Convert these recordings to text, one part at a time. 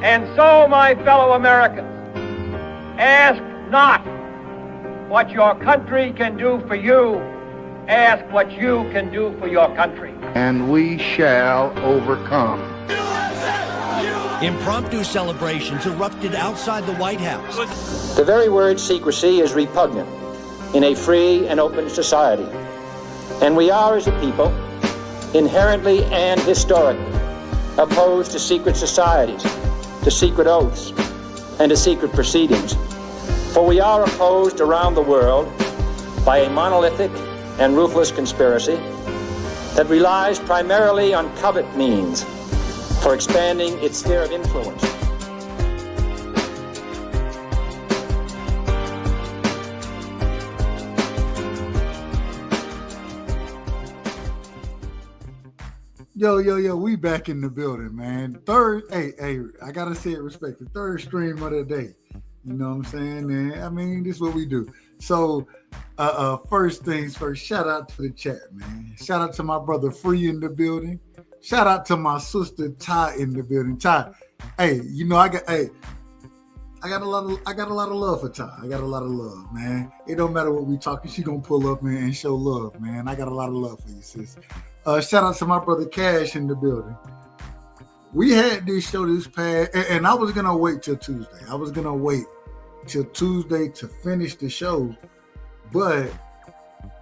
And so, my fellow Americans, ask not what your country can do for you, ask what you can do for your country. And we shall overcome. Impromptu celebrations erupted outside the White House. The very word secrecy is repugnant in a free and open society. And we are, as a people, inherently and historically opposed to secret societies, to secret oaths, and to secret proceedings. For we are opposed around the world by a monolithic and ruthless conspiracy that relies primarily on covert means for expanding its sphere of influence. Yo, we back in the building, man. I gotta say it respected. Third stream of the day. You know what I'm saying? And I mean, this is what we do. So, first things first, shout out to the chat, man. Shout out to my brother Free in the building. Shout out to my sister Ty in the building. Ty, hey, you know I got a lot of love for Ty. I got a lot of love, man. It don't matter what we talking, she gonna pull up and show love, man. I got a lot of love for you, sis. Shout out to my brother Cash in the building. We had this show this past, and I was gonna wait till Tuesday. I was gonna wait till Tuesday to finish the show, but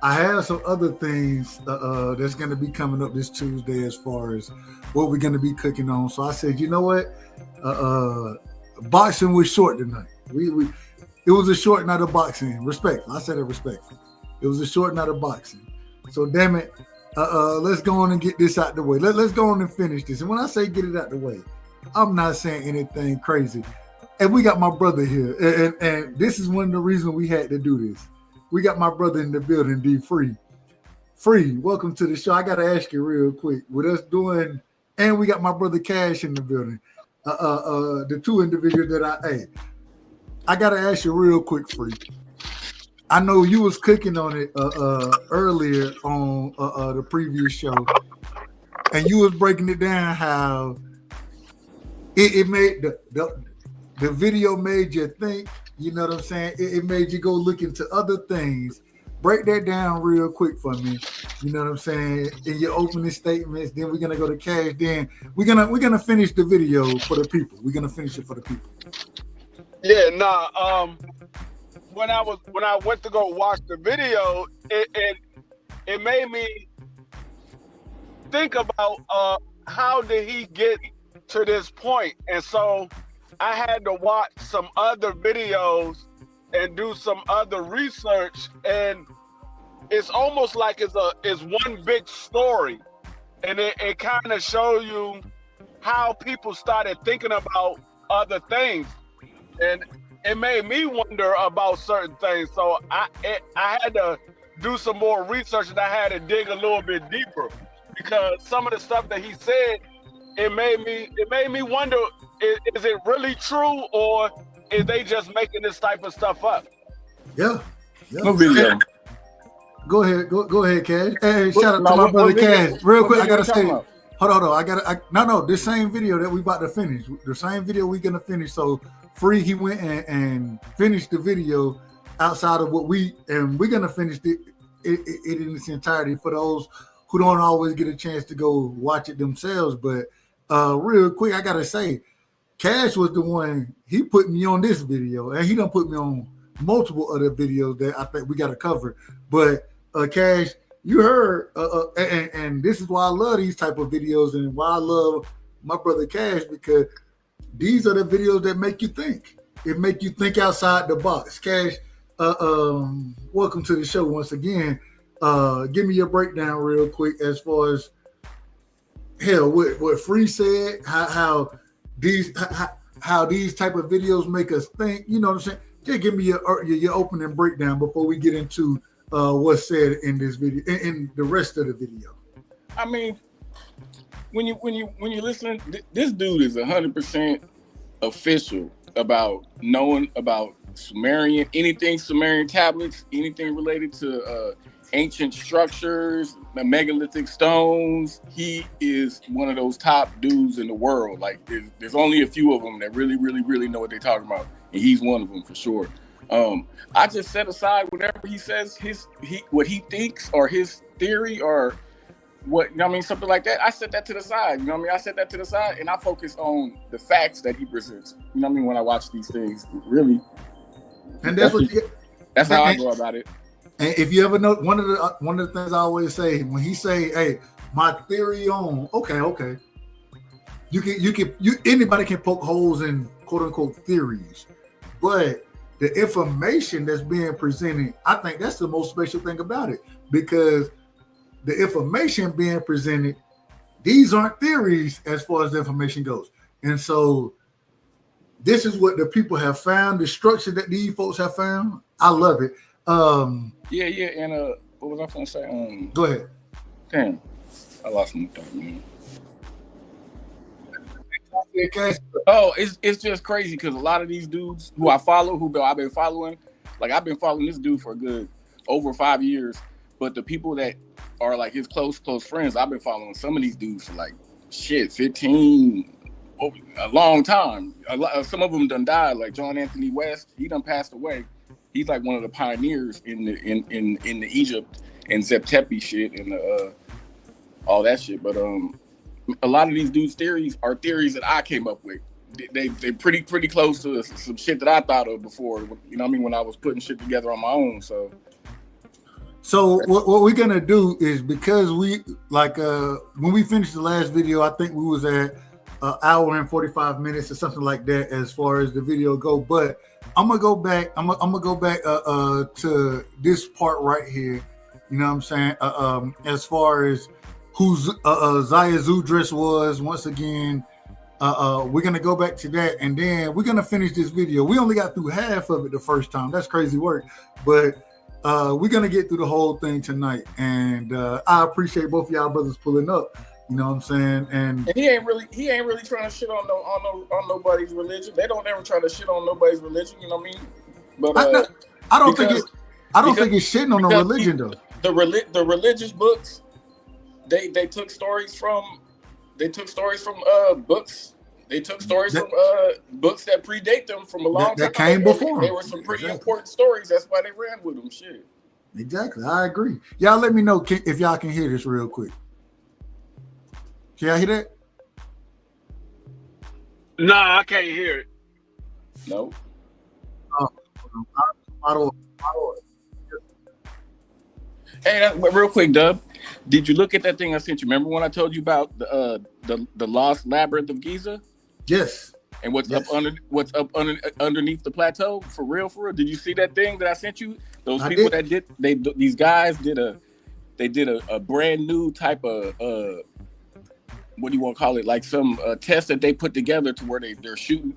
I have some other things that's gonna be coming up this Tuesday as far as what we're gonna be cooking on. So I said, you know what? Boxing was short tonight. It was a short night of boxing. Respectful. I said it respectful. It was a short night of boxing. So damn it. Let's go on and get this out the way. Let's go on and finish this. And when I say get it out the way, I'm not saying anything crazy. And we got my brother here. And this is one of the reasons we had to do this. We got my brother in the building, D Free. Free, welcome to the show. I got to ask you real quick. With us doing, and we got my brother Cash in the building. The two individuals that I got to ask you real quick, Free. I know you was cooking on it earlier on the previous show, and you was breaking it down how it made the video made you think. You know what I'm saying? It made you go look into other things. Break that down real quick for me. You know what I'm saying? In your opening statements, then we're gonna go to Cash. Then we're gonna finish the video for the people. We're gonna finish it for the people. Yeah, nah. When I went to go watch the video, it made me think about how did he get to this point, and so I had to watch some other videos and do some other research, and it's almost like it's one big story, and it kind of shows you how people started thinking about other things, and it made me wonder about certain things. So I had to do some more research, and I had to dig a little bit deeper, because some of the stuff that he said, it made me wonder, is it really true, or is they just making this type of stuff up? Yeah. No video. Go ahead, Cash. Hey, shout out to my brother Cash. Real quick, I gotta say, hold on. No, this same video that we about to finish, the same video we gonna finish. So Free, he went and finished the video outside of what we're gonna finish it in its entirety for those who don't always get a chance to go watch it themselves. But real quick, I gotta say, Cash was the one, he put me on this video, and he done put me on multiple other videos that I think we gotta cover. But Cash, you heard, and this is why I love these type of videos, and why I love my brother Cash, because these are the videos that make you think. It make you think outside the box. Cash, welcome to the show once again. Give me your breakdown real quick as far as what Free said, how these type of videos make us think. You know what I'm saying? Just give me your opening breakdown before we get into what's said in this video, in the rest of the video. I mean, when you listen, this dude is 100% official about knowing about Sumerian, anything Sumerian tablets, anything related to ancient structures, the megalithic stones. He is one of those top dudes in the world. Like there's only a few of them that really know what they're talking about, and he's one of them for sure. I just set aside whatever he says, what he thinks or his theory or what, you know what I mean, something like that. I set that to the side, you know what I mean? I set that to the side and I focus on the facts that he presents. You know what I mean? When I watch these things, really. And that's how I go about it. And if you ever know, one of the things I always say when he say, "Hey, my theory on," okay, anybody can poke holes in quote unquote theories, but the information that's being presented, I think that's the most special thing about it, because the information being presented, these aren't theories as far as the information goes. And so this is what the people have found, the structure that these folks have found. I love it. Yeah, and what was I gonna say? Go ahead. Damn, I lost my thought, man. Oh, it's just crazy because a lot of these dudes who I follow, I've been following, like I've been following this dude for a good over 5 years. But the people that are like his close friends, I've been following some of these dudes for like 15, a long time. Some of them done died, like John Anthony West. He done passed away. He's like one of the pioneers in the Egypt and Zep Tepi shit and all that shit. But a lot of these dudes' theories are theories that I came up with. They're pretty close to some shit that I thought of before. You know what I mean? When I was putting shit together on my own. So what we're gonna do is, because we like when we finished the last video, I think we was at an hour and 45 minutes or something like that as far as the video go. But I'm gonna go back. I'm gonna go back to this part right here. You know what I'm saying? As far as who Zaya Zudris was, once again, we're gonna go back to that, and then we're gonna finish this video. We only got through half of it the first time. That's crazy work, but we're gonna get through the whole thing tonight. And I appreciate both of y'all brothers pulling up. You know what I'm saying? And he ain't really trying to shit on nobody's religion. They don't ever try to shit on nobody's religion. You know what I mean? But I don't think it's shitting on no religion though. The religious books, they took stories from books. They took stories from books that predate them from a long time. That came before. They were some pretty important stories. That's why they ran with them. Shit. Exactly. I agree. Y'all let me know if y'all can hear this real quick. Can y'all hear that? Nah, I can't hear it. No. Hey, real quick, Dub. Did you look at that thing I sent you? Remember when I told you about the lost labyrinth of Giza? Yes. And what's up underneath the plateau? For real? Did you see that thing that I sent you? Those people that these guys did a brand new type of what do you want to call it? Like some test that they put together to where they're shooting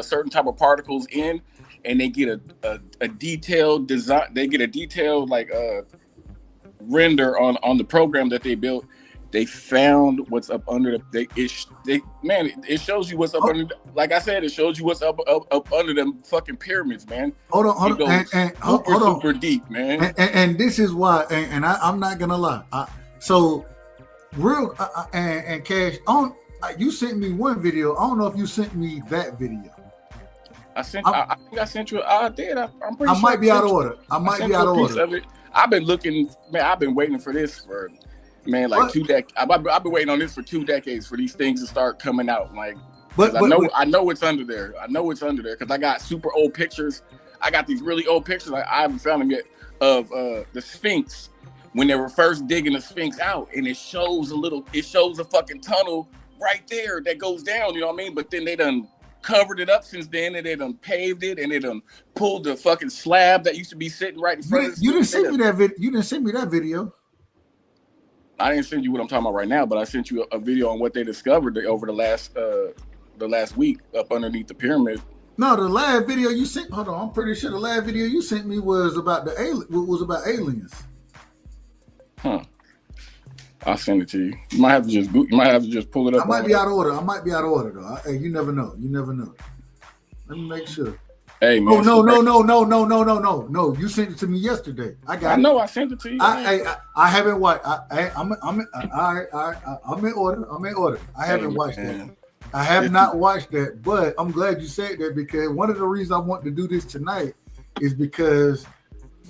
certain type of particles in, and they get a detailed design. They get a detailed render on the program that they built. They found what's up under it shows you what's up under. Like I said, it shows you what's up under them fucking pyramids, man. Hold on, super deep, man. And this is why, and I'm not gonna lie. And Cash, you sent me one video. I don't know if you sent me that video. I think I sent you. I did. I'm pretty sure. I might be out of order. I've been looking, man. I've been waiting for this for, man, like 2 decades. I've been waiting on this for 2 decades for these things to start coming out. Like, I know it's under there. I know it's under there because I got super old pictures. I got these really old pictures. I haven't found them yet of the Sphinx when they were first digging the Sphinx out, and it shows a fucking tunnel right there that goes down. You know what I mean? But then they done covered it up since then, and they done paved it, and they done pulled the fucking slab that used to be sitting right in front of you. Didn't send me that video. You didn't send me that video. I didn't send you what I'm talking about right now, but I sent you a video on what they discovered over the last week up underneath the pyramid. No, the last video you sent. Hold on, I'm pretty sure the last video you sent me was about aliens. Huh. I'll send it to you. You might have to just pull it up. I might be out of order. Though. Hey, you never know. Let me make sure. Hey man. Oh no! You sent it to me yesterday. I got. I know I sent it to you. I haven't watched. I'm in order. I haven't watched that. I have not watched that, but I'm glad you said that because one of the reasons I want to do this tonight is because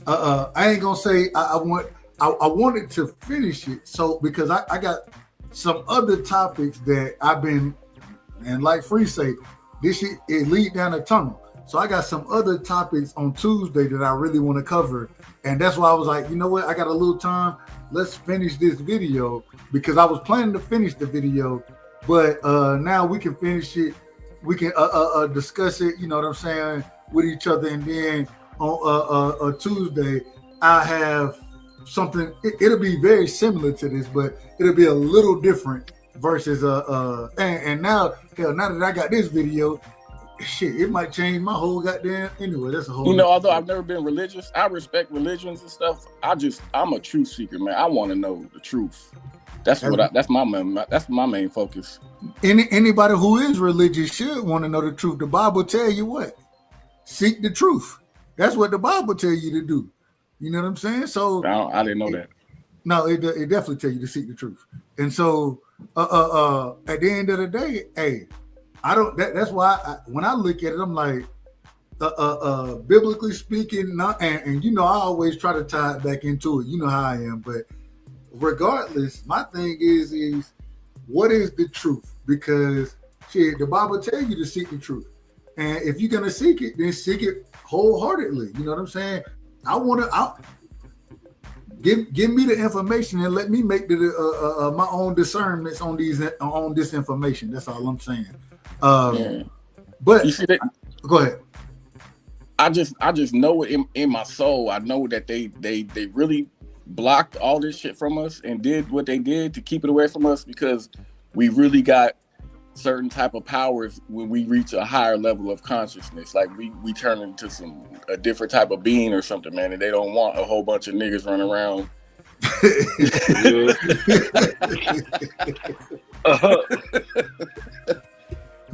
I ain't gonna say I wanted to finish it. So because I got some other topics that I've been, and like Free say, this shit it lead down a tunnel. So I got some other topics on Tuesday that I really want to cover. And that's why I was like, you know what? I got a little time. Let's finish this video because I was planning to finish the video, but now we can finish it. We can discuss it, you know what I'm saying, with each other. And then on Tuesday, I have something. It'll be very similar to this, but it'll be a little different versus and now that I got this video, shit, it might change my whole goddamn. Anyway, that's a whole. You know, although I've never been religious, I respect religions and stuff. I'm a truth seeker, man. I want to know the truth. That's my main focus. Anybody who is religious should want to know the truth. The Bible tell you what? Seek the truth. That's what the Bible tell you to do. You know what I'm saying? So I didn't know that. No, it definitely tell you to seek the truth. And so at the end of the day, hey, I don't. That's why when I look at it, I'm like, biblically speaking, and you know, I always try to tie it back into it. You know how I am, but regardless, my thing is what is the truth? Because shit, the Bible tells you to seek the truth, and if you're gonna seek it, then seek it wholeheartedly. You know what I'm saying? Give me the information and let me make my own discernments on this information. That's all I'm saying. But you see that? Go ahead. I just know it in my soul. I know that they really blocked all this shit from us and did what they did to keep it away from us because we really got certain type of powers when we reach a higher level of consciousness. Like we turn into a different type of being or something, man. And they don't want a whole bunch of niggas running around.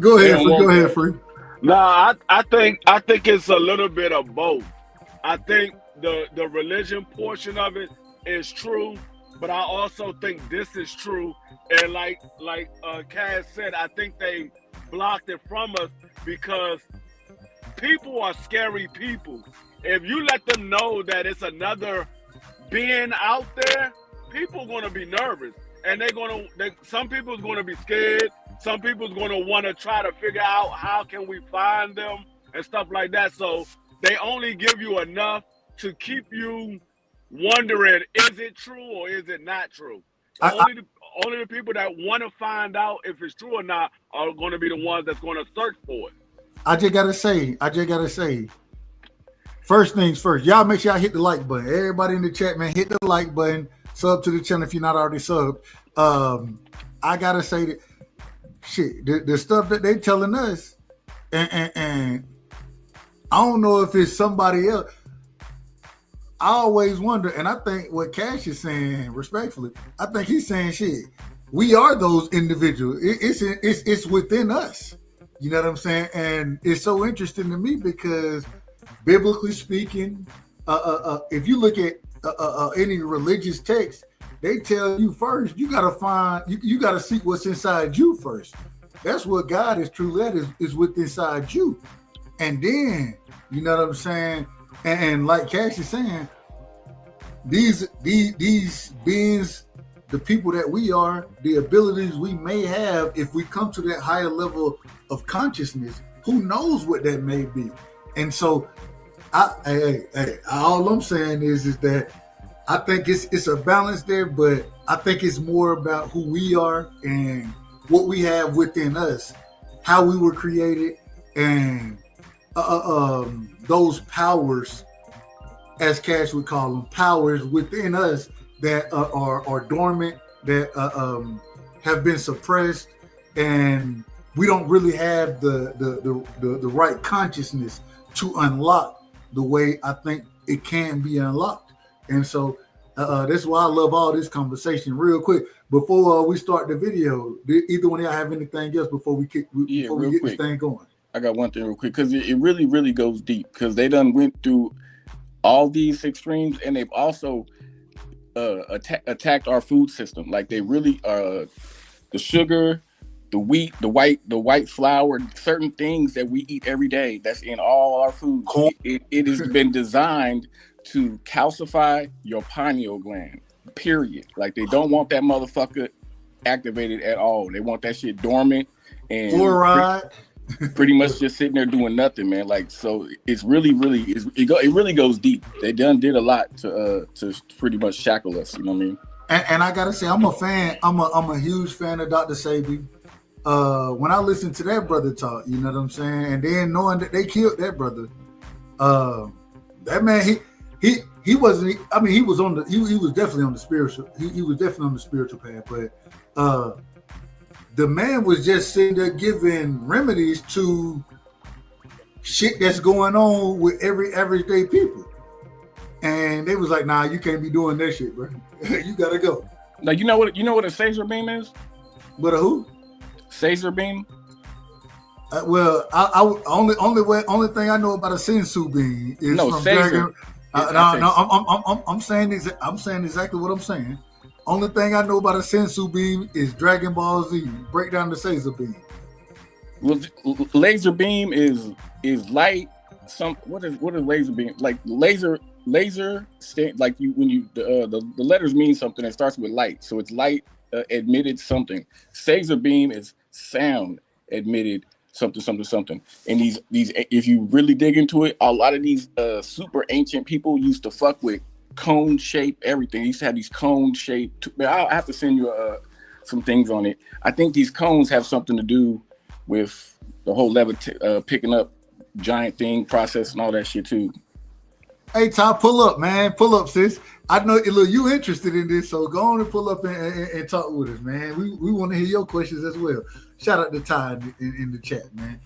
Go ahead, Free. Nah, I think it's a little bit of both. I think the religion portion of it is true, but I also think this is true. And like Kaz said, I think they blocked it from us because people are scary people. If you let them know that it's another being out there, people are going to be nervous, and some people are going to be scared. Some people's going to want to try to figure out how can we find them and stuff like that. So they only give you enough to keep you wondering, is it true or is it not true? Only the people that want to find out if it's true or not are going to be the ones that's going to search for it. I just gotta say, first things first, y'all make sure y'all hit the like button. Everybody in the chat, man, hit the like button. Sub to the channel if you're not already subbed. I gotta say that shit, the stuff that they telling us, and I don't know if it's somebody else. I always wonder, and I think what Cash is saying, respectfully, I think he's saying shit. We are those individuals. It's within us. You know what I'm saying? And it's so interesting to me because, biblically speaking, if you look at any religious text, they tell you first you gotta find, you gotta seek what's inside you first. That's what God is truly at, is within inside you, and then you know what I'm saying. And like Cash is saying, these beings, the people that we are, the abilities we may have, if we come to that higher level of consciousness, who knows what that may be. And so, all I'm saying is that I think it's a balance there, but I think it's more about who we are and what we have within us, how we were created, and those powers, as Cash would call them, powers within us that are dormant, that have been suppressed, and we don't really have the right consciousness to unlock the way I think it can be unlocked. And so that's why I love all this conversation. Real quick, before we start the video, either one of y'all have anything else before we get this thing going? I got one thing real quick because it really, really goes deep because they done went through all these extremes and they've also attacked our food system. Like they really the sugar, the wheat, the white flour, certain things that we eat every day that's in all our foods. It has been designed to calcify your pineal gland. Period. Like they don't want that motherfucker activated at all. They want that shit dormant and pretty much just sitting there doing nothing, man. Like so, it's really, really, it really goes deep. They done did a lot to pretty much shackle us. You know what I mean? And I gotta say, I'm a fan. I'm a huge fan of Dr. Sabi. When I listened to that brother talk, you know what I'm saying, and then knowing that they killed that brother, that man, he wasn't. I mean, he was definitely on the spiritual. He was definitely on the spiritual path, but the man was just sitting there giving remedies to shit that's going on with every everyday people. And they was like, nah, you can't be doing that shit, bro. You gotta go. Like you know what a Caesar beam is? What a who? Caesar beam? Well, I only thing I know about a sensu beam is from Caesar. I'm saying exactly what I'm saying. Only thing I know about a sensu beam is Dragon Ball Z. Break down the Caesar beam. Well, laser beam is light. What is laser beam? Like laser like you when you the letters mean something that starts with light. So it's light emitted something. Caesar beam is sound emitted something. And these if you really dig into it, a lot of these super ancient people used to fuck with cone shape everything. They used to have these cone shaped. I'll have to send you some things on it. I think these cones have something to do with the whole picking up giant thing process and all that shit too. Hey Ty, pull up, man. Pull up, sis. I know look, you interested in this, so go on and pull up and talk with us, man. We want to hear your questions as well. Shout out to Ty in the chat, man.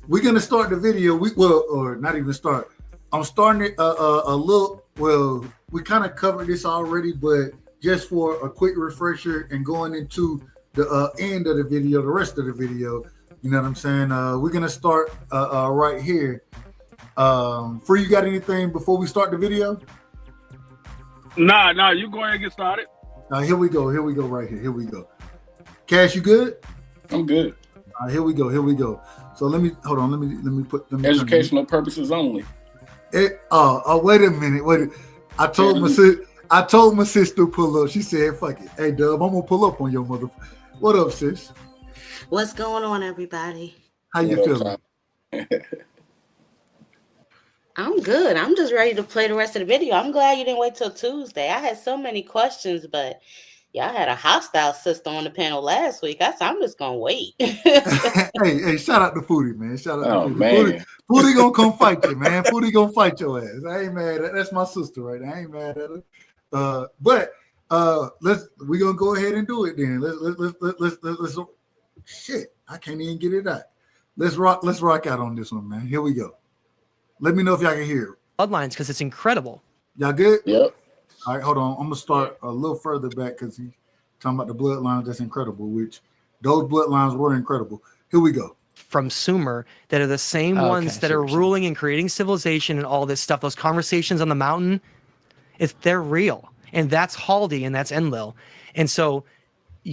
We're gonna start the video. Or not even start. I'm starting it a little. Well, we kind of covered this already, but just for a quick refresher and going into the end of the video, the rest of the video, you know what I'm saying? We're gonna start right here. Free, you got anything before we start the video? Nah, you go ahead and get started. Here we go right here. Here we go. Cash, you good? I'm good. Here we go. So let me put them educational purposes only. Wait a minute. I told my sister pull up. She said, fuck it. Hey Dub, I'm gonna pull up on your mother. What up, sis? What's going on, everybody? How you feeling? I'm good. I'm just ready to play the rest of the video. I'm glad you didn't wait till Tuesday. I had so many questions, but y'all had a hostile sister on the panel last week. I'm just gonna wait. hey, shout out to Foodie, man. Shout out to Foodie. Foodie gonna come fight you, man. Foodie gonna fight your ass. I ain't mad at that's my sister right there. I ain't mad at her. But we're gonna go ahead and do it then. Let's shit. I can't even get it out. Let's rock out on this one, man. Here we go. Let me know if y'all can hear it. Bloodlines, because it's incredible. Y'all good? Yep. All right, hold on. I'm gonna start a little further back because he's talking about the bloodlines. That's incredible. Which those bloodlines were incredible. Here we go. From Sumer, that are the same ones that are ruling and creating civilization and all this stuff. Those conversations on the mountain, they're real, and that's Haldi and that's Enlil, and so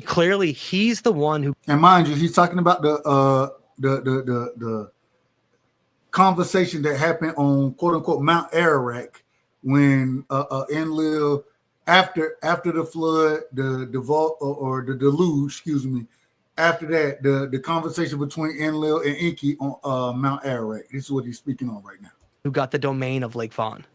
clearly he's the one who. And mind you, he's talking about the conversation that happened on quote unquote Mount Ararat when Enlil after the flood, the deluge, excuse me. After that, the conversation between Enlil and Enki on Mount Ararat. This is what he's speaking on right now. Who got the domain of Lake Vaughn?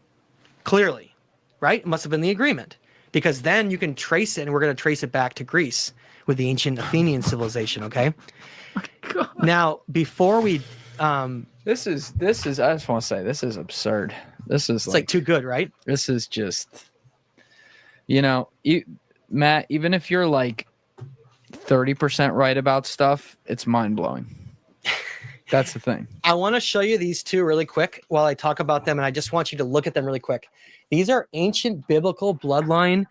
Clearly, right? It must have been the agreement, because then you can trace it, and we're going to trace it back to Greece with the ancient Athenian civilization. Okay. Oh, now, before we, this is. I just want to say this is absurd. This is like too good, right? This is just, Matt. Even if you're like 30% right about stuff, it's mind blowing. That's the thing. I want to show you these two really quick while I talk about them, and I just want you to look at them really quick. These are ancient biblical bloodline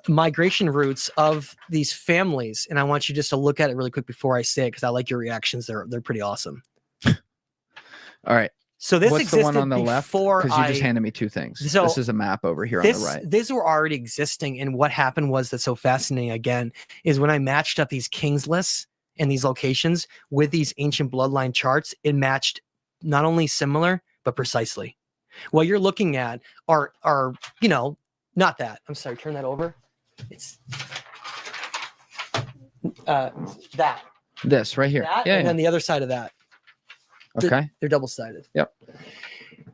migration routes of these families, and I want you just to look at it really quick before I say it because I like your reactions. They're pretty awesome. All right. So this What's existed the one on the left? because you just handed me two things. So this is a map over here on the right. These were already existing, and what happened was that's so fascinating. Again, is when I matched up these kings lists and these locations with these ancient bloodline charts, it matched not only similar but precisely. What you're looking at are not that. I'm sorry. Turn that over. It's that. This right here. That, and then the other side of that. Okay. They're double-sided. Yep.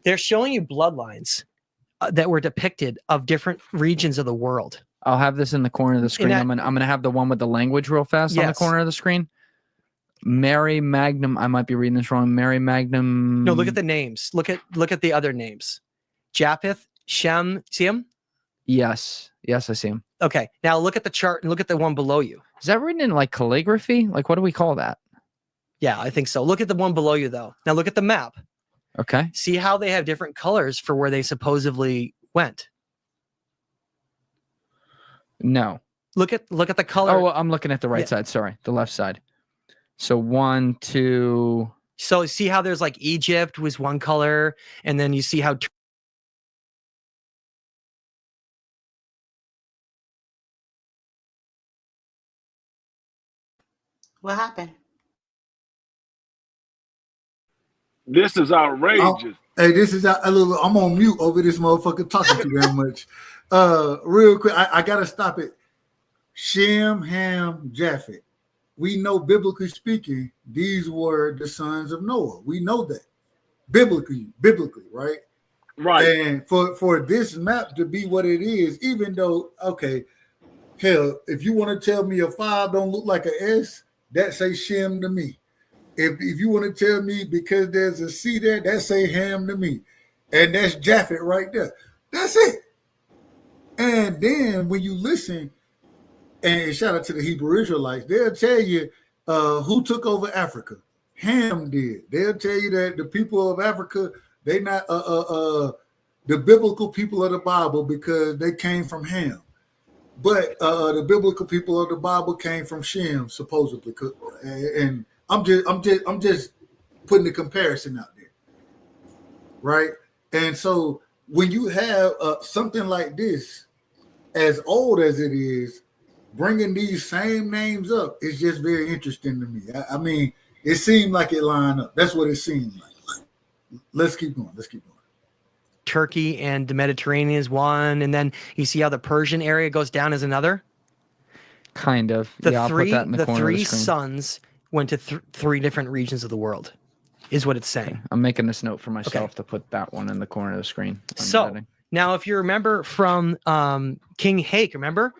They're showing you bloodlines that were depicted of different regions of the world. I'll have this in the corner of the screen. I'm gonna have the one with the language real fast on the corner of the screen. Mary Magnum. I might be reading this wrong. Mary Magnum. No, look at the names. Look at the other names. Japheth, Shem. See him? Yes. Yes, I see him. Okay. Now look at the chart and look at the one below you. Is that written in like calligraphy? Like what do we call that? Yeah, I think so. Look at the one below you, though. Now look at the map. Okay. See how they have different colors for where they supposedly went. No. Look at the color. Oh, well, I'm looking at the right side. Sorry, the left side. So 1, 2. So see how there's like Egypt was one color, and then you see how. What happened? This is outrageous. Hey, this is I'm on mute over this motherfucker talking too damn much. Real quick, I gotta stop it. Shem, Ham, Japheth. We know, biblically speaking, these were the sons of Noah. We know that biblically, right? Right. And for this map to be what it is, even though, okay, hell, if you want to tell me a 5 don't look like an S, that say Shem to me. If you want to tell me because there's a C there, that say Ham to me. And that's Japheth right there. That's it. And then when you listen, and shout out to the Hebrew Israelites, they'll tell you who took over Africa. Ham did. They'll tell you that the people of Africa, they not the biblical people of the Bible because they came from Ham. But the biblical people of the Bible came from Shem, supposedly. And I'm just putting the comparison out there, right? And so when you have something like this, as old as it is, bringing these same names up is just very interesting to me. I mean, it seemed like it lined up. That's what it seemed like. Let's keep going. Turkey and the Mediterranean is one, and then you see how the Persian area goes down as another. Kind of. I'll put that in the corner of the screen. Sons went to three different regions of the world, is what it's saying. Okay. I'm making this note for myself to put that one in the corner of the screen. Now, if you remember from King Hake, remember?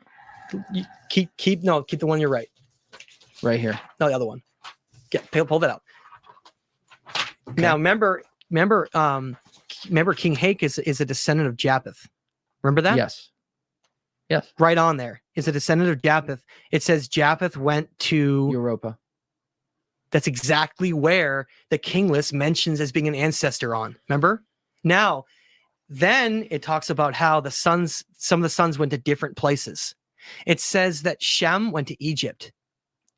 You keep the one you're right. Right here. No, the other one. Pull that out. Okay. Now, remember, King Hake is a descendant of Japheth. Remember that? Yes. Right on there. Is a descendant of Japheth. It says Japheth went to Europa. That's exactly where the king list mentions as being an ancestor on. Remember? Now, then it talks about how some of the sons went to different places. It says that Shem went to Egypt.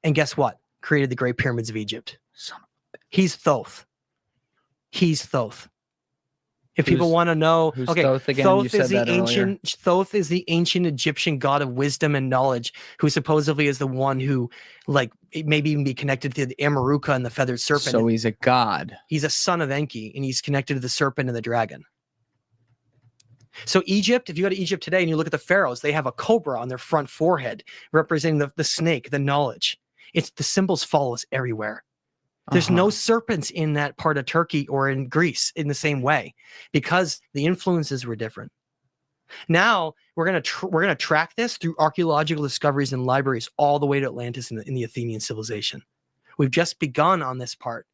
And guess what? Created the Great Pyramids of Egypt. He's Thoth. If people want to know, okay, Thoth again? Thoth is the ancient Egyptian god of wisdom and knowledge, who supposedly is the one who, like, it maybe even be connected to the Amaruka and the feathered serpent. So he's a god. He's a son of Enki, and he's connected to the serpent and the dragon. So Egypt, if you go to Egypt today and you look at the pharaohs, they have a cobra on their front forehead representing the snake, the knowledge. It's the symbols follow us everywhere. There's no serpents in that part of Turkey or in Greece in the same way because the influences were different. Now we're gonna track this through archaeological discoveries and libraries all the way to Atlantis in the Athenian civilization. We've just begun on this part.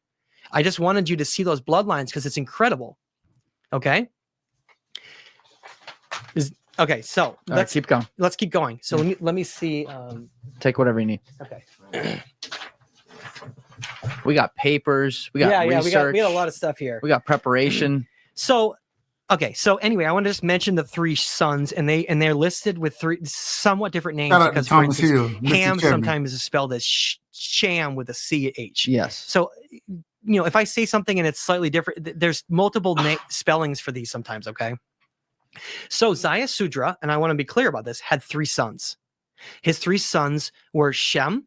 I just wanted you to see those bloodlines because it's incredible. Okay. So let's keep going. Let's keep going. So let me see. Take whatever you need. Okay. We got papers. We got research. We got a lot of stuff here. We got preparation. So Okay, so anyway, I want to just mention the three sons, and they're listed with three somewhat different names because, for instance, Ham sometimes is spelled as Sham with a CH. Yes. So, if I say something and it's slightly different, there's multiple spellings for these sometimes. Okay. So Zayasudra, and I want to be clear about this, had three sons. His three sons were Shem,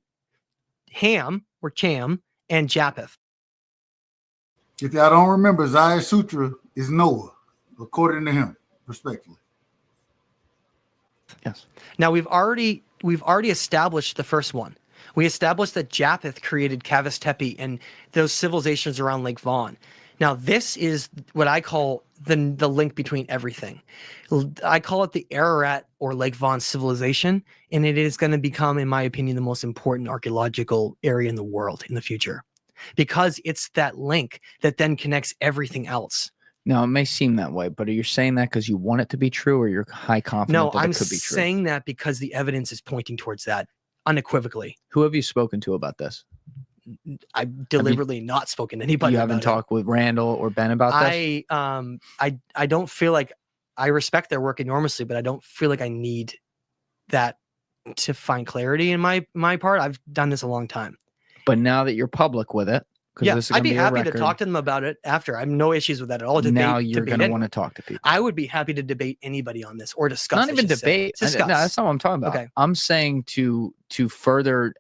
Ham or Cham, and Japheth. If y'all don't remember, Zayasudra is Noah, according to him, respectfully. Yes. Now we've already established the first one. We established that Japheth created Cavus Tepe and those civilizations around Lake Vaughn. Now this is what I call the link between everything. I call it the Ararat or Lake Vaughn civilization, and it is going to become, in my opinion, the most important archaeological area in the world in the future, because it's that link that then connects everything else. Now, it may seem that way, but are you saying that because you want it to be true, or you're high confident that it could be true? No, I'm saying that because the evidence is pointing towards that unequivocally. Who have you spoken to about this? I've deliberately not spoken to anybody. You haven't talked with Randall or Ben about this? I don't feel like, I respect their work enormously, but I don't feel like I need that to find clarity in my part. I've done this a long time. But now that you're public with it, yeah, I'd be happy to talk to them about it after. I have no issues with that at all. Now you're going to want to talk to people. I would be happy to debate anybody on this or discuss. Not even debate. No, that's not what I'm talking about. Okay. I'm saying to further,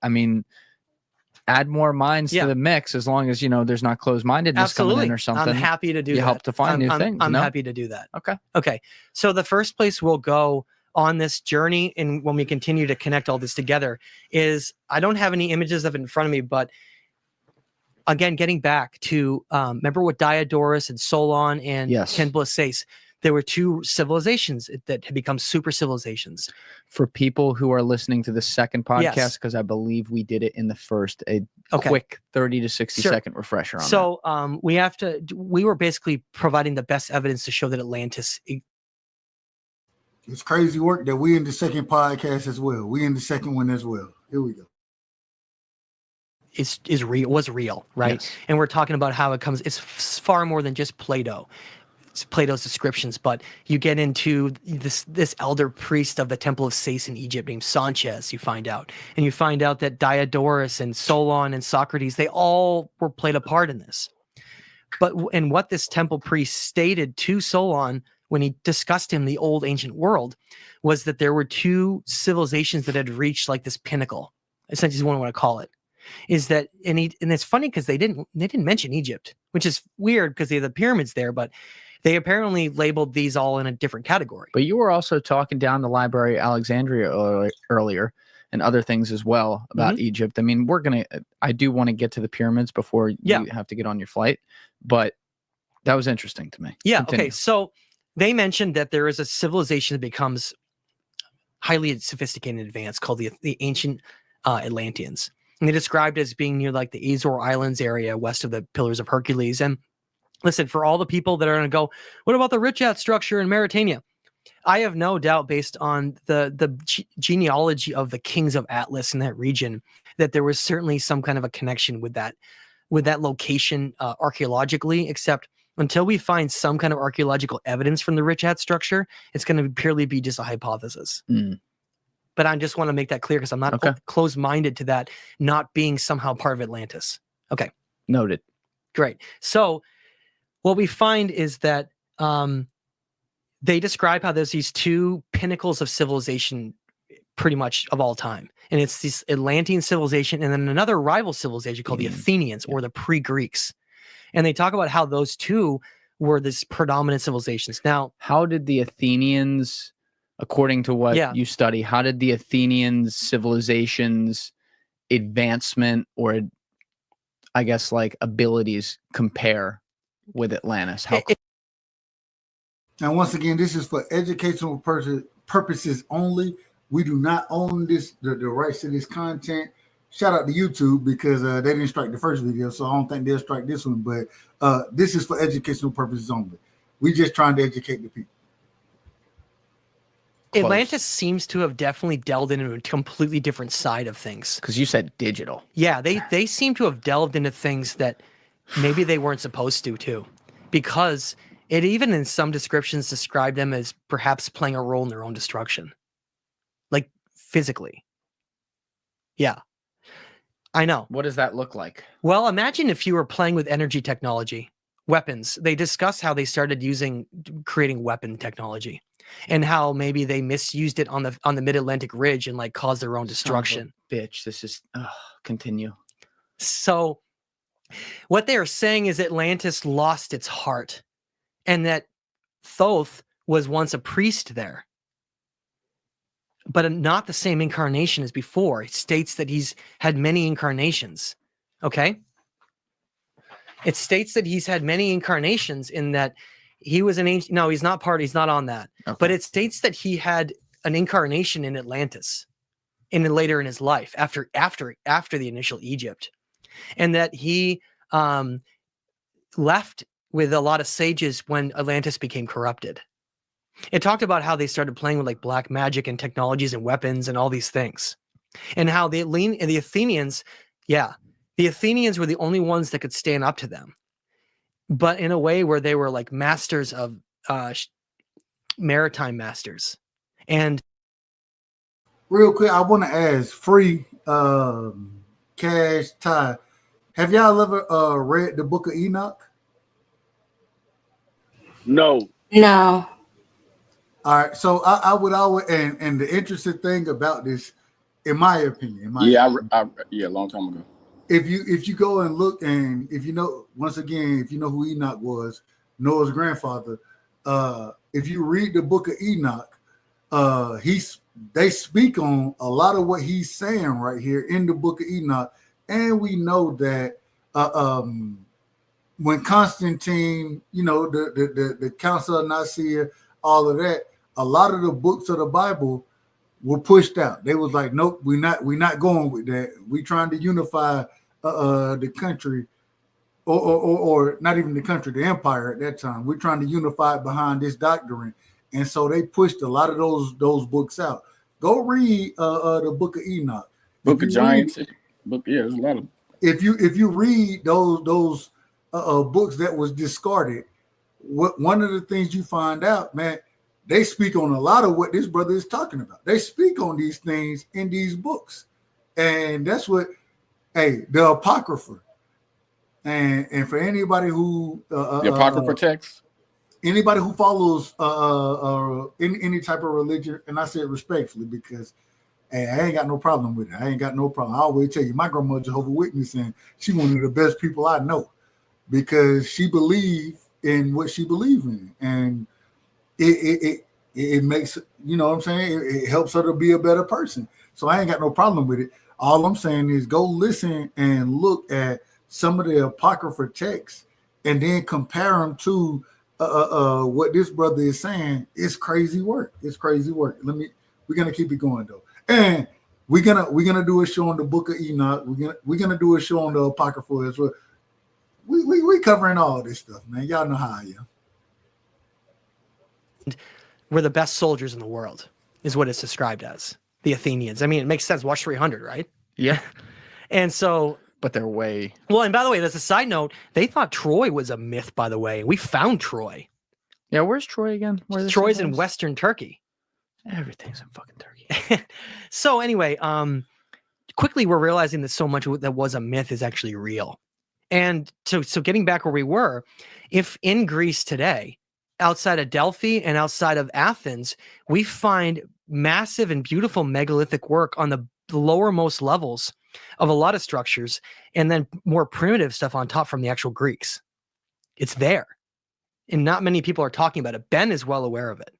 add more minds to the mix, as long as, there's not closed-mindedness coming in or something. I'm happy to do that. You help to find new things. I'm happy to do that. Okay. So the first place we'll go on this journey, and when we continue to connect all this together, is, I don't have any images of it in front of me, but again, getting back to, remember what Diodorus and Solon and Ken Bliss says, there were two civilizations that had become super civilizations. For people who are listening to the second podcast, because I believe we did it in the first, quick 30 to 60 second refresher on that. We were basically providing the best evidence to show that Atlantis. It's crazy work that we in the second podcast as well. We in the second one as well. Here we go. Is real, was real, right? Yes. And we're talking about how it comes. It's far more than just Plato. It's Plato's descriptions, but you get into this elder priest of the Temple of Sais in Egypt named Sanchez. You find out that Diodorus and Solon and Socrates, they all played a part in this. And what this temple priest stated to Solon when he discussed him, the old ancient world, was that there were two civilizations that had reached like this pinnacle. Essentially, is what I want to call it. Is that, and it's funny because they didn't mention Egypt, which is weird because they have the pyramids there, but they apparently labeled these all in a different category. But you were also talking down the Library of Alexandria earlier and other things as well about Egypt. I do want to get to the pyramids before you have to get on your flight, but that was interesting to me. Yeah. Continue. Okay. So they mentioned that there is a civilization that becomes highly sophisticated and advanced called the ancient Atlanteans. And they described it as being near like the Azore Islands area west of the Pillars of Hercules. And listen, for all the people that are going to go, what about the Richat structure in Mauritania? I have no doubt, based on the genealogy of the kings of Atlas in that region, that there was certainly some kind of a connection with that location archaeologically, except until we find some kind of archaeological evidence from the Richat structure, it's going to purely be just a hypothesis. But I just want to make that clear because I'm not closed-minded to that not being somehow part of Atlantis. Okay. Noted. Great. So what we find is that they describe how there's these two pinnacles of civilization pretty much of all time. And it's this Atlantean civilization and then another rival civilization called the Athenians or the pre-Greeks. And they talk about how those two were this predominant civilizations. Now, how did the Athenians, according to what you study, how did the Athenians civilization's advancement or, I guess, like abilities compare with Atlantis? Now, once again, this is for educational purposes only. We do not own the rights to this content. Shout out to YouTube because they didn't strike the first video, so I don't think they'll strike this one. But this is for educational purposes only. We're just trying to educate the people. Close. Atlantis seems to have definitely delved into a completely different side of things. Because you said digital. Yeah, they seem to have delved into things that maybe they weren't supposed to, too. Because It even in some descriptions described them as perhaps playing a role in their own destruction. Like physically. Yeah. I know. What does that look like? Well, imagine if you were playing with energy technology, weapons. They discuss how they started creating weapon technology and how maybe they misused it on the Mid-Atlantic Ridge and like caused their own destruction. Bitch, this is continue. So what they are saying is Atlantis lost its heart and that Thoth was once a priest there, but not the same incarnation as before. It states that he's had many incarnations. Okay. It states that he's had many incarnations in that he was an ancient. No, he's not on that. Okay. But it states that he had an incarnation in Atlantis later in his life after the initial Egypt, and that he left with a lot of sages when Atlantis became corrupted. It talked about how they started playing with like black magic and technologies and weapons and all these things, and how the Athenians, the Athenians were the only ones that could stand up to them, but in a way where they were like masters of maritime masters. And real quick, I want to ask Free, Cash, Ty, have y'all ever read the Book of Enoch? No. No. All right, so I would always, and the interesting thing about this, in my opinion, long time ago. If you go and look, and if you know, once again, if you know who Enoch was, Noah's grandfather, if you read the Book of Enoch, they speak on a lot of what he's saying right here in the Book of Enoch, and we know that when Constantine, the Council of Nicaea, all of that, a lot of the books of the Bible were pushed out. They was like, nope, we're not going with that. We trying to unify the country, or not even the country, the empire at that time. We're trying to unify it behind this doctrine, and so they pushed a lot of those books out. Go read the Book of Enoch, Book of Giants. There's a lot of. If you read those books that was discarded, one of the things you find out, man, they speak on a lot of what this brother is talking about. They speak on these things in these books, and that's what, the Apocrypha, and for anybody who the Apocrypha text, anybody who follows any type of religion, and I say it respectfully because, I ain't got no problem with it. I ain't got no problem. I always tell you, my grandmother Jehovah's Witness, and she one of the best people I know because she believed in what she believed in, and it makes, you know what I'm saying, it helps her to be a better person. So I ain't got no problem with it. All I'm saying is go listen and look at some of the Apocrypha texts and then compare them to what this brother is saying. It's crazy work. It's crazy work. We're gonna keep it going though, and we're gonna do a show on the Book of Enoch. We're gonna do a show on the Apocrypha as well. We covering all this stuff, man. Y'all know how I am. We're the best soldiers in the world, is what it's described as. The Athenians. I mean, it makes sense. Watch 300, right? Yeah. And so, but they're way. Well, and by the way, there's a side note. They thought Troy was a myth, by the way. We found Troy. Yeah, where's Troy again? Troy's in Western Turkey. Everything's in fucking Turkey. So anyway, quickly we're realizing that so much that was a myth is actually real. And so getting back where we were, if in Greece today, outside of Delphi and outside of Athens, we find massive and beautiful megalithic work on the lowermost levels of a lot of structures, and then more primitive stuff on top from the actual Greeks. It's there. And not many people are talking about it. Ben is well aware of it.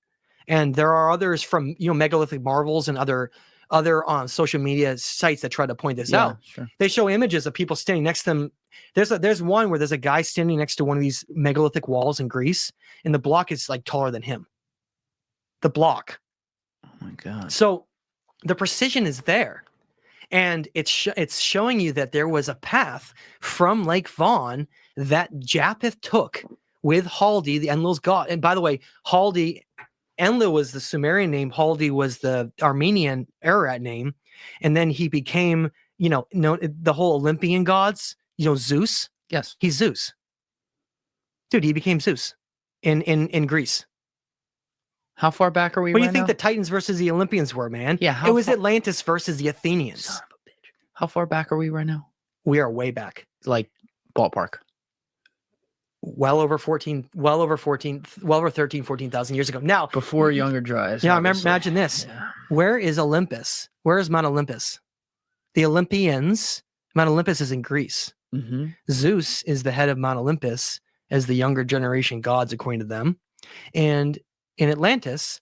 And there are others from, Megalithic Marvels and other social media sites that try to point this out. Sure. They show images of people standing next to them. There's one where there's a guy standing next to one of these megalithic walls in Greece, and the block is like taller than him. The block. Oh my God. So the precision is there. And it's showing you that there was a path from Lake Vaughn that Japheth took with Haldi, the Enlil's god. And by the way, Enlil was the Sumerian name. Haldi was the Armenian Ararat name. And then he became, the whole Olympian gods, Zeus. Yes. He's Zeus. Dude, he became Zeus. in Greece. How far back are we? What do you think the Titans versus the Olympians were, man? Yeah, it was Atlantis versus the Athenians. Son of a bitch. How far back are we right now? We are way back. Like ballpark. Well over 13, 14,000 years ago. Now, before Younger Dryas. Yeah, imagine this. Yeah. Where is Olympus? Where is Mount Olympus? The Olympians, Mount Olympus is in Greece. Mm-hmm. Zeus is the head of Mount Olympus as the younger generation gods, according to them. And in Atlantis,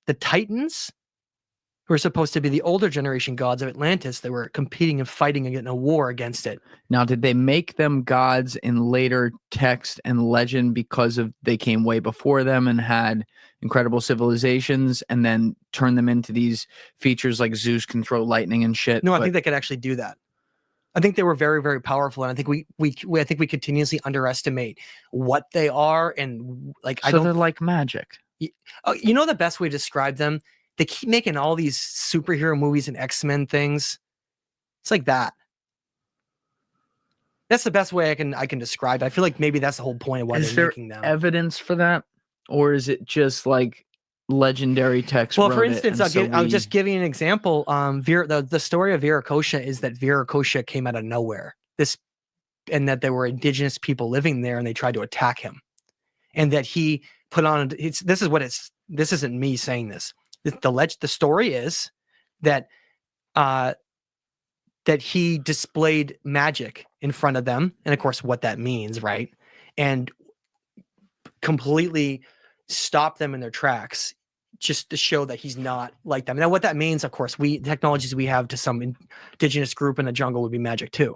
the Titans who were supposed to be the older generation gods of Atlantis that were competing and fighting in a war against it. Now, did they make them gods in later text and legend because of they came way before them and had incredible civilizations and then turn them into these features like Zeus can throw lightning and shit? No, I think they could actually do that. I think they were very, very powerful, and I think we continuously underestimate what they are, and like they're like magic. You know the best way to describe them? They keep making all these superhero movies and X-Men things. It's like that. That's the best way I can describe it. I feel like maybe that's the whole point of why they're making them. Is there evidence for that, or is it just like legendary text? Well, for instance, I'll just give you an example. The story of Viracocha is that Viracocha came out of nowhere. And that there were indigenous people living there, and they tried to attack him, and that he put on. This isn't me saying this. The story is that that he displayed magic in front of them, and of course what that means, right? And completely stopped them in their tracks just to show that he's not like them. Now what that means, of course, technologies we have to some indigenous group in the jungle would be magic too.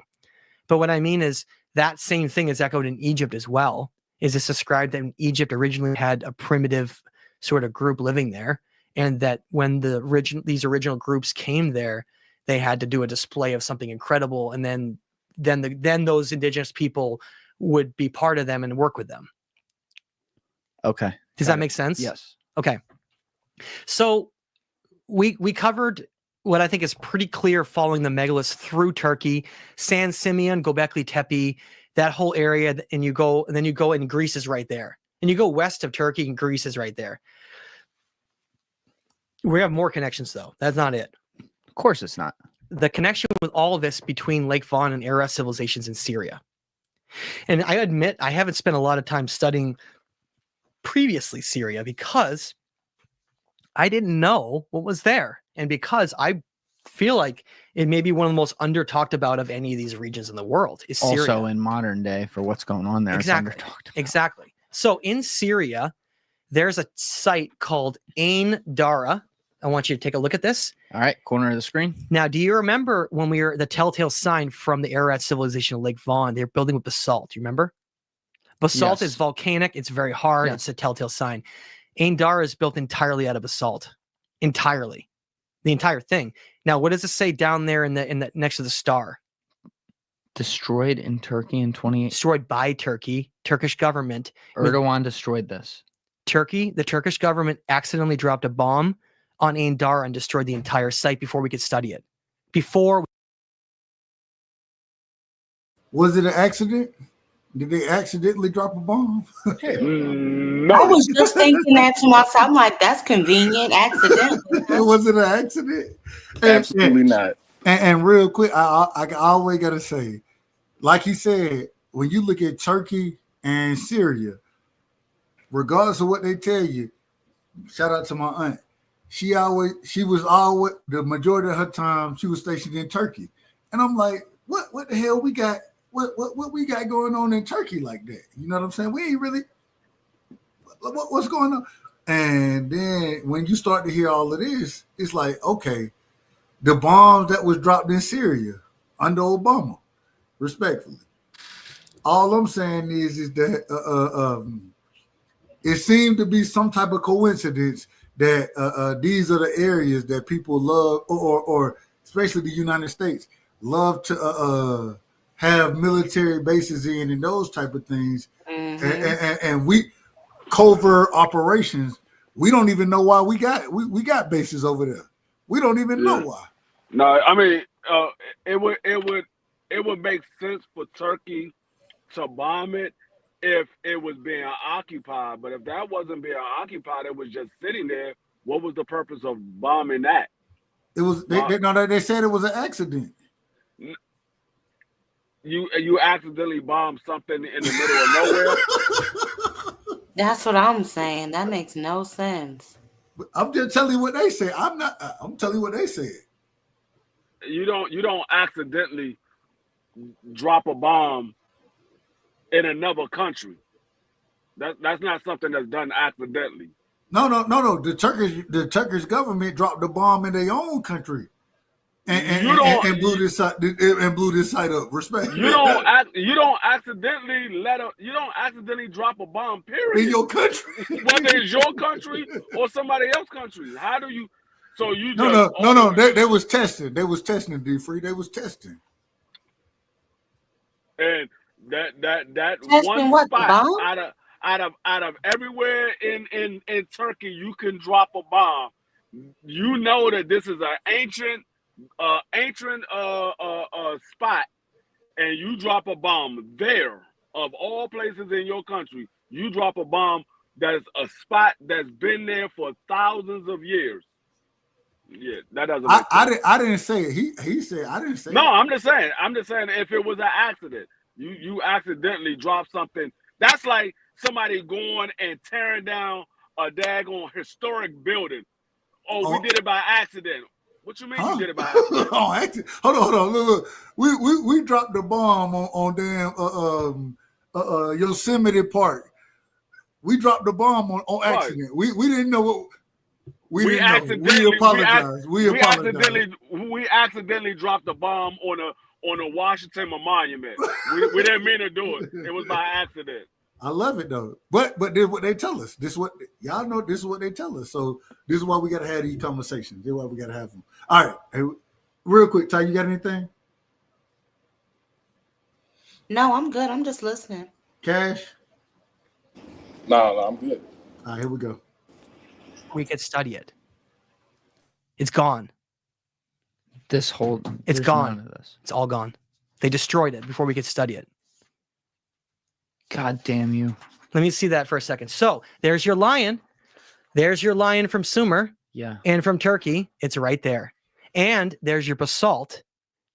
But what I mean is that same thing is echoed in Egypt as well. Is it's described that Egypt originally had a primitive sort of group living there, and that when these original groups came there, they had to do a display of something incredible, and then those indigenous people would be part of them and work with them. Okay. Does that make sense? Yes. Okay. So we covered what I think is pretty clear following the megaliths through Turkey, San Simeon, Göbekli Tepe, that whole area, and then you go and Greece is right there. And you go west of Turkey and Greece is right there. We have more connections though. That's not it. Of course it's not. The connection with all of this between Lake Von and Ararat civilizations in Syria. And I admit I haven't spent a lot of time studying previously Syria because I didn't know what was there. And because I feel like it may be one of the most under talked about of any of these regions in the world is Syria. Also in modern day for what's going on there. Exactly. It's under talked about. Exactly. So in Syria, there's a site called Ain Dara. I want you to take a look at this. All right, corner of the screen. Now, do you remember when we were the telltale sign from the Ararat civilization of Lake Von? They're building with basalt. Do you remember? Basalt is volcanic. It's very hard. It's a telltale sign. Ain Dara is built entirely out of basalt. Entirely. The entire thing. Now, what does it say down there in the next to the star? Destroyed in Turkey in 28. Destroyed by Turkey. Turkish government. Erdogan destroyed this. The Turkish government accidentally dropped a bomb on Ain Dara and destroyed the entire site before we could study it. Was it an accident? Did they accidentally drop a bomb? No. I was just thinking that to myself. I'm like, that's convenient, accident. Was it an accident? Absolutely not. And real quick, I always got to say, like he said, when you look at Turkey and Syria, regardless of what they tell you, shout out to my aunt. She was always the majority of her time she was stationed in Turkey, and I'm like, what the hell we got? What we got going on in Turkey like that? You know what I'm saying? We ain't really what's going on. And then when you start to hear all of this, it's like, okay, the bombs that was dropped in Syria under Obama, respectfully. All I'm saying is that it seemed to be some type of coincidence that these are the areas that people love, or especially the United States, love to have military bases in and those type of things. Mm-hmm. And we covert operations. We don't even know why we got bases over there. We don't even know why. No, I mean it would make sense for Turkey to bomb it if it was being occupied. But if that wasn't being occupied, it was just sitting there. What was the purpose of bombing that? It was they said it was an accident. You accidentally bombed something in the middle of nowhere. That's what I'm saying. That makes no sense. I'm just telling you what they say. I'm telling you what they said. You don't accidentally drop a bomb in another country. That's not something that's done accidentally. No. The Turkish government dropped the bomb in their own country, and blew this site up. Respect. You don't accidentally drop a bomb. Period. In your country, whether it's your country or somebody else's country. How do you? So you no. They was testing. They was testing D-Free. They was testing. And that testing one spot out of everywhere in Turkey you can drop a bomb. You know that this is an ancient spot, and you drop a bomb there. Of all places in your country, you drop a bomb that's a spot that's been there for thousands of years. Yeah, that doesn't make sense. I didn't say it. He said I didn't say it. No, I'm just saying if it was an accident, you accidentally drop something. That's like somebody going and tearing down a daggone historic building. We did it by accident. What you mean you did it by accident? Hold on. Look. We dropped the bomb on damn Yosemite Park. We dropped the bomb on accident. Right. We didn't know what we apologize. We accidentally dropped the bomb on a Washington Monument. We didn't mean to do it. It was by accident. I love it though. But this is what they tell us. This is what y'all know. This is what they tell us. So this is why we gotta have these conversations. This is why we gotta have them. All right. Hey, real quick, Ty, you got anything? No, I'm good. I'm just listening. Cash? No, I'm good. All right, here we go. We could study it. It's gone. It's gone. It's all gone. They destroyed it before we could study it. God damn you. Let me see that for a second. So there's your lion. There's your lion from Sumer. Yeah. And from Turkey. It's right there. And there's your basalt.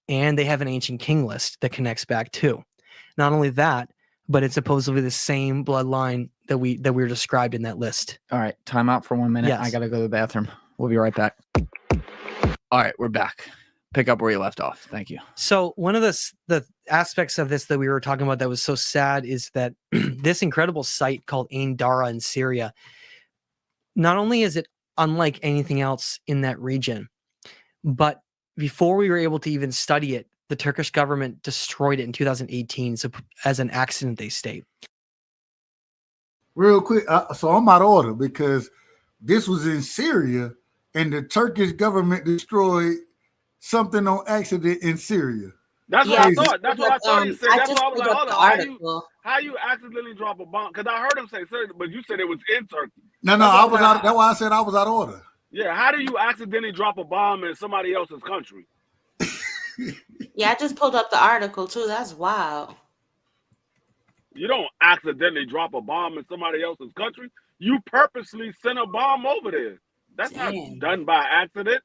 And they have an ancient king list that connects back too. Not only that, but it's supposedly the same bloodline that we were described in that list. All right. Time out for 1 minute. Yes. I got to go to the bathroom. We'll be right back. All right. We're back. Pick up where you left off. Thank you. So one of the aspects of this that we were talking about that was so sad is that this incredible site called Ain Dara in Syria, not only is it unlike anything else in that region, but before we were able to even study it, the Turkish government destroyed it in 2018 as an accident, they state. Real quick, so I'm out of order because this was in Syria and the Turkish government destroyed something on accident in Syria. That's what I thought. That's what I thought he said. That's why I was like, hold on. How you accidentally drop a bomb? Because I heard him say, sir, but you said it was in Turkey. No, I was out. That's why I said I was out of order. Yeah, how do you accidentally drop a bomb in somebody else's country? Yeah, I just pulled up the article too. That's wild. You don't accidentally drop a bomb in somebody else's country. You purposely send a bomb over there. That's not done by accident.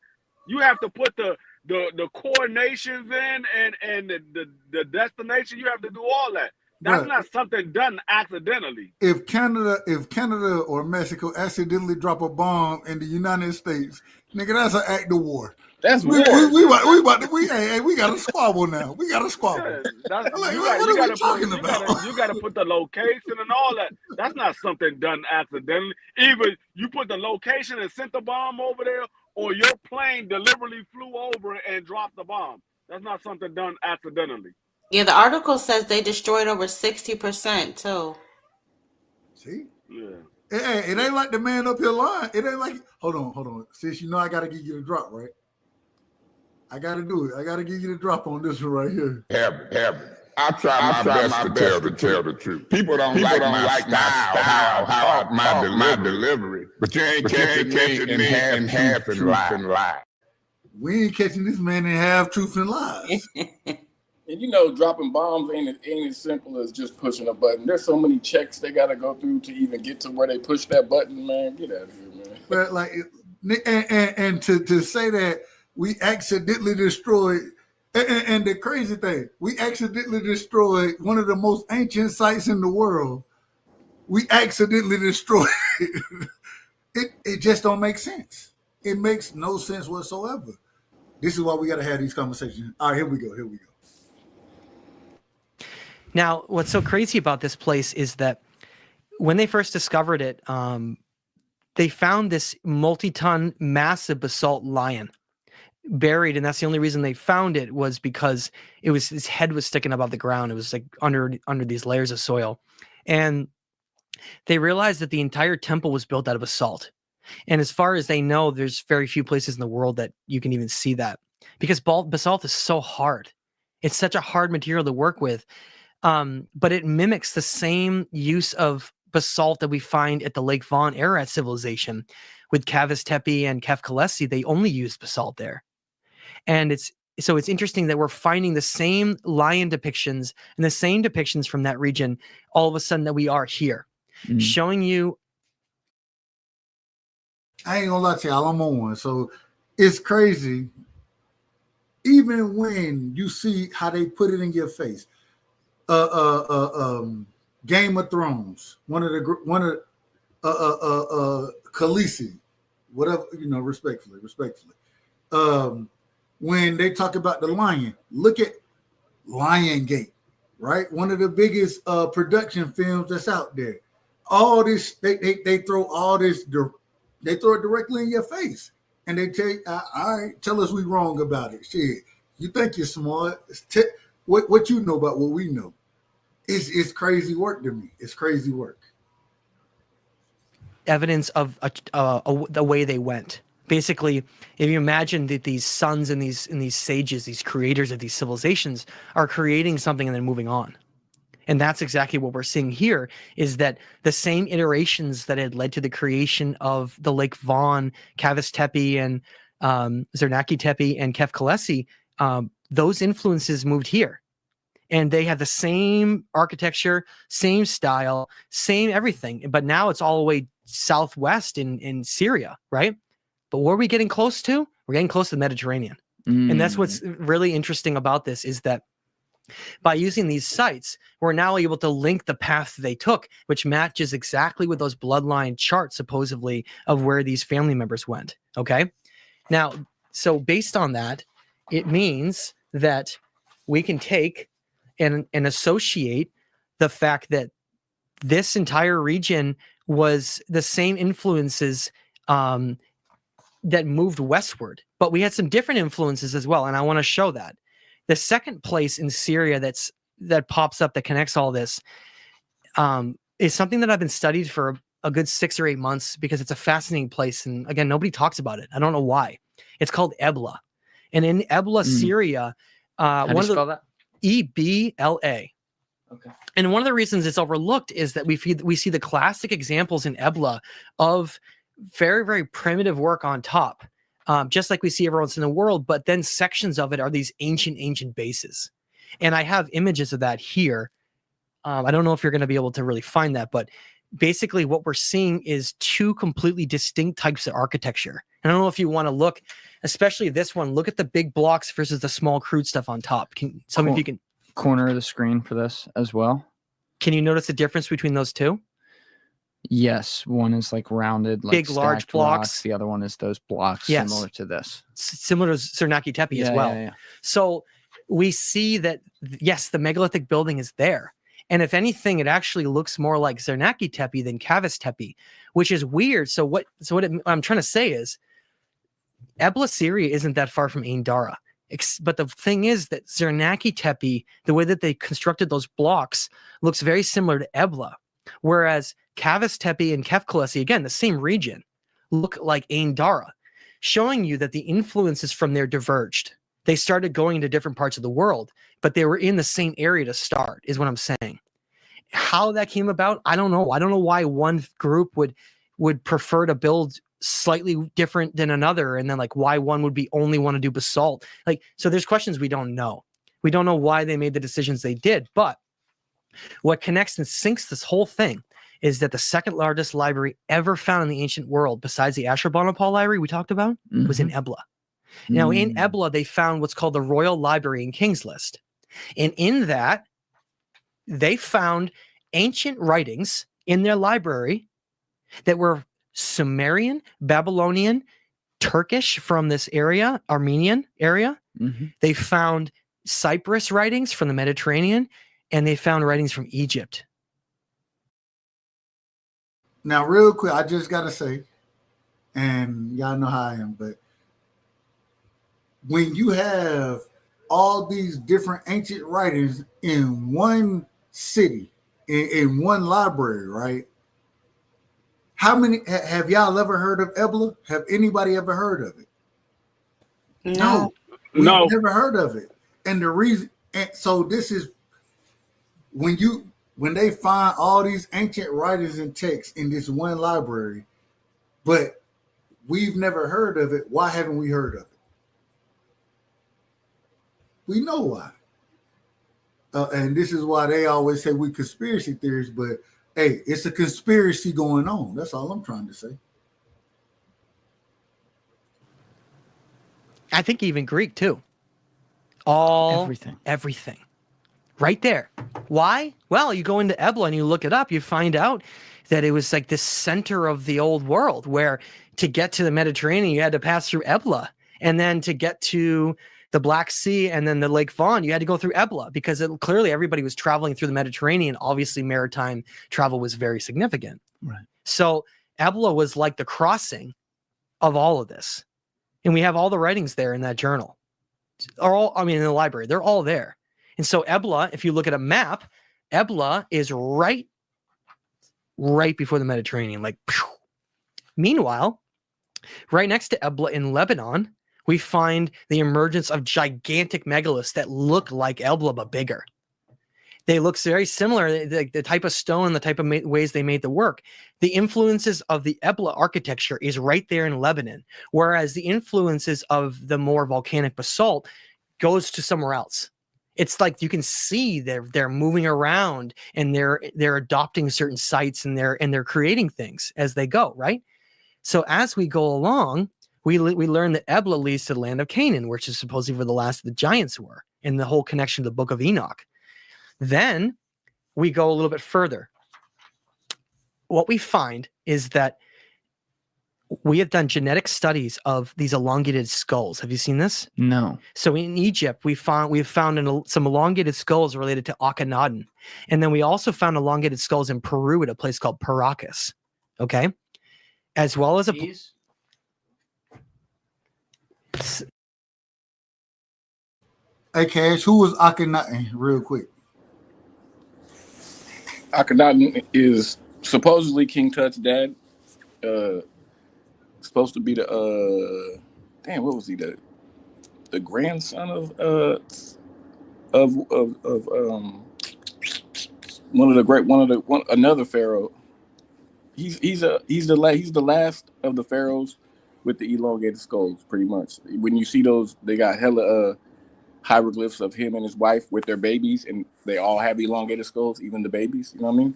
You have to put the coordinations in and the destination. You have to do all that. That's not something done accidentally. If Canada or Mexico accidentally drop a bomb in the United States, nigga, that's an act of war. That's war. We got a squabble now. We got a squabble. Yeah, you got to put the location and all that. That's not something done accidentally. Either you put the location and sent the bomb over there, or your plane deliberately flew over and dropped the bomb. That's not something done accidentally. Yeah, the article says they destroyed over 60% too. See? Yeah. It ain't like the man up here lying. It ain't like, hold on. Since you know I got to give you the drop, right? I got to do it. I got to give you the drop on this one right here. Heaven. I try my best to tell the truth. People don't like my style, how my delivery. But you ain't catching me in half and lie. We ain't catching this man in half truth and lies. And you know, dropping bombs ain't as simple as just pushing a button. There's so many checks they got to go through to even get to where they push that button, man. Get out of here, man. But like, and to say that we accidentally destroyed, and the crazy thing, we accidentally destroyed one of the most ancient sites in the world. We accidentally destroyed it. It just don't make sense. It makes no sense whatsoever. This is why we got to have these conversations. All right, here we go. Now, what's so crazy about this place is that when they first discovered it, they found this multi-ton massive basalt lion buried, and that's the only reason they found it was because his head was sticking above the ground. It was like under these layers of soil, and they realized that the entire temple was built out of basalt. And as far as they know, there's very few places in the world that you can even see that, because basalt is so hard. It's such a hard material to work with. But it mimics the same use of basalt that we find at the Lake Von Ararat civilization. With Cavus Tepe and Kef Kalesi, they only used basalt there. And it's interesting that we're finding the same lion depictions and the same depictions from that region all of a sudden that we are here, showing you. I ain't gonna lie to y'all, I'm on one. So it's crazy. Even when you see how they put it in your face. Game of Thrones, one of Khaleesi, whatever, respectfully. When they talk about the lion, look at Lion Gate, right? One of the biggest production films that's out there. All this, they throw all this, they throw it directly in your face, and they tell you, all right, tell us we wrong about it. Shit, you think you're smart? What you know about what we know? It's crazy work to me. It's crazy work. Evidence of the way they went. Basically, if you imagine that these sons and these sages, these creators of these civilizations, are creating something and then moving on. And that's exactly what we're seeing here, is that the same iterations that had led to the creation of the Lake Von, Cavus Tepe, and Zernaki Tepe, and Kef Kalesi, those influences moved here. And they had the same architecture, same style, same everything. But now it's all the way southwest in Syria, right? But what are we getting close to? We're getting close to the Mediterranean. And that's what's really interesting about this, is that by using these sites, we're now able to link the path they took, which matches exactly with those bloodline charts, supposedly, of where these family members went. Okay. Now, so based on that, it means that we can take and associate the fact that this entire region was the same influences that moved westward, but we had some different influences as well. And I want to show that. The second place in Syria that pops up that connects all this is something that I've been studied for a good 6 or 8 months, because it's a fascinating place. And again, nobody talks about it. I don't know why. It's called Ebla. And in Ebla, Syria, how do you spell that? Ebla. Okay. And one of the reasons it's overlooked is that we see the classic examples in Ebla of very, very primitive work on top. Just like we see everywhere else in the world, but then sections of it are these ancient bases. And I have images of that here. I don't know if you're going to be able to really find that, but basically what we're seeing is two completely distinct types of architecture. And I don't know if you want to look, especially this one, look at the big blocks versus the small crude stuff on top. Some of you can... Corner of the screen for this as well. Can you notice the difference between those two? Yes, one is like rounded, like big, large blocks. Rocks. The other one is those blocks similar to this. Similar to Zernaki Tepe as well. Yeah. So we see that, yes, the megalithic building is there. And if anything, it actually looks more like Zernaki Tepe than Cavus Tepe, which is weird. So what I'm trying to say is, Ebla, Syria isn't that far from Ain Dara. But the thing is that Zernaki Tepe, the way that they constructed those blocks, looks very similar to Ebla. Whereas Cavus Tepe and Kef Kalesi, again, the same region, look like Ain Dara, showing you that the influences from there diverged. They started going into different parts of the world, but they were in the same area to start, is what I'm saying. How that came about, I don't know. I don't know why one group would prefer to build slightly different than another, and then like why one would be only want to do basalt. Like, so there's questions we don't know. We don't know why they made the decisions they did, but what connects and syncs this whole thing is that the second largest library ever found in the ancient world, besides the Ashurbanipal library we talked about, was in Ebla. Now, in Ebla, they found what's called the Royal Library and King's List. And in that, they found ancient writings in their library that were Sumerian, Babylonian, Turkish from this area, Armenian area. They found Cyprus writings from the Mediterranean, and they found writings from Egypt. Now, real quick, I just got to say, and y'all know how I am, but when you have all these different ancient writings in one city, in one library, right? How many have y'all ever heard of Ebla? Have anybody ever heard of it? No. We've never heard of it. And the reason, and so this is when they find all these ancient writings and texts in this one library, but we've never heard of it. Why haven't we heard of it? We know why. And this is why they always say we conspiracy theories, but hey, it's a conspiracy going on. That's all I'm trying to say. I think even Greek too. Everything. Right there. Why? Well, you go into Ebla and you look it up, you find out that it was like the center of the old world, where to get to the Mediterranean, you had to pass through Ebla. And then to get to the Black Sea and then the Lake Von, you had to go through Ebla, because clearly everybody was traveling through the Mediterranean. Obviously, maritime travel was very significant. Right. So Ebla was like the crossing of all of this. And we have all the writings there in that journal. In the library, they're all there. And so Ebla, if you look at a map, Ebla is right before the Mediterranean. Like, phew. Meanwhile, right next to Ebla in Lebanon, we find the emergence of gigantic megaliths that look like Ebla but bigger. They look very similar, the type of stone, the type of ways they made the work. The influences of the Ebla architecture is right there in Lebanon, whereas the influences of the more volcanic basalt goes to somewhere else. It's like you can see they're moving around and they're adopting certain sites and they're creating things as they go, right? So as we go along, we learn that Ebla leads to the land of Canaan, which is supposedly where the last of the giants were, and the whole connection to the Book of Enoch. Then we go a little bit further. What we find is that we have done genetic studies of these elongated skulls. Have you seen this? No. So in Egypt, we have found some elongated skulls related to Akhenaten. And then we also found elongated skulls in Peru at a place called Paracas. Okay? As well as Hey, Cash, who was Akhenaten, real quick? Akhenaten is supposedly King Tut's dad. Supposed to be the what was he, the grandson of another pharaoh. He's the last of the pharaohs with the elongated skulls, pretty much. When you see those, they got hella hieroglyphs of him and his wife with their babies, and they all have elongated skulls, even the babies. You know what I mean?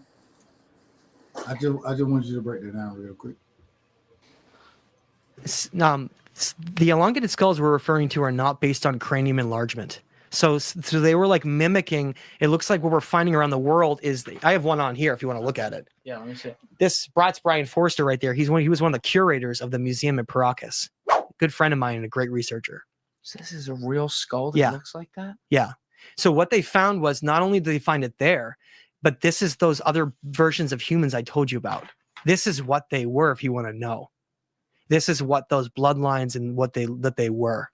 I just want you to break that down real quick. The elongated skulls we're referring to are not based on cranium enlargement. So they were like mimicking. It looks like what we're finding around the world is I have one on here if you want to look at it. Yeah, let me see. That's Brian Forster right there. He was one of the curators of the museum at Paracas. Good friend of mine and a great researcher. So this is a real skull that looks like that? Yeah. So what they found was not only did they find it there, but this is those other versions of humans I told you about. This is what they were, if you want to know. This is what those bloodlines and that they were.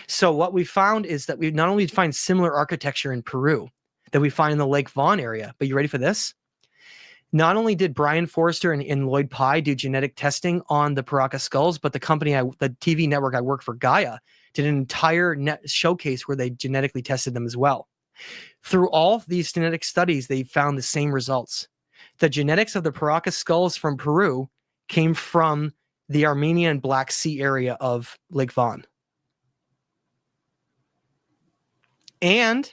So what we found is that we not only find similar architecture in Peru that we find in the Lake Von area, but you ready for this? Not only did Brian Forster and Lloyd Pye do genetic testing on the Paracas skulls, but the TV network I work for, Gaia, did an entire showcase where they genetically tested them as well. Through all of these genetic studies, they found the same results. The genetics of the Paracas skulls from Peru came from the Armenian Black Sea area of Lake Von. And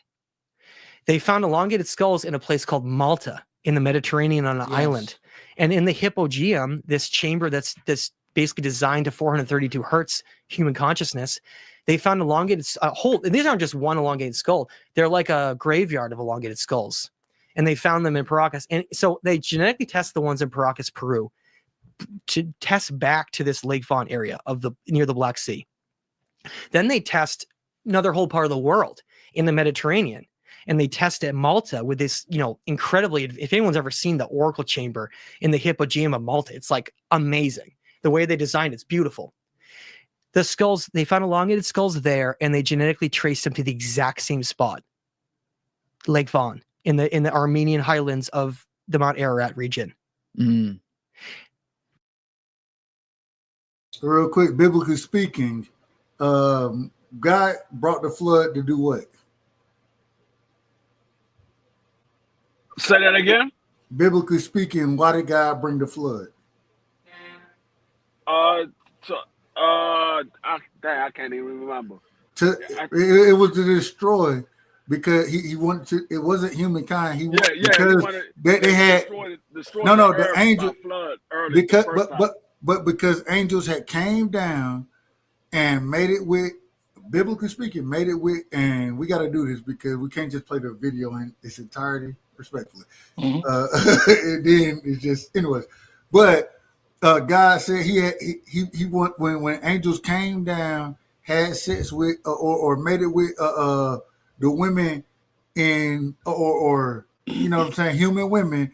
they found elongated skulls in a place called Malta in the Mediterranean on an island. And in the hypogeum, this chamber that's basically designed to 432 hertz human consciousness, they found elongated these aren't just one elongated skull. They're like a graveyard of elongated skulls. And they found them in Paracas. And so they genetically test the ones in Paracas, Peru, to test back to this Lake Von area near the Black Sea. Then they test another whole part of the world in the Mediterranean. And they test at Malta with this, incredibly, if anyone's ever seen the Oracle Chamber in the Hypogeum of Malta, it's like amazing. The way they designed it's beautiful. The skulls, they found elongated skulls there, and they genetically traced them to the exact same spot, Lake Von, in the Armenian highlands of the Mount Ararat region. Mm. Real quick, biblically speaking, God brought the flood to do what? Say that again. Biblically speaking, why did God bring the flood? I can't even remember. It was to destroy, because he wanted to. It wasn't humankind. They had the angel because because angels had came down and made it with, biblically speaking, and we got to do this because we can't just play the video in its entirety, respectfully. And then it's just, anyways. But God said he want, when angels came down, had sex with or made it with the women or what I'm saying, human women,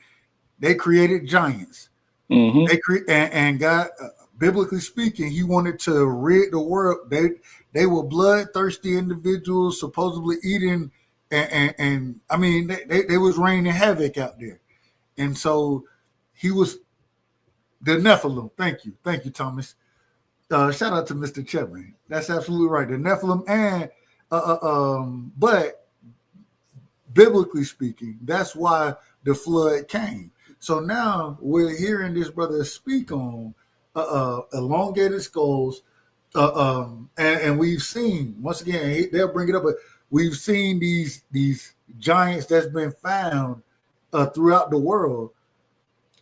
they created giants. Mm-hmm. And God, biblically speaking, he wanted to rid the world. They were bloodthirsty individuals, supposedly eating, and I mean they was raining havoc out there. And so he was the Nephilim. Thank you, Thomas. Shout out to Mr. Chapman. That's absolutely right. The Nephilim, and but biblically speaking, that's why the flood came. So now we're hearing this brother speak on elongated skulls, and we've seen, once again, they'll bring it up, but we've seen these giants that's been found throughout the world.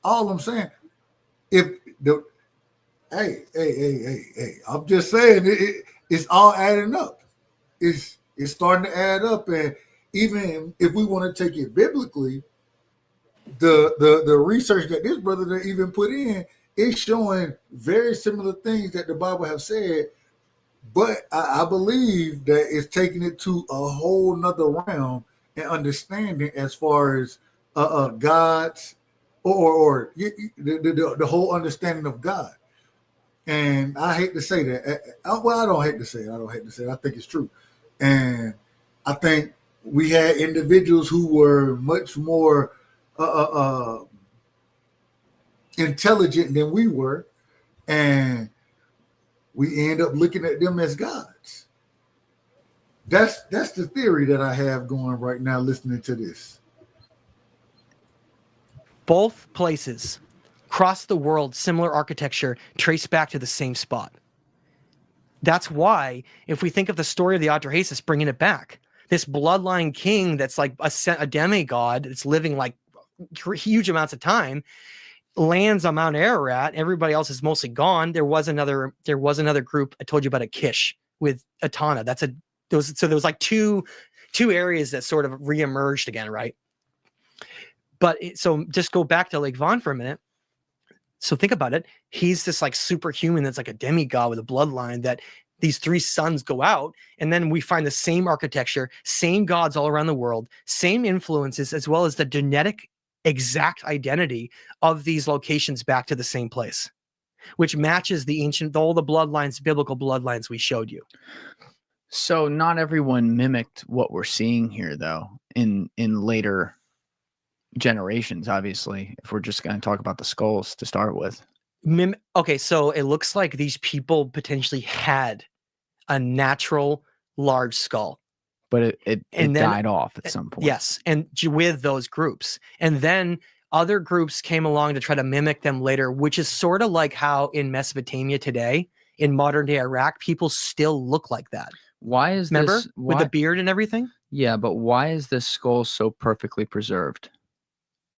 All I'm saying, hey, I'm just saying it's all adding up. It's starting to add up, and even if we want to take it biblically, the research that this brother that even put in is showing very similar things that the Bible have said, but I believe that it's taking it to a whole nother realm and understanding as far as God's or the whole understanding of God. And I hate to say that. Well, I don't hate to say it. I think it's true. And I think we had individuals who were much more intelligent than we were, and we end up looking at them as gods. That's the theory that I have going right now listening to this. Both places across the world, similar architecture, trace back to the same spot. That's why, if we think of the story of the Adrahasis, bringing it back, this bloodline king that's like a demigod that's living like huge amounts of time, lands on Mount Ararat. Everybody else is mostly gone. There was another group. I told you about Akish with Atana. There was like two areas that sort of reemerged again, right? But so just go back to Lake Von for a minute. So think about it. He's this like superhuman that's like a demigod with a bloodline that these three sons go out, and then we find the same architecture, same gods all around the world, same influences, as well as the genetic exact identity of these locations back to the same place, which matches all the bloodlines, biblical bloodlines we showed you. So not everyone mimicked what we're seeing here, though, in later generations, obviously, if we're just going to talk about the skulls to start with. Okay, so it looks like these people potentially had a natural large skull, but it died off at some point. Yes, and with those groups, and then other groups came along to try to mimic them later, which is sort of like how in Mesopotamia today, in modern day Iraq, people still look like that. Why is Remember this? With the beard and everything? Yeah, but why is this skull so perfectly preserved?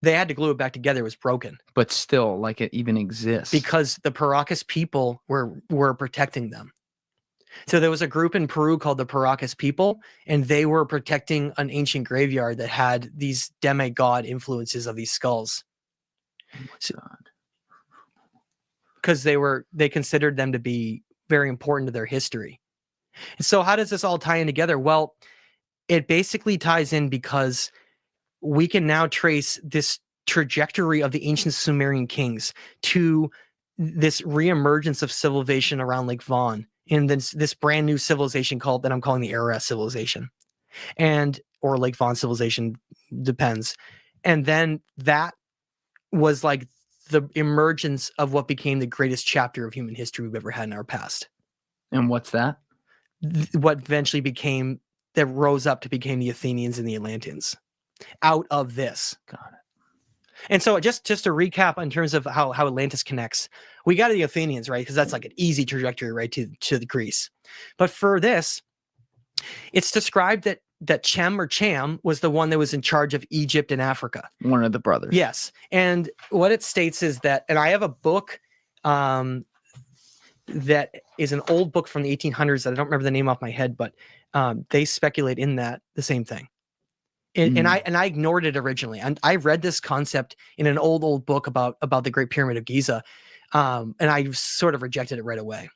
They had to glue it back together. It was broken. But still, like, it even exists. Because the Paracas people were protecting them. So there was a group in Peru called the Paracas people, and they were protecting an ancient graveyard that had these demigod influences of these skulls. Because they considered them to be very important to their history. And so how does this all tie in together? Well, it basically ties in because we can now trace this trajectory of the ancient Sumerian kings to this reemergence of civilization around Lake Von, and this brand new civilization that I'm calling the Araras civilization, or Lake Von civilization, depends. And then that was like the emergence of what became the greatest chapter of human history we've ever had in our past. And what's that? What eventually rose up to become the Athenians and the Atlanteans out of this. Got it. And so just to recap in terms of how Atlantis connects, we got the Athenians, right? Because that's like an easy trajectory, right, to the Greece. But for this, it's described that Chem or Cham was the one that was in charge of Egypt and Africa. One of the brothers. Yes. And what it states is that, and I have a book that is an old book from the 1800s that I don't remember the name off my head, but they speculate in that the same thing. And I ignored it originally. And I read this concept in an old book about the Great Pyramid of Giza, and I sort of rejected it right away.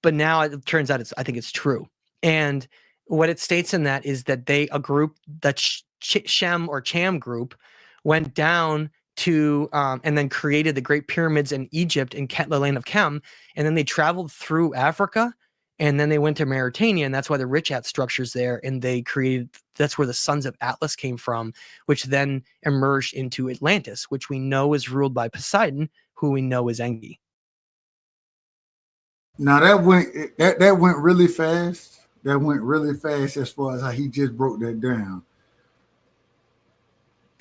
But now it turns out I think it's true. And what it states in that is that a group, that Shem or Cham group, went down to and then created the Great Pyramids in Egypt and the land of Chem, and then they traveled through Africa. And then they went to Mauritania, and that's why the Richat structure's there. And that's where the sons of Atlas came from, which then emerged into Atlantis, which we know is ruled by Poseidon, who we know is Enki. Now that went really fast. That went really fast as far as how he just broke that down.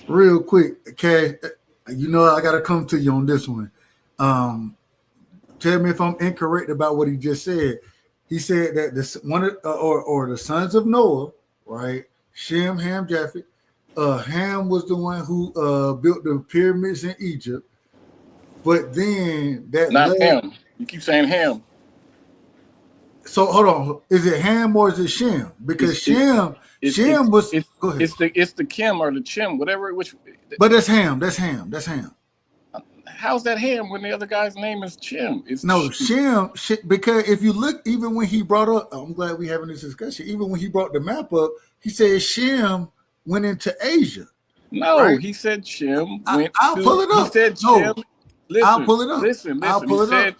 Real quick, okay, I got to come to you on this one. Tell me if I'm incorrect about what he just said. He said that the sons of Noah, right? Shem, Ham, Japheth. Ham was the one who built the pyramids in Egypt. But then Ham. You keep saying Ham. So hold on, is it Ham or is it Shem? Because Shem was. Go ahead. It's the Kim or the Chim, whatever. But that's Ham. That's Ham. How's that Ham when the other guy's name is Chim? Shem, because if you look, even when he brought up, I'm glad we're having this discussion. Even when he brought the map up, he said Shem went into Asia. No, right? He said Shem went. I'll pull it up. He said Shem. Listen, I'll pull it up. Listen. I'll pull it up.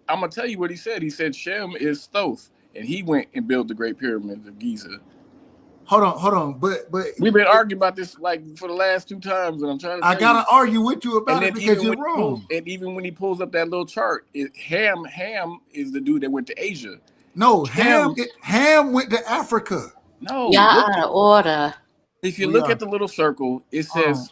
I'm gonna tell you what he said. He said Shem is Thoth, and he went and built the Great Pyramids of Giza. Hold on, but we've been arguing about this like for the last 2 times, and I'm trying to. I gotta argue with you about it because you're wrong. And even when he pulls up that little chart, Ham is the dude that went to Asia. No, Ham went to Africa. No, y'all out of order. If you look at the little circle, it says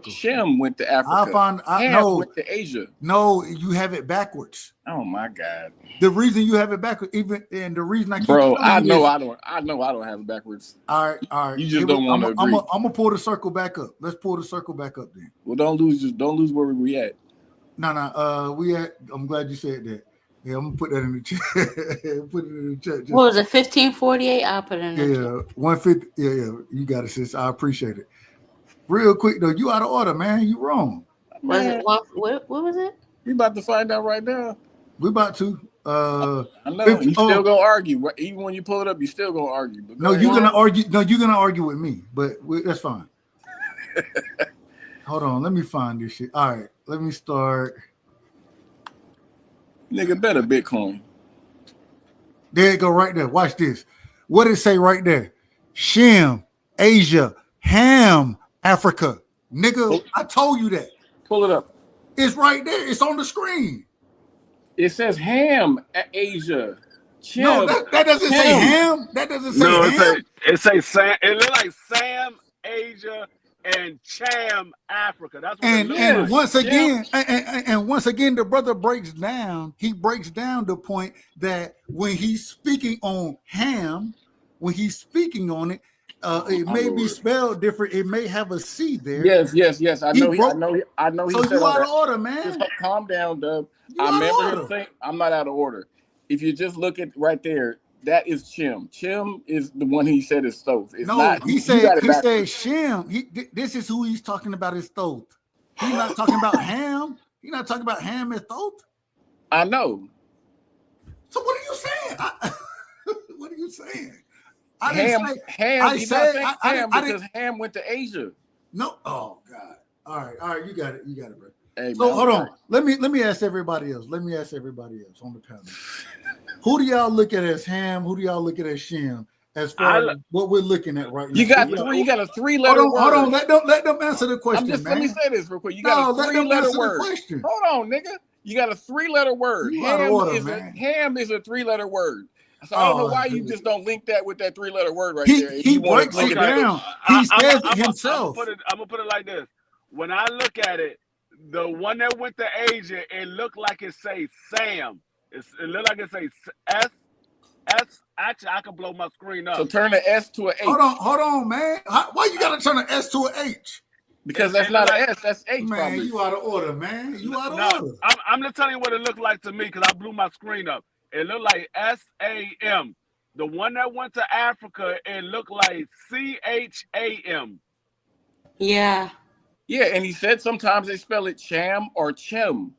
Shem went to Africa. Ham went to Asia. No, you have it backwards. Oh my God! The reason you have it backwards, the reason I keep I know I don't have it backwards. All right. You just don't want to agree. I'm gonna pull the circle back up. Let's pull the circle back up then. Well, don't lose where we at. No. I'm glad you said that. Yeah, I'm gonna put that in the chat. Put it in the chat. What was it, 1548? I'll put it in the chat. 150. Yeah. You got it, sis. I appreciate it. Real quick though, you out of order, man. You wrong. Was it what was it? We about to find out right now. We about to. I know. You still gonna argue, even when you pull it up. You still gonna argue. But no, you're gonna argue. No, you're gonna argue with me. But that's fine. Hold on. Let me find this shit. All right. Let me start. Nigga, better Bitcoin. There you go, right there. Watch this. What did it say right there? Shem, Asia, Ham, Africa. Nigga, I told you that. Pull it up. It's right there. It's on the screen. It says Ham, Asia. Chim, no, that doesn't say Ham. That doesn't say Ham. It says Sam. It looks like Sam, Asia, and Cham, Africa. That's what it looks like. And once again, the brother breaks down. He breaks down the point that when he's speaking on Ham, when he's speaking on it, it may be spelled different. It may have a C there. Yes. I know. He so said you all out that. of order, man. Just calm down, Dub. You I remember him order. saying, "I'm not out of order." If you just look at right there, that is Chim. Chim is the one he said is Thoth. It's not. He said Shem. This is who he's talking about is Thoth. He's not talking about Ham. He's not talking about Ham as Thoth. I know. So what are you saying? What are you saying? Ham because Ham went to Asia. No. Oh God. All right. You got it, bro. Hey, so hold on. Let me ask everybody else. on the panel. Who do y'all look at as Ham? Who do y'all look at as Shem? As far as what we're looking at right now. You got a 3-letter word. Hold on. Let them answer the question. Let me say this real quick. You got a 3-letter word. Hold on, nigga. You got a 3-letter word. Ham is a 3-letter word. So I don't know why you just don't link that with that 3-letter word right there. He breaks it down. He says it himself. I'm gonna put it like this. When I look at it, the one that went to Asia, it looked like it say Sam. It looked like it say S. Actually, I can blow my screen up. So turn the S to an H. Hold on, man. Why you gotta turn an S to an H? Because that's not an S, that's H. Man, probably. You out of order, man. You out of order. I'm just telling you what it looked like to me because I blew my screen up. It looked like SAM. The one that went to Africa, it looked like CHAM. Yeah. Yeah, and he said sometimes they spell it Cham or Chem.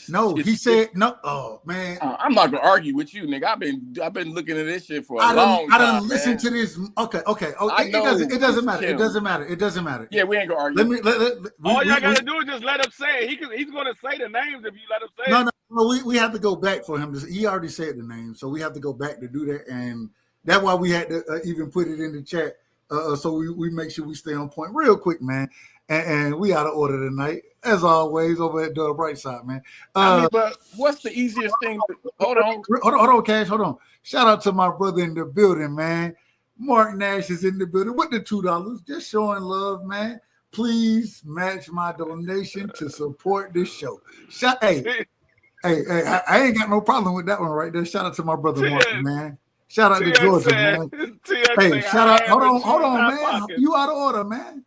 No, he said no. Oh man, I'm not gonna argue with you, nigga. I've been looking at this shit for a long time. I done listened to this. Okay. It doesn't matter. Yeah, we ain't gonna argue. All y'all gotta do is just let him say it. He's gonna say the names if you let him say it. No. We have to go back for him. He already said the name, so we have to go back to do that, and that's why we had to even put it in the chat. So we make sure we stay on point real quick, man. And we out of order tonight, as always, over at the Bright Side, man. But what's the easiest thing? Hold on, Cash. Hold on. Shout out to my brother in the building, man. Mark Nash is in the building with the $2. Just showing love, man. Please match my donation to support this show. Hey, I ain't got no problem with that one right there. Shout out to my brother Mark, man. Shout out to Georgia, man. Hey, shout out. Hold on, man. You out of order, man.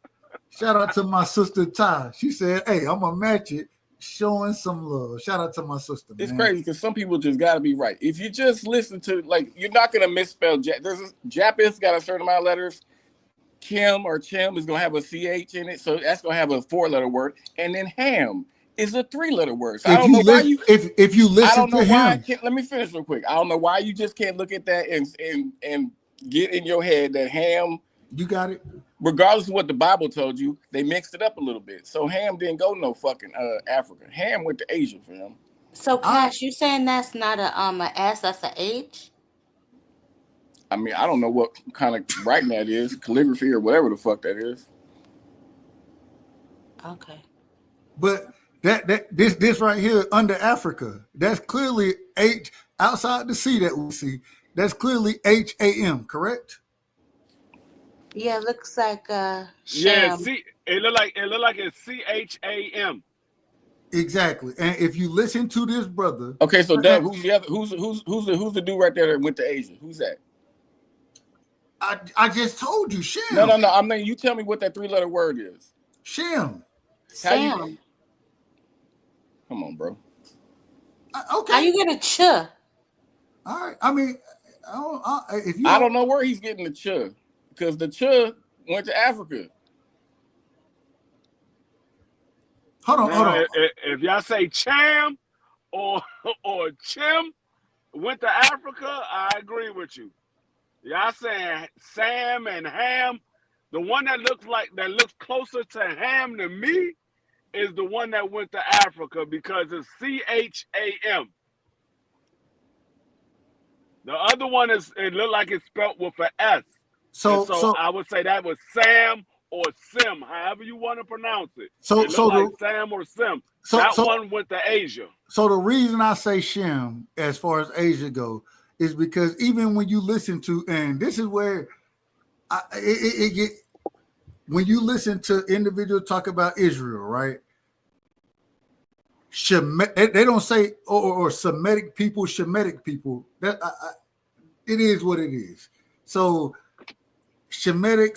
Shout out to my sister Ty. She said, "Hey, I'm gonna match it, showing some love." Shout out to my sister. It's crazy because some people just gotta be right. If you just listen to, like, you're not gonna misspell. Japheth got a certain amount of letters. Kim or Chim is gonna have a CH in it, so that's gonna have a 4-letter word. And then Ham is a 3-letter word. So I don't know why you. If you listen to him, let me finish real quick. I don't know why you just can't look at that and get in your head that Ham. You got it. Regardless of what the Bible told you, they mixed it up a little bit. So Ham didn't go no fucking Africa. Ham went to Asia for him. So Cash, you saying that's not a S, that's a H? I mean, I don't know what kind of writing that is, calligraphy or whatever the fuck that is. Okay. But this right here under Africa, that's clearly H outside the C that we see. That's clearly HAM, correct? Yeah, it looks like Sham. Yeah, it look like it's CHAM. Exactly. And if you listen to this brother, okay, so Dad, who's the other? Who's the dude right there that went to Asia? Who's that? I just told you, Shem. No. I mean, you tell me what that 3-letter word is. Shem. Sam. Come on, bro. Okay. How you gonna ch? All right. I mean, I don't know where he's getting the ch. Because the ch went to Africa. Hold on. If y'all say Cham or Chim went to Africa, I agree with you. Y'all saying Sam and Ham, the one that looks closer to Ham to me is the one that went to Africa because it's CHAM. The other one it looked like it's spelled with an S. So I would say that was Sam or Sim, however you want to pronounce it. Like Sam or Sim. That one went to Asia. So the reason I say Shem as far as Asia go is because even when you listen to, and this is where when you listen to individuals talk about Israel, right? They don't say or Semitic people, Shemitic people. It is what it is. So Semitic,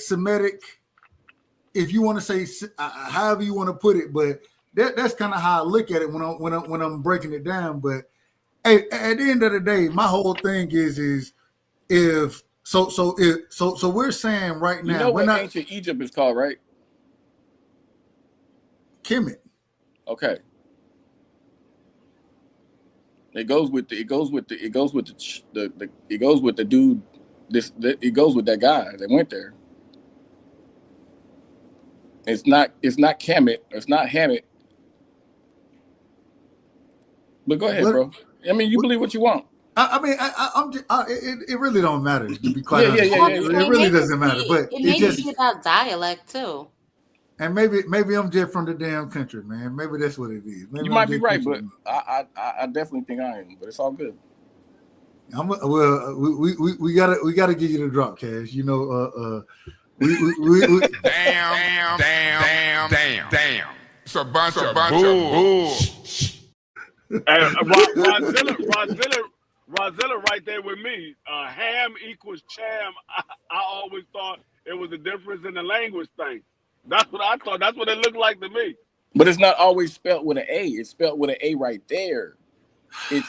if you want to say however you want to put it, but that's kind of how I look at it when I'm breaking it down. But hey, at the end of the day, my whole thing is if we're saying right now, you know we're what not ancient Egypt is called, right? Kemet. Okay. It goes with the dude. It goes with that guy that went there. It's not Kemet. It's not Hammett. But go ahead, bro. I mean, you believe what you want. It really don't matter, to be quite honest. Yeah. It really doesn't matter. But it may just be about dialect too. And maybe I'm just from the damn country, man. Maybe that's what it is. Maybe you might be right, but I definitely think I am. But it's all good. We gotta give you the drop, Cash. You know, Damn. It's a bunch of bull. Rodzilla right there with me. Ham equals cham. I always thought it was a difference in the language thing. That's what I thought. That's what it looked like to me. But it's not always spelled with an A. It's spelled with an A right there. It's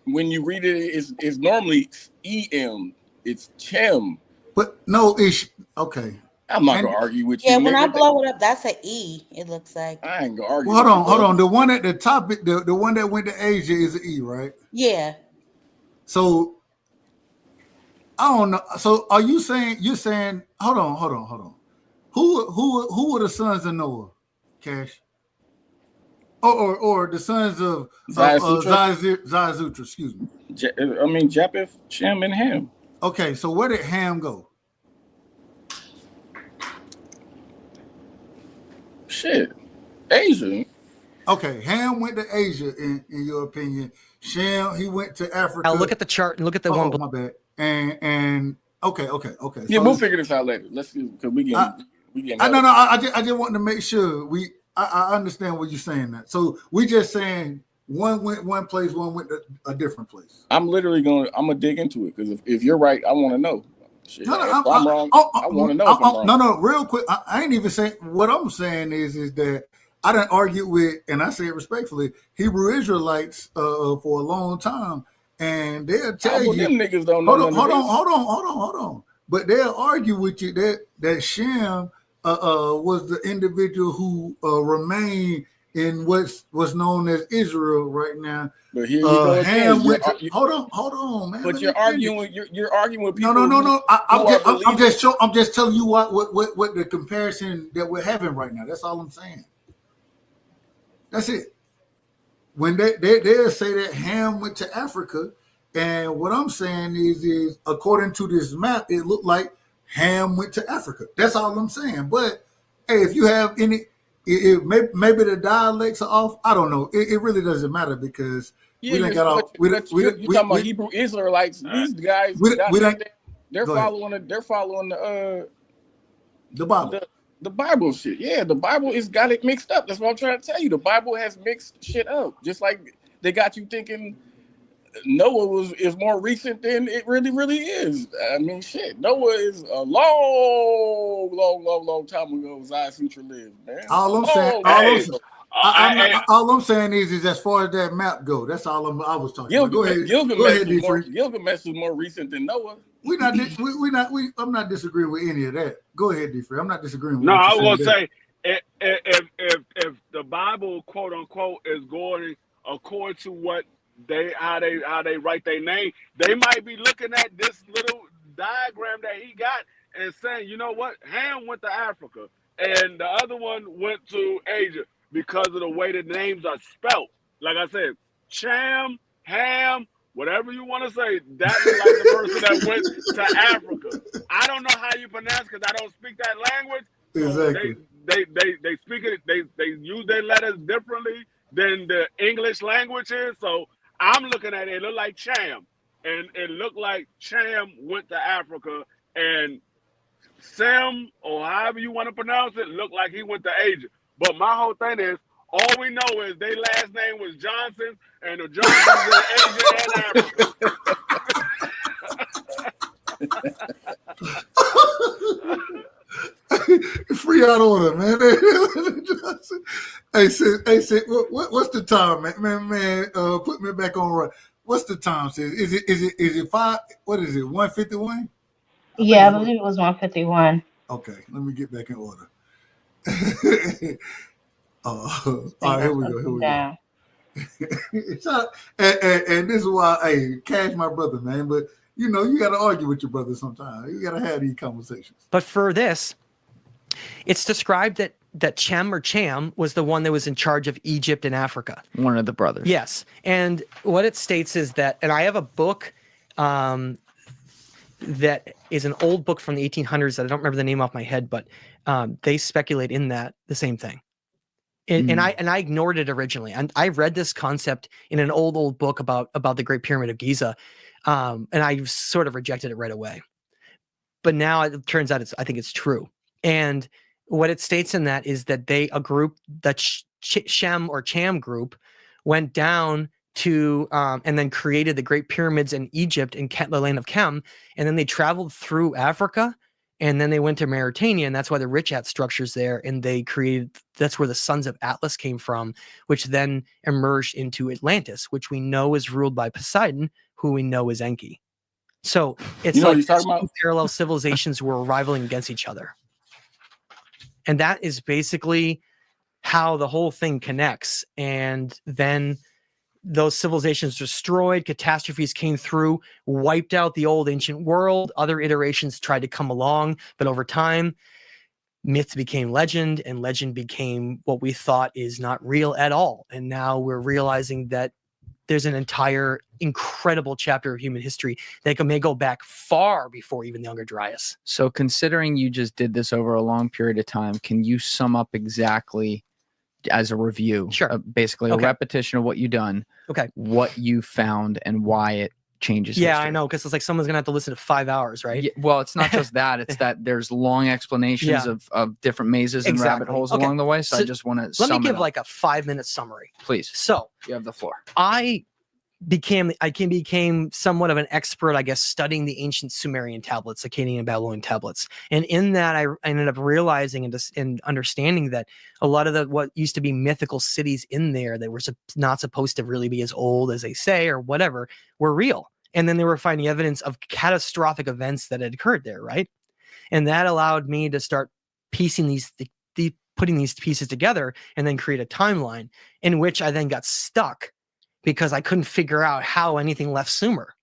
when you read it, it's normally EM. It's chem. But no, it's okay. I'm not gonna argue with you. Yeah, when I blow it up, that's an E. It looks like. I ain't gonna argue. Well, hold on. The one at the top, the one that went to Asia is an E, right? Yeah. So I don't know. So are you saying hold on. Who were the sons of Noah, Cash? Or the sons of Zarathustra, excuse me. Japheth, Shem, and Ham. Okay, so where did Ham go? Shit, Asia. Okay, Ham went to Asia, in your opinion. Shem, he went to Africa. Now look at the chart and look at the one. My bad. And okay. Yeah, we'll figure this out later. Let's see, because we get. I just wanted to make sure I understand what you're saying. That so we just saying one went one place, one went to a different place. I'm gonna dig into it because if you're right, I want to know. Shit, if I'm wrong, I want to know if I'm wrong. No, real quick. I ain't even saying what I'm saying is that I didn't argue with, and I say it respectfully, Hebrew Israelites for a long time, and they'll tell you them niggas don't know. Hold on. But they'll argue with you that Shem was the individual who remained in what's known as Israel right now. But here you go again. Hold on, man. But you're arguing with people. No. I'm just telling you what the comparison that we're having right now. That's all I'm saying. That's it. When they'll say that Ham went to Africa, and what I'm saying is according to this map, it looked like Ham went to Africa. That's all I'm saying. But hey, if you have any, maybe the dialects are off. I don't know. It really doesn't matter because we didn't got all. You're talking about Hebrew Israelites. These guys, they're following the Bible. The Bible shit. Yeah, the Bible got it mixed up. That's what I'm trying to tell you. The Bible has mixed shit up. Just like they got you thinking Noah is more recent than it really is. I mean, shit. Noah is a long time ago. Zarathustra lived, man. All I'm saying is as far as that map go, that's all I was talking about. Go ahead, Gilgamesh is more recent than Noah. I'm not disagreeing with any of that. Go ahead, D-Free. I'm not disagreeing with No, I was gonna say if the Bible, quote unquote, is going according to what how they write their name, they might be looking at this little diagram that he got and saying, you know what, Ham went to Africa and the other one went to Asia because of the way the names are spelt. Like I said, Cham, Ham, whatever you want to say, that is like the person that went to Africa. I don't know how you pronounce because I don't speak that language. Exactly. They speak it. They use their letters differently than the English language is. So I'm looking at it. It looked like Cham, and it looked like Cham went to Africa, and Sam, or however you want to pronounce it, looked like he went to Asia. But my whole thing is, all we know is their last name was Johnson, and the Johnsons in Asia and Africa. me out of order, man. Hey, what's the time, man? Put me back on right. What's the time? Sis? Is it 5? What is it? 151? Yeah, I believe it was 151. Okay, let me get back in order. All right, here we go. And this is why, hey, Cash, my brother, man. But you got to argue with your brother sometimes. You got to have these conversations. But for this, it's described that Chem or Cham was the one that was in charge of Egypt and Africa. One of the brothers. Yes. And what it states is that, and I have a book that is an old book from the 1800s that I don't remember the name off my head, but they speculate in that the same thing. And I ignored it originally. And I read this concept in an old book about the Great Pyramid of Giza, and I sort of rejected it right away. But now it turns out I think it's true. And what it states in that is that a group, the Shem or Cham group, went down to and then created the Great Pyramids in Egypt and the land of Chem, and then they traveled through Africa, and then they went to Mauritania, and that's why the Richat structure's there, and that's where the sons of Atlas came from, which then emerged into Atlantis, which we know is ruled by Poseidon, who we know is Enki. So it's like two parallel civilizations were rivaling against each other. And that is basically how the whole thing connects. And then those civilizations destroyed, catastrophes came through, wiped out the old ancient world. Other iterations tried to come along, but over time, myth became legend, and legend became what we thought is not real at all. And now we're realizing that there's an entire incredible chapter of human history that may go back far before even the Younger Dryas. So considering you just did this over a long period of time, can you sum up exactly as a review, sure, basically a repetition of what you've done, what you found and why it changes history? I know, because it's like someone's gonna have to listen to 5 hours, right? Yeah, well, it's not just that, it's that there's long explanations of different mazes and rabbit holes along the way. So I just want to let me give like a 5-minute summary, please. So you have the floor. I became somewhat of an expert, I guess, studying the ancient Sumerian tablets, Akkadian and Babylonian tablets. And in that, I ended up realizing and understanding that a lot of what used to be mythical cities in there that were not supposed to really be as old as they say or whatever were real. And then they were finding evidence of catastrophic events that had occurred there, right? And that allowed me to start piecing putting these pieces together and then create a timeline in which I then got stuck, because I couldn't figure out how anything left Sumer,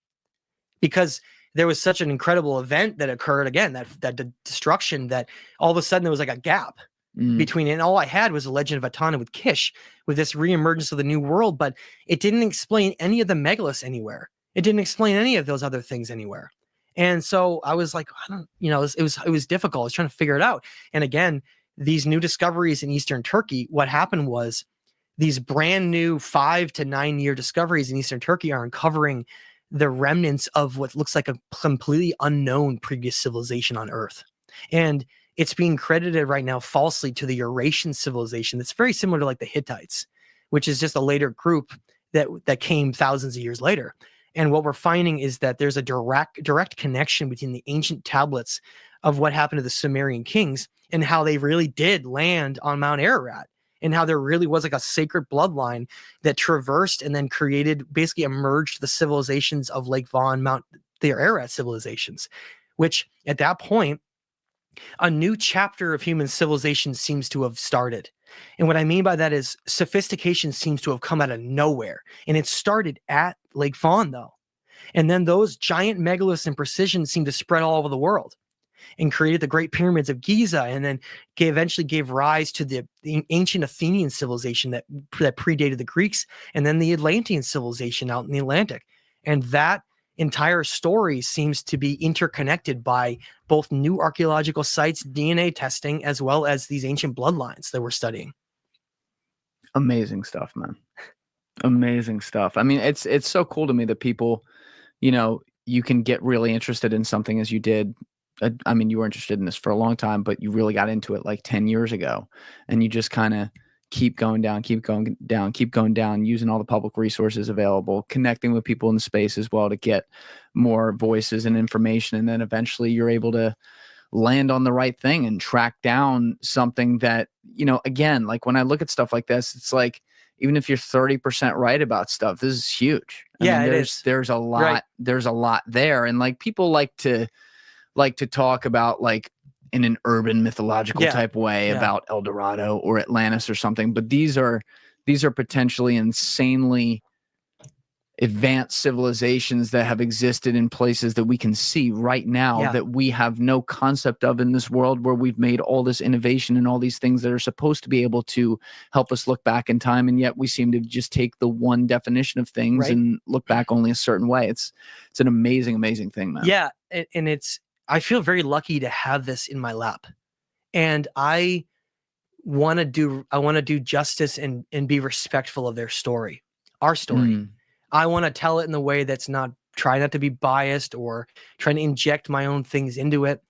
because there was such an incredible event that occurred again, that destruction, that all of a sudden there was like a gap between it. And all I had was a legend of Etana with Kish, with this reemergence of the new world, but it didn't explain any of the megaliths anywhere. It didn't explain any of those other things anywhere. And so I was like, it was difficult. I was trying to figure it out. And again, these new discoveries in Eastern Turkey, what happened was, these brand new 5 to 9 year discoveries in Eastern Turkey are uncovering the remnants of what looks like a completely unknown previous civilization on Earth. And it's being credited right now falsely to the Eurasian civilization that's very similar to like the Hittites, which is just a later group that came thousands of years later. And what we're finding is that there's a direct connection between the ancient tablets of what happened to the Sumerian kings and how they really did land on Mount Ararat, and how there really was like a sacred bloodline that traversed and then basically emerged the civilizations of Lake Von, the Ararat civilizations, which at that point, a new chapter of human civilization seems to have started. And what I mean by that is sophistication seems to have come out of nowhere. And it started at Lake Von, though. And then those giant megaliths and precision seem to spread all over the world, and created the Great Pyramids of Giza, and then eventually gave rise to the ancient Athenian civilization that predated the Greeks, and then the Atlantean civilization out in the Atlantic. And that entire story seems to be interconnected by both new archaeological sites, DNA testing, as well as these ancient bloodlines that we're studying. Amazing stuff, man. Amazing stuff. I mean, it's so cool to me that people, you can get really interested in something as you did. I mean, you were interested in this for a long time, but you really got into it like 10 years ago, and you just kind of keep going down, using all the public resources available, connecting with people in the space as well to get more voices and information. And then eventually you're able to land on the right thing and track down something that, again, like when I look at stuff like this, it's like, even if you're 30% right about stuff, this is huge. Yeah, there's a lot, right. There's a lot there. And like people like to talk about like in an urban mythological type way about El Dorado or Atlantis or something. But these are potentially insanely advanced civilizations that have existed in places that we can see right now that we have no concept of in this world, where we've made all this innovation and all these things that are supposed to be able to help us look back in time. And yet we seem to just take the one definition of things and look back only a certain way. It's an amazing, amazing thing, man. Yeah. And I feel very lucky to have this in my lap, and I want to do justice and be respectful of their story, our story. I want to tell it in the way that's try not to be biased or trying to inject my own things into it.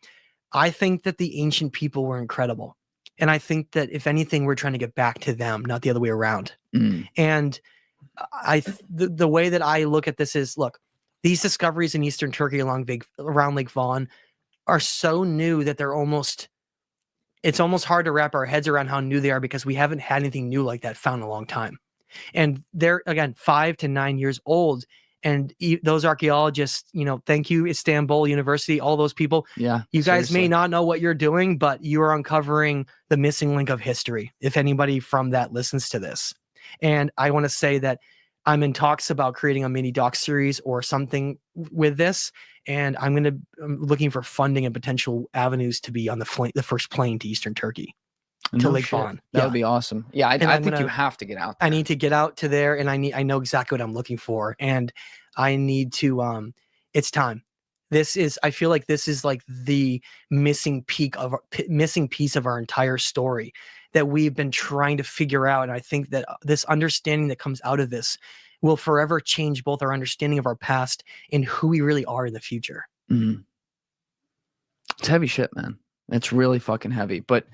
I think that the ancient people were incredible. And I think that if anything, we're trying to get back to them, not the other way around. And the way that I look at this is, look, these discoveries in Eastern Turkey around Lake Von are so new that it's almost hard to wrap our heads around how new they are, because we haven't had anything new like that found in a long time. And they're, again, 5 to 9 years old. And those archaeologists, thank you, Istanbul University, all those people. Yeah. You guys may not know what you're doing, but you are uncovering the missing link of history, if anybody from that listens to this. And I want to say that I'm in talks about creating a mini doc series or something with this. And I'm looking for funding and potential avenues to be on the first plane to Eastern Turkey. To Lake Von. That would be awesome. Yeah, I think you have to get out there. I need to get out to there, and I know exactly what I'm looking for, and I need to it's time. I feel like this is like the missing piece of our entire story that we've been trying to figure out. And I think that this understanding that comes out of this will forever change both our understanding of our past and who we really are in the future. It's heavy shit, man. It's really fucking heavy. But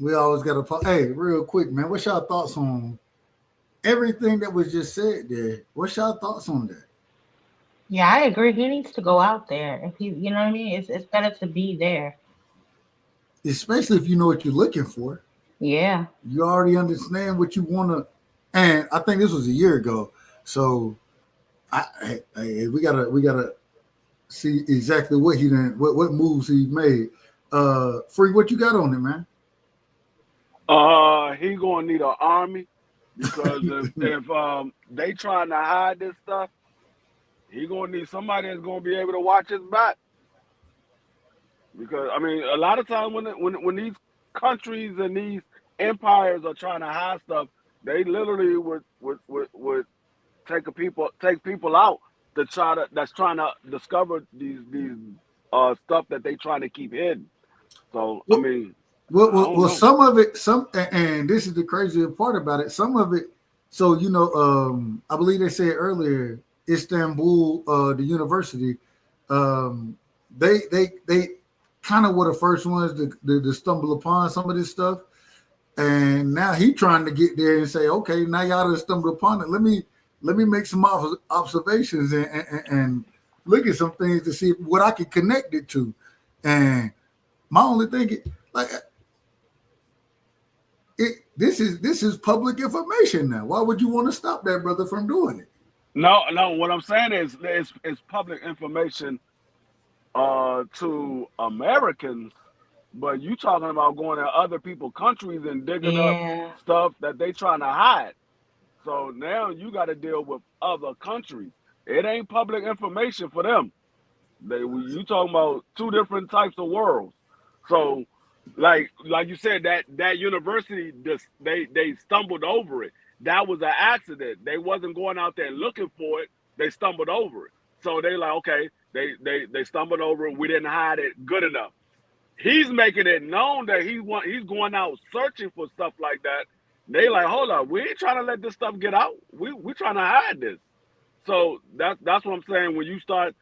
we always got to, hey, real quick, man, what's y'all thoughts on everything that was just said there? What's y'all thoughts on that? Yeah, I agree. He needs to go out there. If you know what I mean? It's better to be there. Especially if you know what you're looking for. Yeah. You already understand what you want to, and I think this was a year ago. So we gotta see exactly what he done, what moves he made. Free, what you got on it, man? He gonna need an army, because if they trying to hide this stuff, he gonna need somebody that's gonna be able to watch his back. Because I mean, a lot of times when these countries and these empires are trying to hide stuff, they literally would take people out that's trying to discover these stuff that they trying to keep hidden. So I mean. Well, some of it, and this is the crazy part about it. Some of it, so I believe they said earlier, Istanbul, the university, they kind of were the first ones to stumble upon some of this stuff, and now he trying to get there and say, okay, now y'all have stumbled upon it. Let me make some observations and look at some things to see what I can connect it to. And my only thing, this is public information now. Why would you want to stop that brother from doing it? No. What I'm saying is it's public information to Americans, but you talking about going to other people's countries and digging up stuff that they trying to hide. So now you got to deal with other countries. It ain't public information for them. You talking about two different types of worlds. So. Like you said, that university, they stumbled over it. That was an accident. They wasn't going out there looking for it. They stumbled over it. So they like, okay, they stumbled over it. We didn't hide it good enough. He's making it known that he's going out searching for stuff like that. They like, hold up, we ain't trying to let this stuff get out. We trying to hide this. So that's what I'm saying. When you start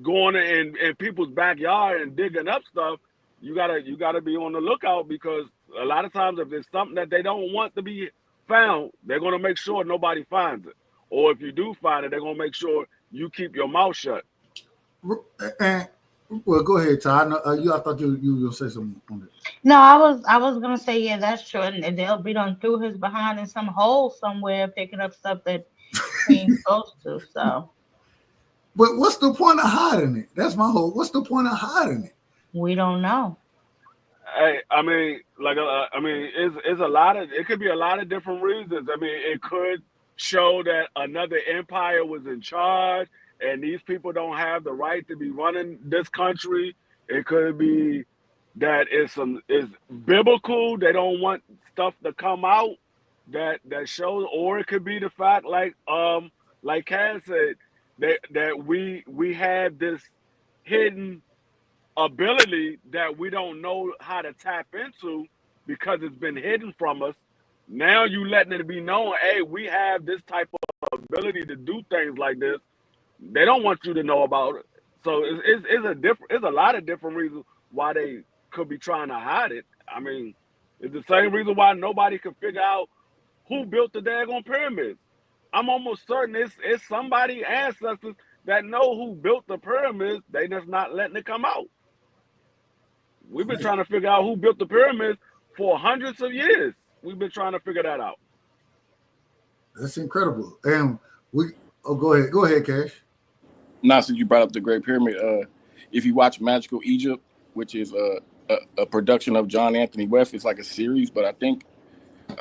going in people's backyard and digging up stuff, you gotta be on the lookout, because a lot of times if it's something that they don't want to be found, they're gonna make sure nobody finds it. Or if you do find it, they're gonna make sure you keep your mouth shut. And Well, go ahead, Ty. I know, I thought you were gonna say something on it. No, I was gonna say yeah, that's true, and they'll be done threw his behind in some hole somewhere, picking up stuff that he ain't supposed to. So But what's the point of hiding it? That's my whole. What's the point of hiding it? we don't know. Hey, I mean, like, it's a lot of. It could be a lot of different reasons. I mean, it could show that another empire was in charge, and these people don't have the right to be running this country. It could be that it's biblical. They don't want stuff to come out that shows, or it could be the fact, like Cass said, that we have this hidden ability that we don't know how to tap into because it's been hidden from us. Now you letting it be known, hey, we have this type of ability to do things like this. They don't want you to know about it. So it's a lot of different reasons why they could be trying to hide it. I mean, it's the same reason why nobody can figure out who built the daggone pyramids. I'm almost certain it's somebody ancestors that know who built the pyramids. They just not letting it come out. We've been trying to figure out who built the pyramids for hundreds of years. We've been trying to figure that out. That's incredible. And go ahead, Cash. Now, since you brought up the Great Pyramid, if you watch Magical Egypt, which is a production of John Anthony West, it's like a series, but I think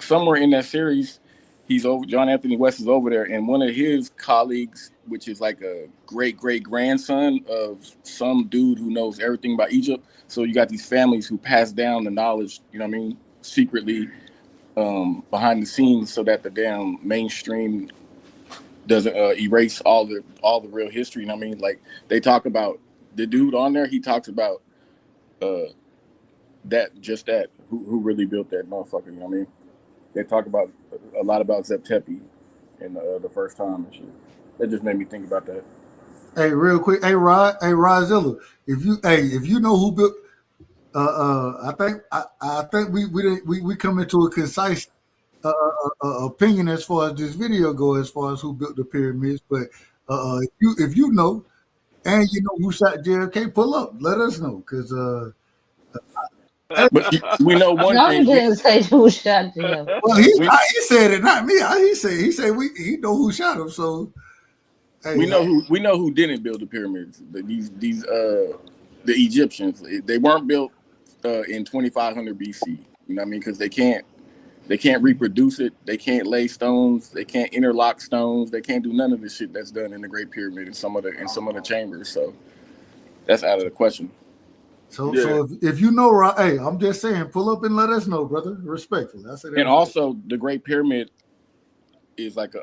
somewhere in that series, John Anthony West is over there, and one of his colleagues, which is like a great-great-grandson of some dude who knows everything about Egypt. So you got these families who pass down the knowledge, you know what I mean, secretly behind the scenes, so that the damn mainstream doesn't erase all the real history. You know what I mean? Like, they talk about the dude on there. He talks about who really built that motherfucker. You know what I mean? They talk about a lot about Zep Tepi in the first time and shit. That just made me think about that. Hey, real quick, Rodzilla, if you know who built, I think we come into a concise opinion as far as this video goes, as far as who built the pyramids. But if you know, and you know who shot JFK, pull up, let us know, because. But we know one thing. Didn't say who shot JFK. Well, he said it, not me. He said he know who shot him. So hey, we know who didn't build the pyramids. The Egyptians. They weren't built in 2500 BC. You know what I mean? Because they can't reproduce it. They can't lay stones. They can't interlock stones. They can't do none of the shit that's done in the Great Pyramid and some of the chambers. So that's out of the question. So if you know, hey, I'm just saying, pull up and let us know, brother. Respectfully, I say that. And also, the Great Pyramid is like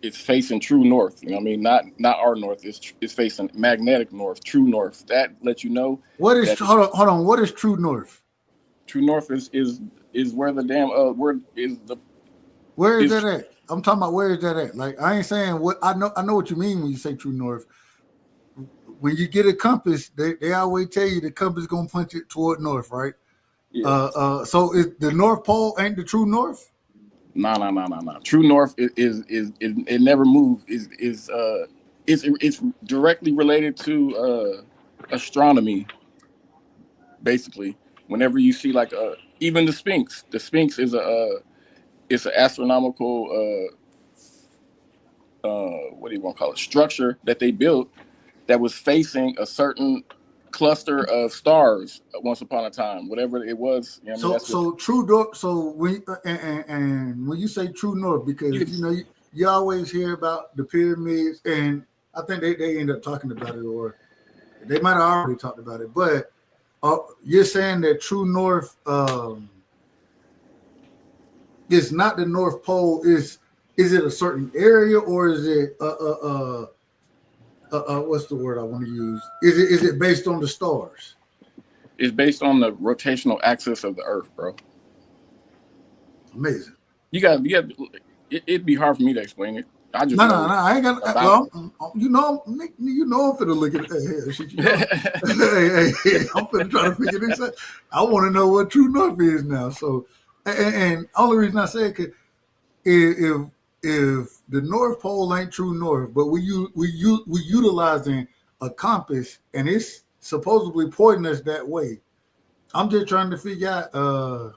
it's facing true north. You know what I mean? Not our north. It's facing magnetic north, true north. That lets you know. What is hold on? What is true north? True north is where the damn Where is that at? I'm talking about where is that at? Like, I ain't saying what I know what you mean when you say true north. When you get a compass, they always tell you the compass gonna point it toward north, right? Yeah. So is the North Pole ain't the true north? No. True north is it never moves. It's directly related to astronomy. Basically, whenever you see like even the Sphinx is it's an astronomical what do you want to call it, structure that they built that was facing a certain cluster of stars once upon a time, whatever it was. You know so true north. So when and when you say true north, because you always hear about the pyramids, and I think they end up talking about it, or they might have already talked about it. But you're saying that true north is not the North Pole. Is it a certain area, or is it what's the word I want to use? Is it based on the stars? It's based on the rotational axis of the Earth, bro. Amazing. It'd be hard for me to explain it. I just no. I ain't got. Well, you know, I'm finna look at it. Shit, you know. hey, I'm finna try to figure this out. I want to know what true north is now. So, and only reason I say it, if the North Pole ain't true north, but we utilizing a compass, and it's supposedly pointing us that way. I'm just trying to figure out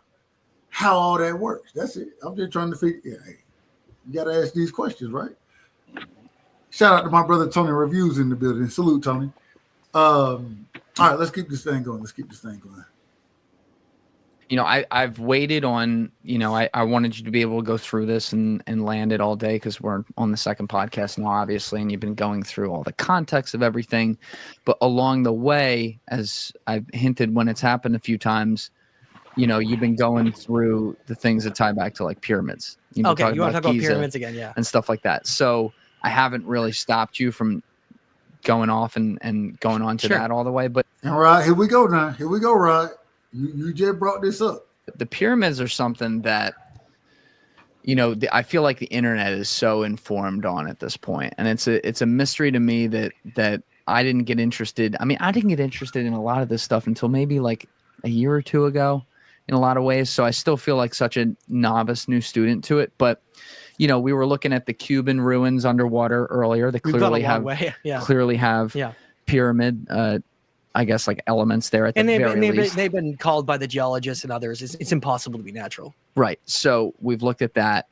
how all that works. That's it. I'm just trying to figure. Yeah, hey, you got to ask these questions, right? Shout out to my brother Tony Reviews in the building. Salute, Tony. All right, let's keep this thing going. You know, I've waited on, you know, I wanted you to be able to go through this and land it all day because we're on the second podcast now, obviously, and you've been going through all the context of everything. But along the way, as I've hinted when it's happened a few times, you know, you've been going through the things that tie back to like pyramids. Okay, you want to talk about pyramids again, yeah. And stuff like that. So I haven't really stopped you from going off and going on to that all the way. But all right, here we go now. Here we go, Rod. You just brought this up. The pyramids are something that, you know, I feel like the internet is so informed on at this point, and it's a mystery to me that I didn't get interested. I mean, I didn't get interested in a lot of this stuff until maybe like a year or two ago, in a lot of ways. So I still feel like such a novice new student to it. But you know, we were looking at the Cuban ruins underwater earlier. They clearly have pyramid. I guess like elements there at the very least. They've been called by the geologists and others. It's impossible to be natural. Right. So we've looked at that.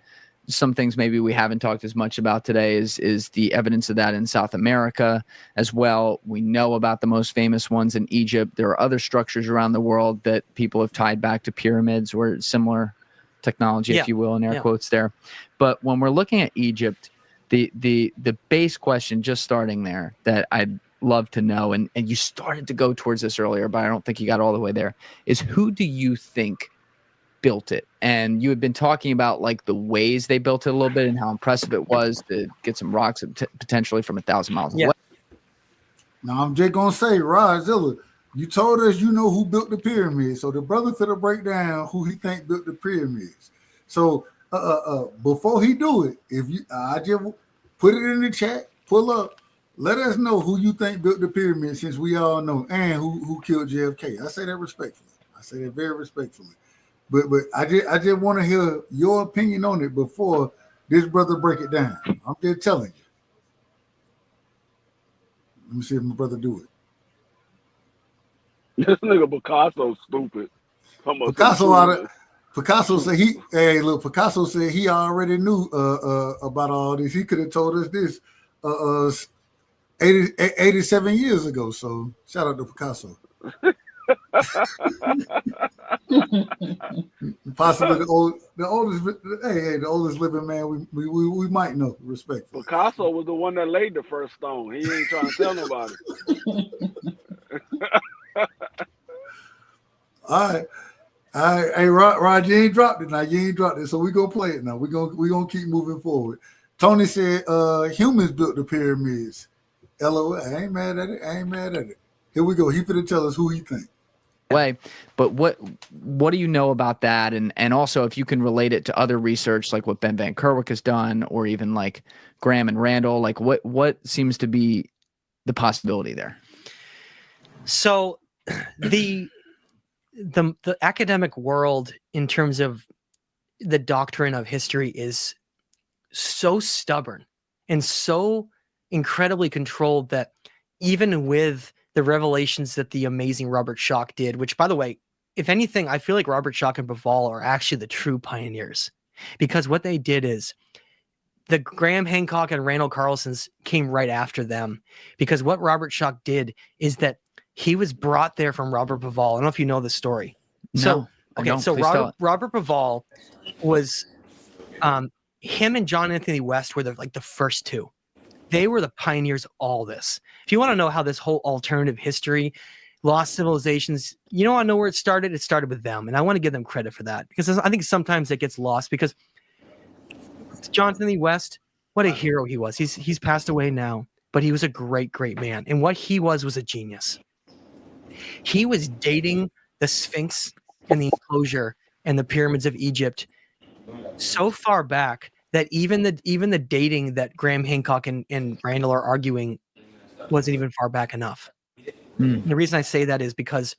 Some things maybe we haven't talked as much about today is the evidence of that in South America as well. We know about the most famous ones in Egypt. There are other structures around the world that people have tied back to pyramids or similar technology, if you will, in air quotes there. But when we're looking at Egypt, the base question, just starting there, that I'd love to know, and you started to go towards this earlier, but I don't think you got all the way there, is who do you think built it? And you had been talking about like the ways they built it a little bit and how impressive it was to get some rocks potentially from 1,000 miles away. Now I'm just gonna say, Rod Zilla, you told us you know who built the pyramids, so the brother finna break down who he think built the pyramids. So before he do it, if you I just put it in the chat, pull up. Let us know who you think built the pyramid, since we all know, and who killed JFK. I say that respectfully. I say that very respectfully. But I just want to hear your opinion on it before this brother break it down. I'm just telling you. Let me see if my brother do it. This nigga Picasso stupid. Picasso said Picasso said he already knew about all this. He could have told us this 87 years ago. So shout out to Picasso. Possibly the oldest living man we might know. Respectfully. Picasso was the one that laid the first stone. He ain't trying to tell nobody. All right. Hey, Rod, you ain't dropped it now. You ain't dropped it, so we gonna play it now. We gonna keep moving forward. Tony said humans built the pyramids. LOL. I ain't mad at it. Here we go. He finna tell us who he think. Way, but what do you know about that? And also if you can relate it to other research like what Ben Van Kerwick has done, or even like Graham and Randall, like what seems to be the possibility there? So the academic world in terms of the doctrine of history is so stubborn and so incredibly controlled that even with the revelations that the amazing Robert Schoch did, which, by the way, if anything, I feel like Robert Schoch and Bavall are actually the true pioneers, because what they did is the Graham Hancock and Randall Carlsons came right after them, because what Robert Schoch did is that he was brought there from Robert Bavall. I don't know if you know the story. No, Robert Bavall was him and John Anthony West were the first two. They were the pioneers of all this. If you want to know how this whole alternative history, lost civilizations, you know, I know where it started. It started with them, and I want to give them credit for that, because I think sometimes it gets lost. Because John Anthony West, what a hero he was. He's passed away now, but he was a great, great man, and what he was a genius. He was dating the Sphinx and the enclosure and the pyramids of Egypt so far back that even the dating that Graham Hancock and Randall are arguing wasn't even far back enough. The reason I say that is because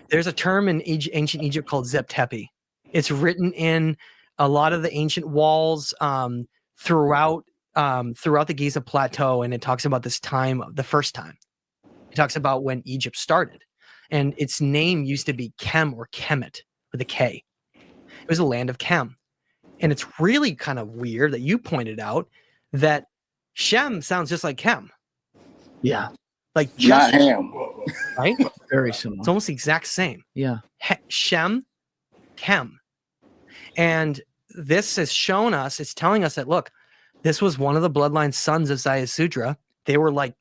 there's a term in ancient Egypt called Zep Tepi. It's written in a lot of the ancient walls throughout the Giza Plateau, and it talks about this time, the first time. He talks about when Egypt started, and its name used to be Kem or Kemet with a K. It was a land of Kem. And it's really kind of weird that you pointed out that Shem sounds just like Kem. Yeah. Like just not Ham. Right? Very similar. It's almost the exact same. Yeah. Shem, Kem. And this has shown us, it's telling us that, look, this was one of the bloodline sons of Ziusudra. They were like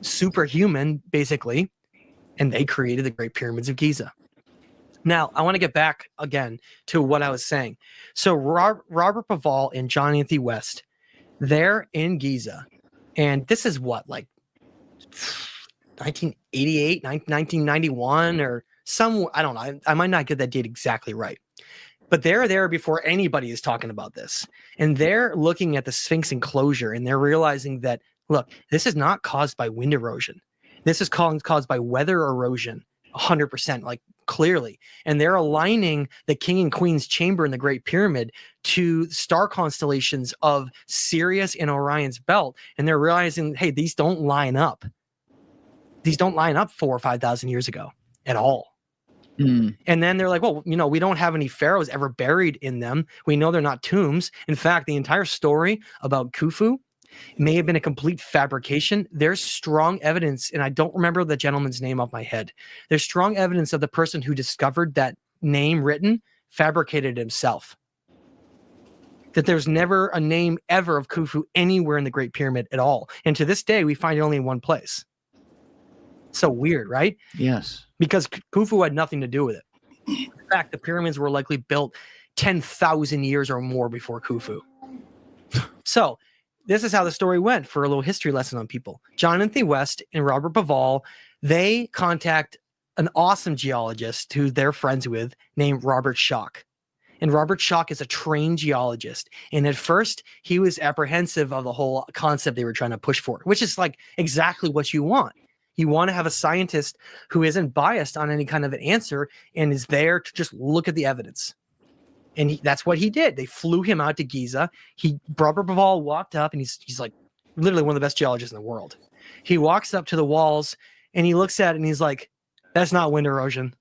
superhuman, basically, and they created the Great Pyramids of Giza. Now, I want to get back again to what I was saying. So Robert Bauval and John Anthony West, they're in Giza. And this is what, like 1988, 1991 or some, I don't know. I might not get that date exactly right. But they're there before anybody is talking about this. And they're looking at the Sphinx enclosure and they're realizing that, look, this is not caused by wind erosion. This is caused by weather erosion, 100%, like clearly. And they're aligning the king and queen's chamber in the Great Pyramid to star constellations of Sirius and Orion's belt. And they're realizing, hey, these don't line up. These don't line up 4,000 or 5,000 years ago at all. And then they're like, well, you know, we don't have any pharaohs ever buried in them. We know they're not tombs. In fact, the entire story about Khufu may have been a complete fabrication. There's strong evidence, and I don't remember the gentleman's name off my head. There's strong evidence of the person who discovered that name written fabricated himself. That there's never a name ever of Khufu anywhere in the Great Pyramid at all. And to this day, we find it only in one place. So weird, right? Yes. Because Khufu had nothing to do with it. In fact, the pyramids were likely built 10,000 years or more before Khufu. So this is how the story went for a little history lesson on people. John Anthony West and Robert Bauval, they contact an awesome geologist who they're friends with named Robert Schoch. And Robert Schoch is a trained geologist. And at first, he was apprehensive of the whole concept they were trying to push for, which is like exactly what you want. You want to have a scientist who isn't biased on any kind of an answer and is there to just look at the evidence. And that's what he did. They flew him out to Giza. Robert Bauval walked up, and he's like literally one of the best geologists in the world. He walks up to the walls, and he looks at it, and he's like, that's not wind erosion.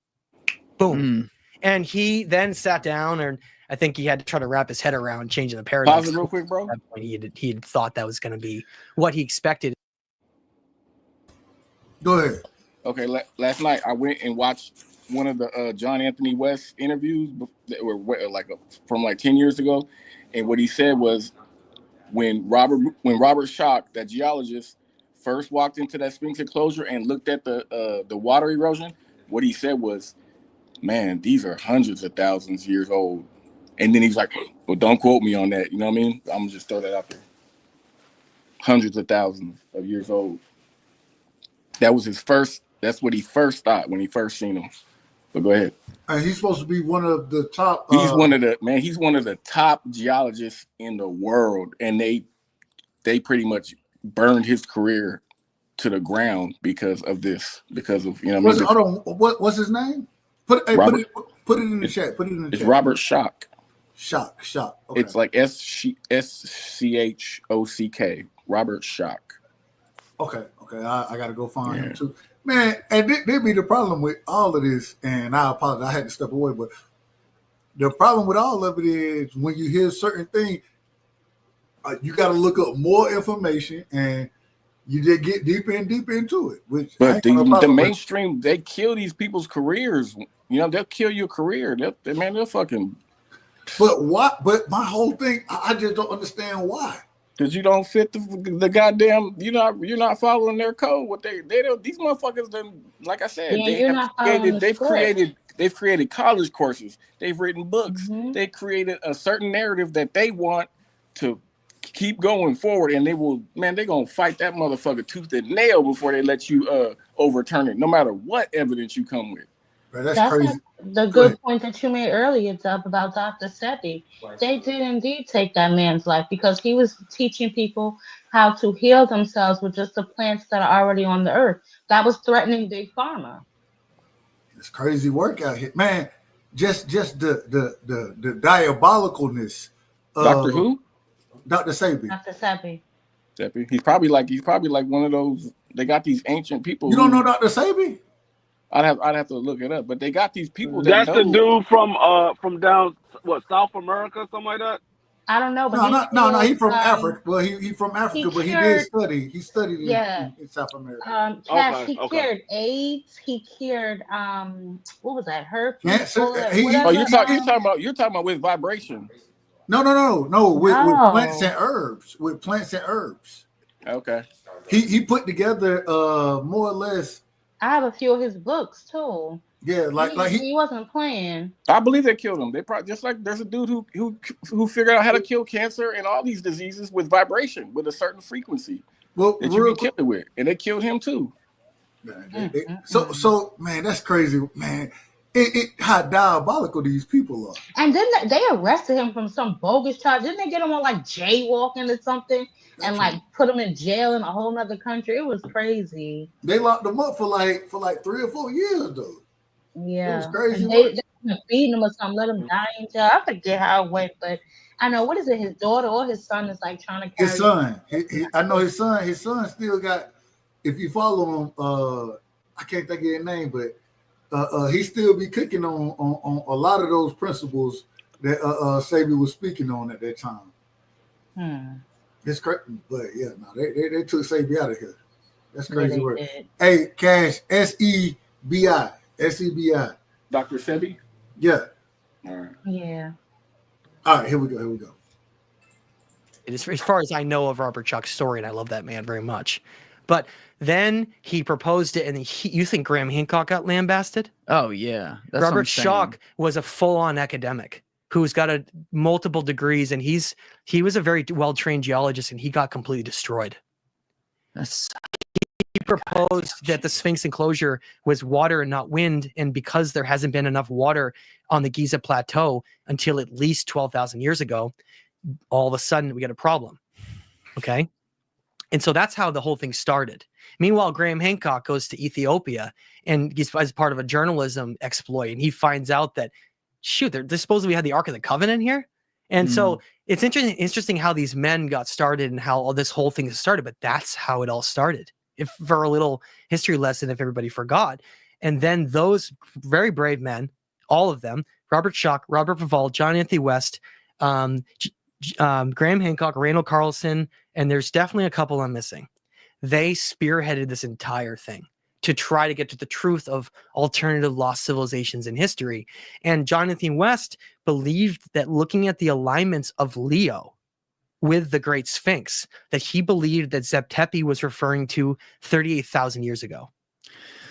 Boom. And he then sat down, and I think he had to try to wrap his head around changing the paradigm. Pause it real quick, bro. At that point, he had thought that was going to be what he expected. Go ahead. Okay, last night I went and watched one of the John Anthony West interviews that were from like 10 years ago, and what he said was when Robert Schoch, that geologist, first walked into that Sphinx enclosure and looked at the water erosion, what he said was, man, these are hundreds of thousands of years old. And then he's like, well, don't quote me on that. You know what I mean? I'm gonna just throw that out there. Hundreds of thousands of years old. That was that's what he first thought when he first seen them. But go ahead. And he's supposed to be one of the top. He's one of the top geologists in the world, and they pretty much burned his career to the ground because of this. Because of what's his name? Put it in the chat. Put it in the chat. It's Robert Schoch. Schoch. Okay. It's like SCHOCK. Robert Schoch. Okay. I got to go find him too. Man, and there'd be the problem with all of this, and I apologize, I had to step away, but the problem with all of it is when you hear certain things, you got to look up more information, and you just get deeper and deeper into it. But the mainstream, they kill these people's careers. You know, they'll kill your career. They'll fucking. But what? But my whole thing, I just don't understand why. Because you don't fit the goddamn, you're not following their code. What they don't, these motherfuckers, like I said, they've created college courses, they've written books, they created a certain narrative that they want to keep going forward, and they're gonna fight that motherfucker tooth and nail before they let you overturn it, no matter what evidence you come with. That's crazy. The good point that you made earlier, Dub, about Dr. Sebi. They did indeed take that man's life because he was teaching people how to heal themselves with just the plants that are already on the earth. That was threatening Big Pharma. It's crazy work out here, man. Just the diabolicalness. Dr. Who? Dr. Sebi. Dr. Sebi. He's probably like one of those They got these ancient people. You don't know Dr. Sebi? I'd have to look it up, but they got these people That's that the know. dude from down South America, something like that. I don't know, but no. He from Africa. Well, he from Africa, but he did study. He studied in South America. Cash, he cured AIDS. He cured what was that? Herpes. Cancer. You're talking about with vibration. No. With plants and herbs. With plants and herbs. Okay. He put together more or less. I have a few of his books too. Yeah, he wasn't playing. I believe they killed him. They probably just like there's a dude who figured out how to kill cancer and all these diseases with vibration, with a certain frequency that you can kill it with, and they killed him too. So man, that's crazy, man. How diabolical these people are. And then they arrested him from some bogus charge. Didn't they get him on like jaywalking or something and like put him in jail in a whole nother country? It was crazy. They locked him up for like 3 or 4 years though. Yeah, it was crazy. They were feeding him or something, let him die in jail. I forget how it went, but I know, what is it? His daughter or his son is like trying to carry his son. I know his son. His son still got. If you follow him, I can't think of his name, but he still be cooking on a lot of those principles that Sebi was speaking on at that time. It's crazy, but yeah, no, they took Sebi out of here. That's crazy work. Hey, Cash, SEBI. Dr. Sebi? Yeah. All right. Yeah. All right, here we go. It is, as far as I know of Robert Schoch's story, and I love that man very much. But then he proposed it, and you think Graham Hancock got lambasted? Oh, yeah. Robert Schoch was a full-on academic who's got multiple degrees, and he was a very well-trained geologist, and he got completely destroyed. He proposed that the Sphinx enclosure was water and not wind, and because there hasn't been enough water on the Giza Plateau until at least 12,000 years ago, all of a sudden we got a problem. Okay? And so that's how the whole thing started. Meanwhile, Graham Hancock goes to Ethiopia, and he's as part of a journalism exploit, and he finds out that, shoot, they're supposedly had the Ark of the Covenant here. And so it's interesting how these men got started and how all this whole thing started, but that's how it all started. If for a little history lesson, if everybody forgot. And then those very brave men, all of them, Robert Schoch, Robert Vival, John Anthony West, Graham Hancock, Randall Carlson, and there's definitely a couple I'm missing. They spearheaded this entire thing to try to get to the truth of alternative lost civilizations in history. And John Anthony West believed that looking at the alignments of Leo with the Great Sphinx, that he believed that Zeb Tepi was referring to 38,000 years ago.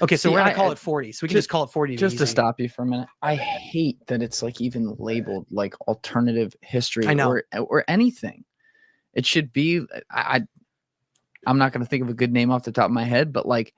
Okay, so we're going to call it 40. So we can just call it 40. Just to stop you for a minute. I hate that it's like even labeled like alternative history or anything. It should be, I'm not going to think of a good name off the top of my head, but like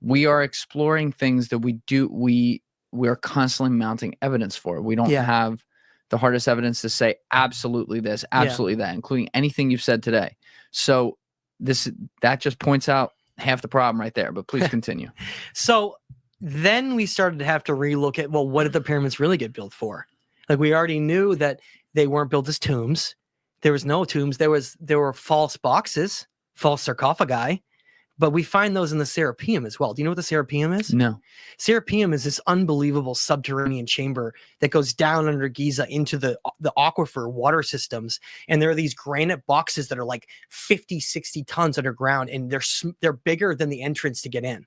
we are exploring things that we are constantly mounting evidence for. We don't have the hardest evidence to say absolutely this, absolutely that, including anything you've said today. So that just points out half the problem right there, but please continue. So then we started to have to relook at, well, what did the pyramids really get built for? Like we already knew that they weren't built as tombs. There was no tombs. There were false boxes, false sarcophagi, but we find those in the Serapeum as well. Do you know what the Serapeum is? No. Serapeum is this unbelievable subterranean chamber that goes down under Giza into the aquifer water systems. And there are these granite boxes that are like 50, 60 tons underground, and they're bigger than the entrance to get in.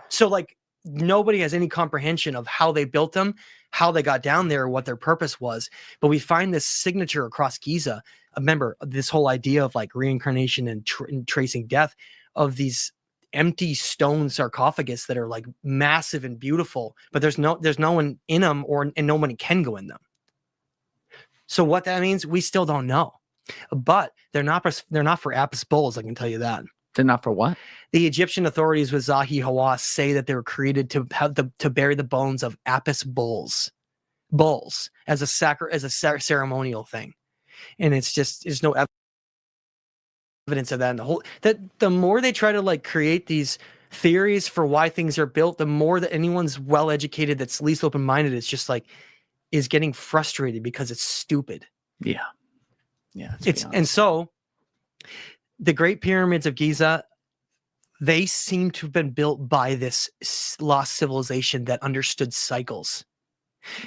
So like nobody has any comprehension of how they built them, how they got down there, what their purpose was. But we find this signature across Giza. Remember this whole idea of like reincarnation and tracing death, of these empty stone sarcophagus that are like massive and beautiful, but there's no one in them, and no one can go in them. So what that means, we still don't know. But they're not for Apis bulls, I can tell you that. They're not for what? The Egyptian authorities with Zahi Hawass say that they were created to bury the bones of Apis bulls as a ceremonial thing. And there's no evidence of that. And the more they try to like create these theories for why things are built, the more that anyone's well educated that's least open minded is getting frustrated because it's stupid. Yeah. And so the Great Pyramids of Giza, they seem to have been built by this lost civilization that understood cycles.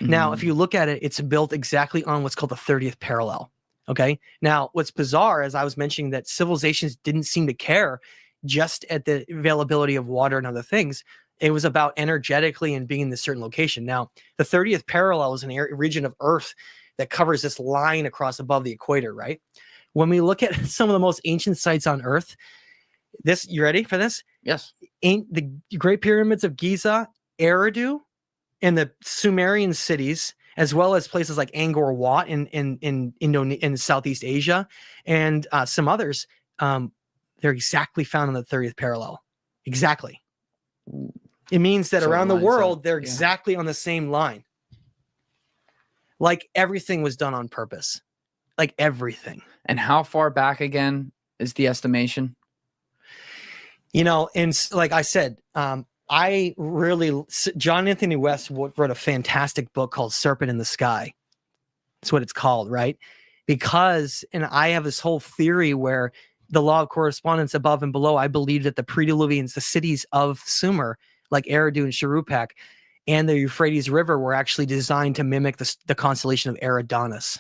Now, if you look at it, it's built exactly on what's called the 30th parallel. Okay. Now, what's bizarre, as I was mentioning, that civilizations didn't seem to care just at the availability of water and other things. It was about energetically and being in this certain location. Now, the 30th parallel is an region of Earth that covers this line across above the equator, right? When we look at some of the most ancient sites on Earth, you ready for this? Yes. The Great Pyramids of Giza, Eridu, and the Sumerian cities, as well as places like Angkor Wat in Southeast Asia, and some others, they're exactly found on the 30th parallel. Exactly. It means that around the world, they're exactly on the same line. Like everything was done on purpose. Like everything. And how far back again is the estimation? And like I said, John Anthony West wrote a fantastic book called Serpent in the Sky. That's what it's called, right? And I have this whole theory where the law of correspondence above and below, I believe that the pre-Diluvians, the cities of Sumer, like Eridu and Shuruppak, and the Euphrates River were actually designed to mimic the constellation of Eridanus.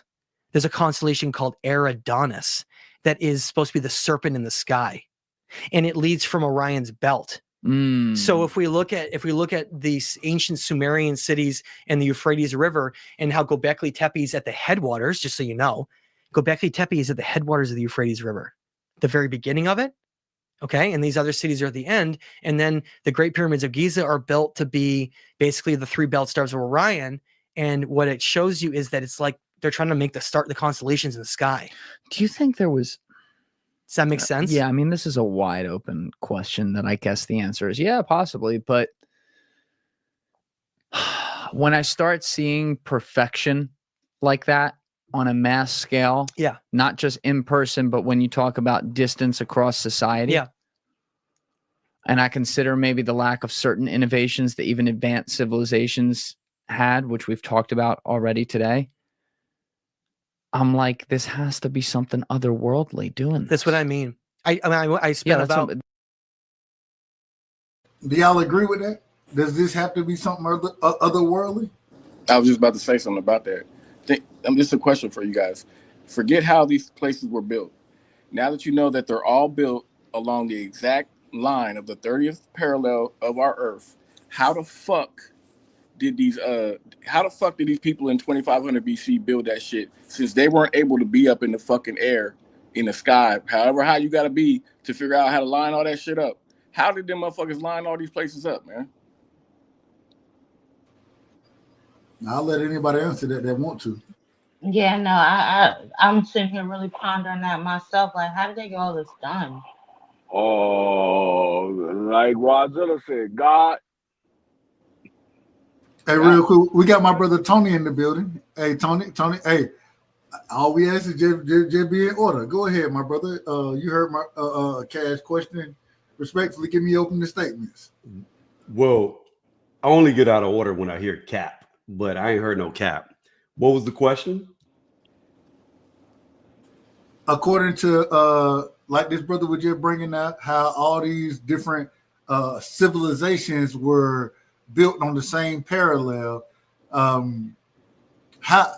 There's a constellation called Eridanus that is supposed to be the serpent in the sky, and it leads from Orion's belt. So if we look at these ancient Sumerian cities and the Euphrates River and how Göbekli Tepe is at the headwaters, just so you know, Göbekli Tepe is at the headwaters of the Euphrates River, the very beginning of it. Okay. And these other cities are at the end. And then the Great Pyramids of Giza are built to be basically the three belt stars of Orion. And what it shows you is that it's like they're trying to make the constellations in the sky. Do you think there was... Does that make sense? Yeah, I mean, this is a wide open question that I guess the answer is yeah, possibly. But when I start seeing perfection like that on a mass scale, not just in person, but when you talk about distance across society, and I consider maybe the lack of certain innovations that even advanced civilizations had, which we've talked about already today, I'm like, this has to be something otherworldly doing this. That's what I mean. I spent about... Do y'all agree with that? Does this have to be something otherworldly? I was just about to say something about that. This is a question for you guys. Forget how these places were built. Now that you know that they're all built along the exact line of the 30th parallel of our Earth, how the fuck did these people in 2500 BC build that shit, since they weren't able to be up in the fucking air, in the sky, however high you gotta be to figure out how to line all that shit up? How did them motherfuckers line all these places up, man? I'll let anybody answer that want to. Yeah, no, I'm sitting here really pondering that myself. Like, how did they get all this done? Oh, like Rodzilla said, God. Hey, real quick, we got my brother Tony in the building. Hey, Tony, hey, all we ask is just be in order. Go ahead, my brother. You heard my Cash question. Respectfully, give me opening statements. Well, I only get out of order when I hear cap, but I ain't heard no cap. What was the question? According to like this brother was just bringing up how all these different civilizations were built on the same parallel. How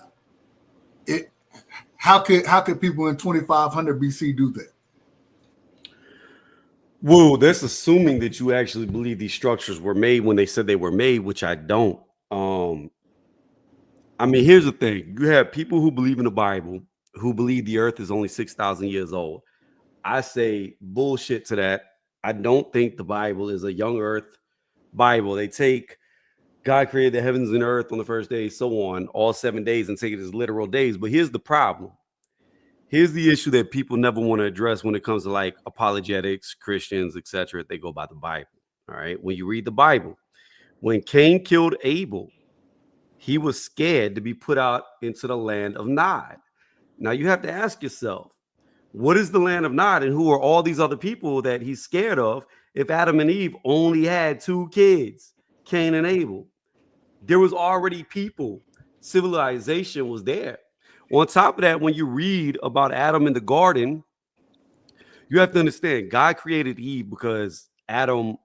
could people in 2500 BC do that? Well, that's assuming that you actually believe these structures were made when they said they were made, which I don't. I mean, here's the thing. You have people who believe in the Bible, who believe the earth is only 6,000 years old. I say bullshit to that. I don't think the Bible is a young earth Bible. They take God created the heavens and earth on the first day, so on, all 7 days, and take it as literal days. But here's the problem. Here's the issue that people never want to address when it comes to like apologetics, Christians, etc. They go by the Bible. All right. When you read the Bible, when Cain killed Abel, he was scared to be put out into the land of Nod. Now you have to ask yourself, what is the land of Nod, and who are all these other people that he's scared of if Adam and Eve only had 2 kids, Cain and Abel? There was already people. Civilization was there. On top of that, when you read about Adam in the garden, you have to understand God created Eve because Adam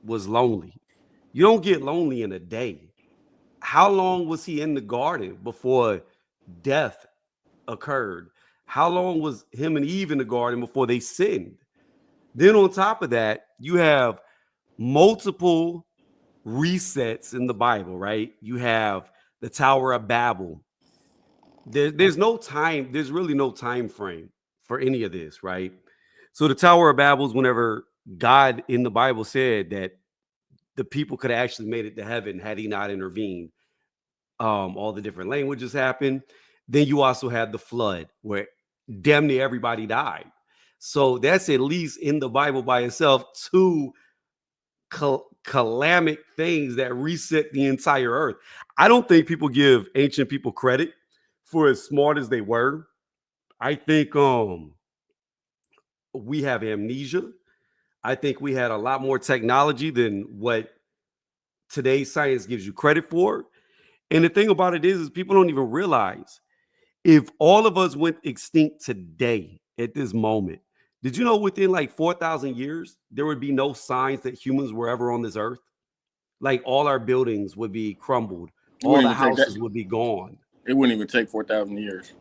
was lonely. You don't get lonely in a day. How long was he in the garden before death occurred? How long was him and Eve in the garden before they sinned? Then on top of that, you have multiple resets in the Bible, right? You have the Tower of Babel. There's no time, there's really no time frame for any of this, right? So the Tower of Babel is whenever God in the Bible said that the people could have actually made it to heaven had he not intervened. All the different languages happened. Then you also had the flood where damn near everybody died. So that's at least in the Bible by itself two calamic things that reset the entire earth. I don't think people give ancient people credit for as smart as they were. I think we have amnesia. I think we had a lot more technology than what today's science gives you credit for. And the thing about it is people don't even realize if all of us went extinct today at this moment, did you know within like 4,000 years, there would be no signs that humans were ever on this earth? Like all our buildings would be crumbled. All the houses would be gone. It wouldn't even take 4,000 years.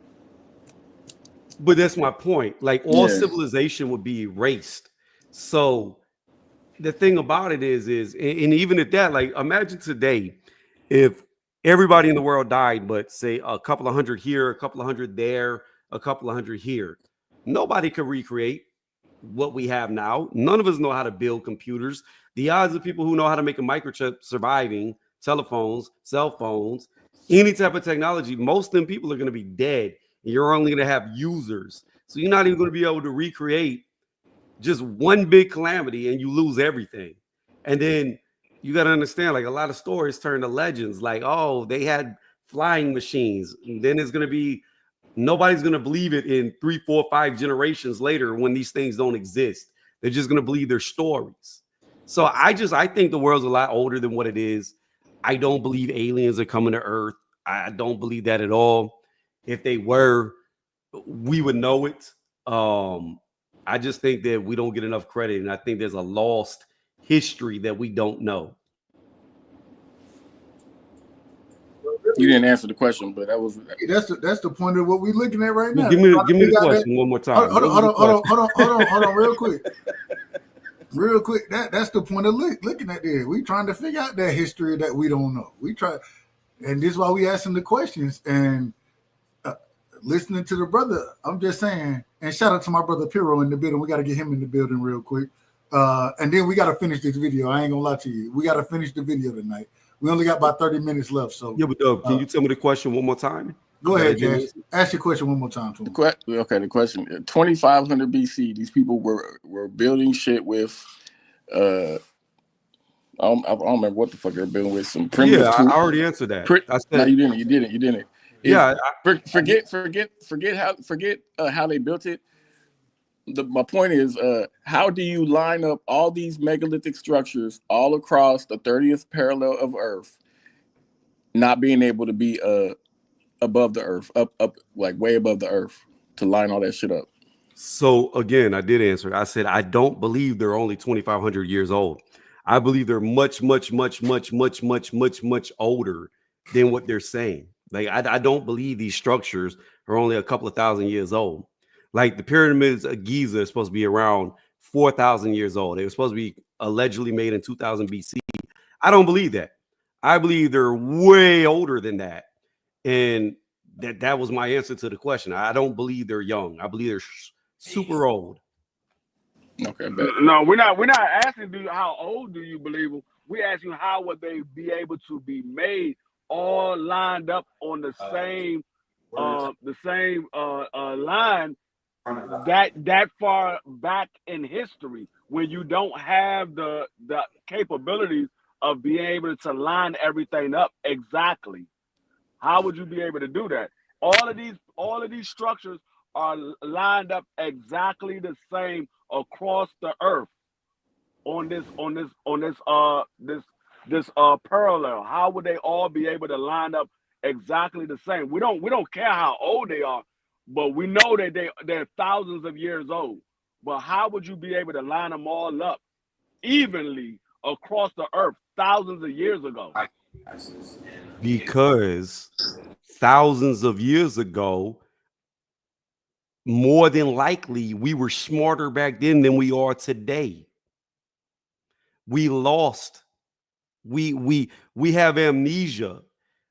But that's my point. Like all civilization would be erased. So the thing about it is, and even at that, like imagine today, if everybody in the world died, but say a couple of hundred here, a couple of hundred there, a couple of hundred here, nobody could recreate what we have now. None of us know how to build computers. The odds of people who know how to make a microchip surviving, telephones, cell phones, any type of technology, most of them people are going to be dead. And you're only going to have users. So you're not even going to be able to recreate just one big calamity and you lose everything. And then you got to understand, like a lot of stories turn to legends, like, oh, they had flying machines. And then it's going to be, nobody's going to believe it in 3, 4, 5 generations later when these things don't exist. They're just going to believe their stories. So I think the world's a lot older than what it is. I don't believe aliens are coming to Earth. I don't believe that at all. If they were, we would know it. I just think that we don't get enough credit, and I think there's a lost history that we don't know. You didn't answer the question, but that's the point of what we're looking at right now. Give me the question one more time. Hold on, real quick. Real quick, that's the point of looking at this. We trying to figure out that history that we don't know. We try, and this is why we asking the questions and listening to the brother. I'm just saying, and shout out to my brother Piro in the building. We got to get him in the building real quick, and then we got to finish this video. I ain't gonna lie to you. We got to finish the video tonight. We only got about 30 minutes left. So yeah, but can you tell me the question one more time? Go ahead, Cash. Ask your question one more time. To him. The question: 2,500 BC, these people were building shit with. I don't remember what the fuck they're building with. Some primitive. Yeah, I already answered that. I said, no, you didn't. Yeah, forget how they built it. My point is, how do you line up all these megalithic structures all across the 30th parallel of Earth, not being able to be above the Earth, up like way above the Earth, to line all that shit up? So again, I did answer. I said I don't believe they're only 2,500 years old. I believe they're much older than what they're saying. Like I don't believe these structures are only a couple of thousand years old. Like the pyramids of Giza are supposed to be around 4,000 years old. They were supposed to be allegedly made in 2000 BC. I don't believe that. I believe they're way older than that. And that was my answer to the question. I don't believe they're young. I believe they're super old. Okay, no, we're not asking you how old do you believe them. We ask you how would they be able to be made all lined up on the same line that far back in history when you don't have the capabilities of being able to line everything up exactly. How would you be able to do that? All of these structures are lined up exactly the same across the earth on this parallel. How would they all be able to line up exactly the same? We don't care how old they are, but we know that they're thousands of years old. But how would you be able to line them all up evenly across the earth thousands of years ago? Because thousands of years ago, more than likely, we were smarter back then than we are today. We lost. We have amnesia.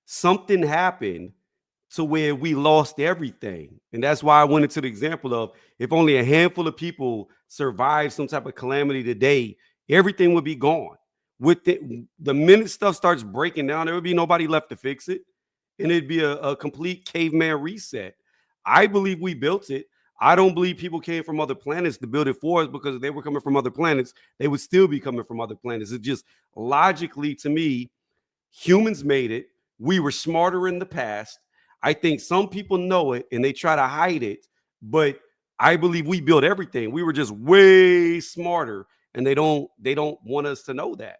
Something happened to where we lost everything. And that's why I went into the example of if only a handful of people survive some type of calamity today, everything would be gone. With the minute stuff starts breaking down, there would be nobody left to fix it. And it'd be a complete caveman reset. I believe we built it. I don't believe people came from other planets to build it for us, because if they were coming from other planets, they would still be coming from other planets. It's just logically, to me, humans made it. We were smarter in the past. I think some people know it and they try to hide it, but I believe we built everything. We were just way smarter, and they don't want us to know that.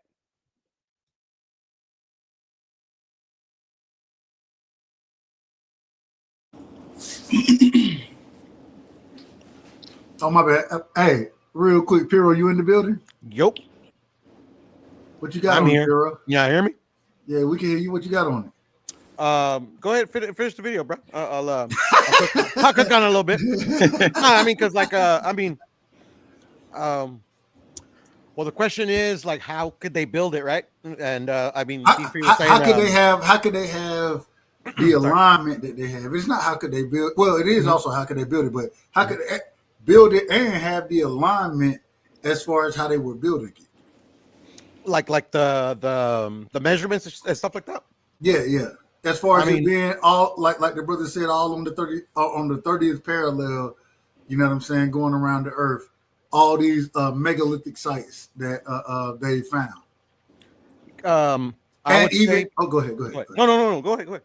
Oh, my bad. Hey, real quick, Piro, you in the building? Yup. What you got I'm on here. it, Piro? Yeah, hear me? Yeah, we can hear you. What you got on it? Go ahead, finish the video, bro. I'll cook on it a little bit. No, I mean, because well, the question is like, how could they build it, right? And I mean, how could they have the alignment that they have? It's not how could they build. Well, it is also how could they build it, but how could they build it and have the alignment as far as how they were building it? Like the measurements and stuff like that. Yeah. As far as it being all like the brother said, all on the 30th parallel, you know what I'm saying, going around the earth, all these megalithic sites that they found. Go ahead. No, go ahead.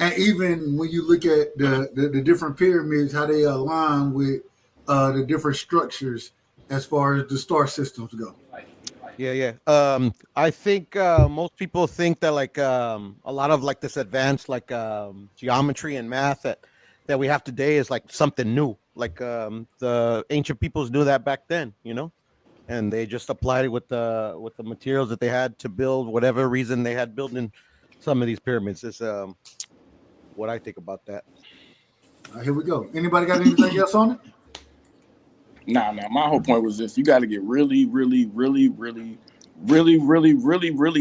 And even when you look at the different pyramids, how they align with the different structures as far as the star systems go. Yeah. I think most people think that like a lot of like this advanced like geometry and math that we have today is like something new. Like the ancient peoples knew that back then, you know, and they just applied it with the materials that they had to build whatever reason they had building some of these pyramids. Is what I think about that. Here we go. Anybody got anything else on it? Nah. My whole point was this: you got to get really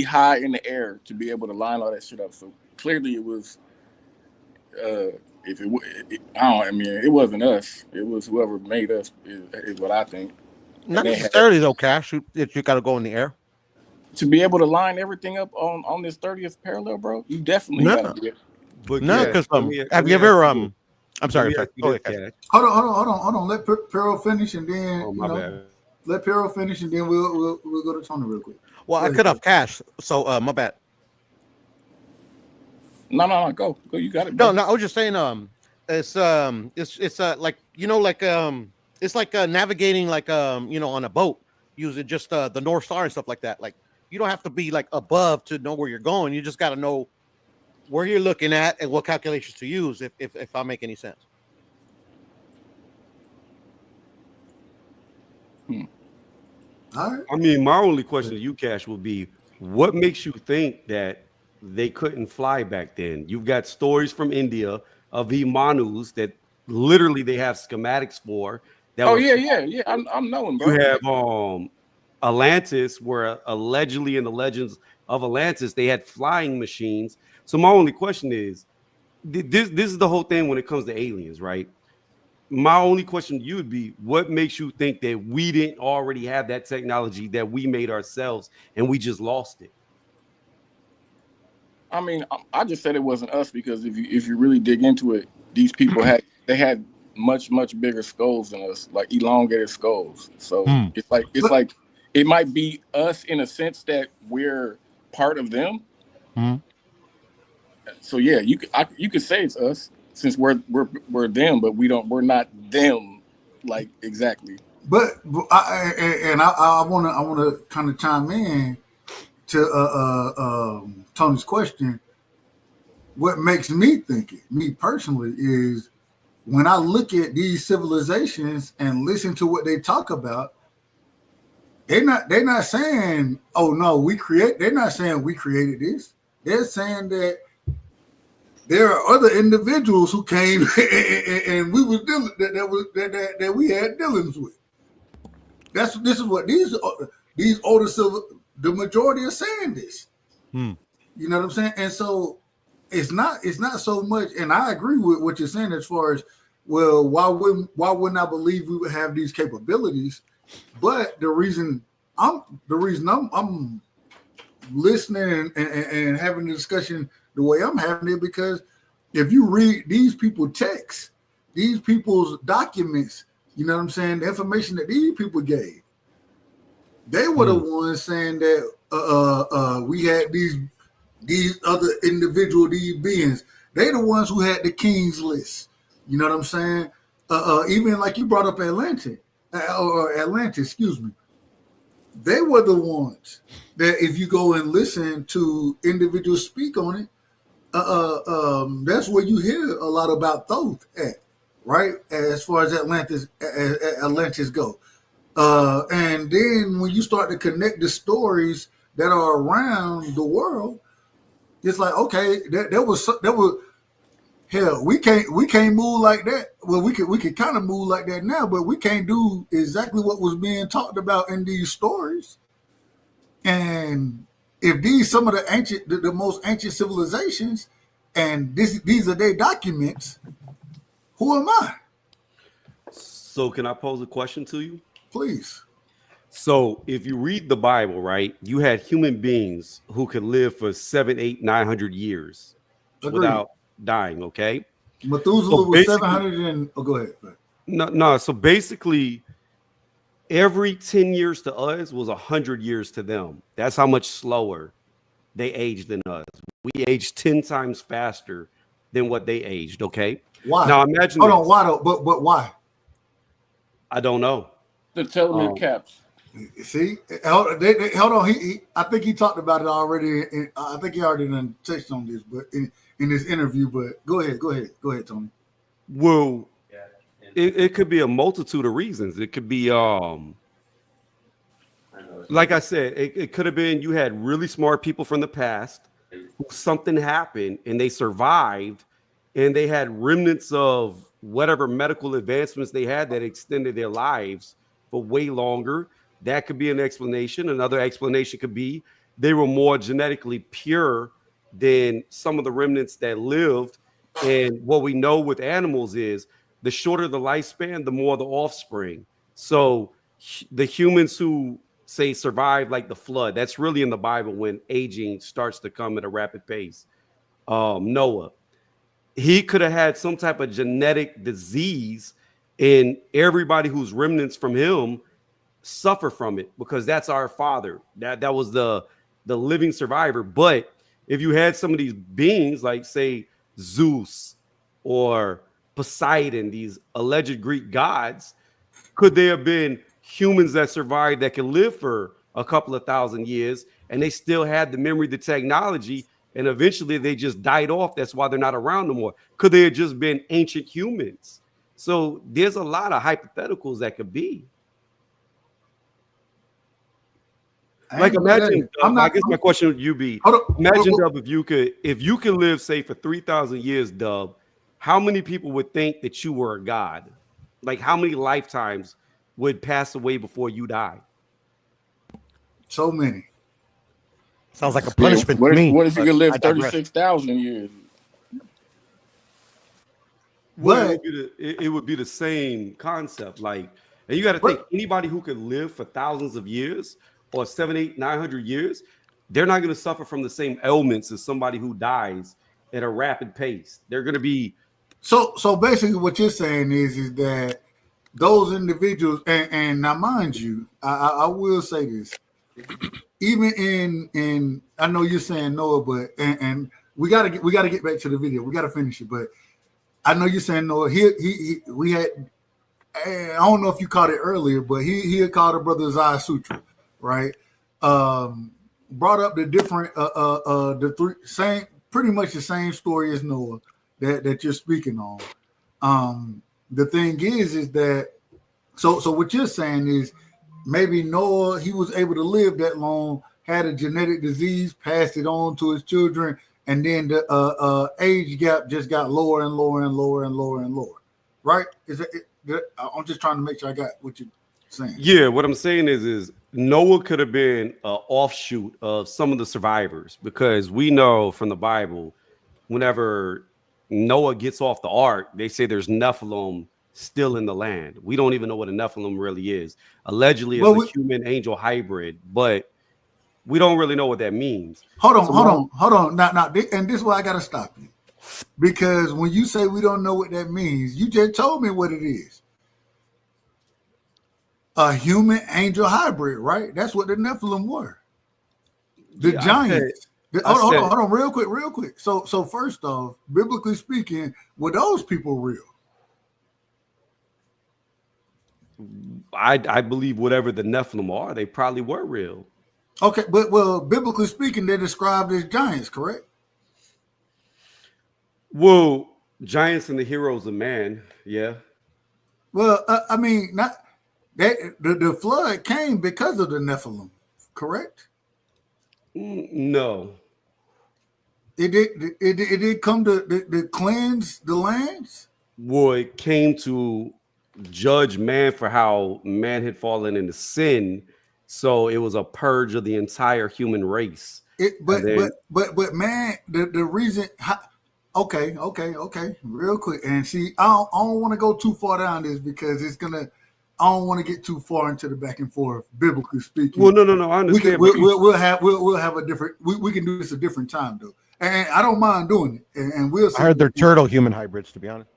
high in the air to be able to line all that shit up. So clearly, it was. It wasn't us. It was whoever made us. Is what I think. Not necessarily though, Cash. You got to go in the air to be able to line everything up on this 30th parallel, bro. You definitely got to get. No, because have you ever I'm sorry. Go ahead. Hold on. Let Piro finish, and then let Piro finish, and then we'll go to Tony real quick. Well, I cut off Cash, so my bad. No, go. You got it. Bro. No, I was just saying. It's like it's like navigating like on a boat using just the North Star and stuff like that. Like you don't have to be like above to know where you're going. You just got to know where you're looking at and what calculations to use, if I make any sense. All right. I mean, my only question to you, Cash, will be, what makes you think that they couldn't fly back then? You've got stories from India of Vimanus that literally they have schematics for. Yeah. I'm knowing, bro. You have Atlantis, where allegedly in the legends of Atlantis they had flying machines. So my only question is, this is the whole thing when it comes to aliens, right? My only question to you would be, what makes you think that we didn't already have that technology that we made ourselves and we just lost it? I mean, I just said it wasn't us because if you really dig into it, these people had much bigger skulls than us, like elongated skulls. So it's like it might be us in a sense that we're part of them. So yeah, you could say it's us since we're them, but we're not them like exactly. But I want to kind of chime in to Tony's question. What makes me think it, me personally, is when I look at these civilizations and listen to what they talk about, they're not saying, oh no, they're not saying we created this. They're saying that there are other individuals who came and we was dealing that we had dealings with. This is what these older the majority are saying this. You know what I'm saying? And so it's not so much, and I agree with what you're saying as far as, well, why wouldn't I believe we would have these capabilities? But the reason I'm listening and having the discussion the way I'm having it, because if you read these people's texts, these people's documents, you know what I'm saying, the information that these people gave, they were the ones saying that we had these other individual, these beings. They the ones who had the king's list. You know what I'm saying? Even like you brought up Atlantis, excuse me. They were the ones that, if you go and listen to individuals speak on it, that's where you hear a lot about Thoth at, right? As far as Atlantis go. And then when you start to connect the stories that are around the world, it's like, okay, there was hell, we can't move like that. Well, we could kind of move like that now, but we can't do exactly what was being talked about in these stories. And if these some of the most ancient civilizations, and these are their documents, who am I? So can I pose a question to you? Please. So if you read the Bible, right, you had human beings who could live for 700, 800, 900 years without dying, okay? Methuselah was 700 and... Oh, go ahead. No. So basically, every 10 years to us was 100 years to them. That's how much slower they aged than us. We aged 10 times faster than what they aged, okay? Why? Now imagine Hold on, why though? But why? I don't know. The telomere caps. See, hold on. I think he talked about it already. I think he already done touched on this, but in this interview. But go ahead, Tony. Well, it could be a multitude of reasons. It could be, like I said, it could have been you had really smart people from the past. Something happened and they survived, and they had remnants of whatever medical advancements they had that extended their lives for way longer. That could be an explanation. Another explanation could be they were more genetically pure than some of the remnants that lived. And what we know with animals is the shorter the lifespan, the more the offspring. So the humans who say survive like the flood, that's really in the Bible when aging starts to come at a rapid pace. Noah, he could have had some type of genetic disease, and everybody who's remnants from him suffer from it because that's our father. That was the living survivor. But if you had some of these beings like, say, Zeus or Poseidon, these alleged Greek gods, could there have been humans that survived that could live for a couple of thousand years and they still had the memory, the technology, and eventually they just died off? That's why they're not around no more. Could they have just been ancient humans? So there's a lot of hypotheticals that could be. Like, imagine, I guess my question would you be, imagine, Dub, if you could live, say, for 3,000 years, Dub, how many people would think that you were a god? Like, how many lifetimes would pass away before you die? So many. Sounds like a punishment to me. What if you could live 36,000 years? Well, it would be the same concept. Like, and you got to think, anybody who could live for thousands of years or 700, 800, 900 years, they're not going to suffer from the same ailments as somebody who dies at a rapid pace. They're going to be. So basically what you're saying is that those individuals, and now mind you, I will say this, even in I know you're saying Noah, but and we gotta get back to the video. We gotta finish it, but I know you're saying Noah. We had, I don't know if you caught it earlier, but he had called a brother Zaya Sutra, right? Brought up the different pretty much the same story as Noah that you're speaking on. The thing is that so what you're saying is maybe Noah, he was able to live that long, had a genetic disease, passed it on to his children, and then the age gap just got lower and lower and lower and lower and lower. Right? I'm just trying to make sure I got what you're saying. Yeah, what I'm saying is Noah could have been an offshoot of some of the survivors, because we know from the Bible, whenever Noah gets off the ark, they say there's Nephilim still in the land. We don't even know what a Nephilim really is. Allegedly, it's a human angel hybrid, but we don't really know what that means. Hold on. Now, and this is why I got to stop you. Because when you say we don't know what that means, you just told me what it is. A human angel hybrid, right? That's what the Nephilim were. The giants. Hold on, real quick. So first off, biblically speaking, were those people real? I believe whatever the Nephilim are, they probably were real. Okay, but well, biblically speaking, they're described as giants, correct? Well, giants and the heroes of man, yeah. Well, I mean, not that the flood came because of the Nephilim, correct? No. It did come to cleanse the lands? Well, it came to judge man for how man had fallen into sin. So it was a purge of the entire human race. But man, the reason okay, real quick. And see, I don't want to go too far down this because I don't want to get too far into the back and forth, biblically speaking. Well, no, I understand. We'll have a different. We can do this a different time though, and I don't mind doing it. And we'll. I heard they're turtle human hybrids, to be honest.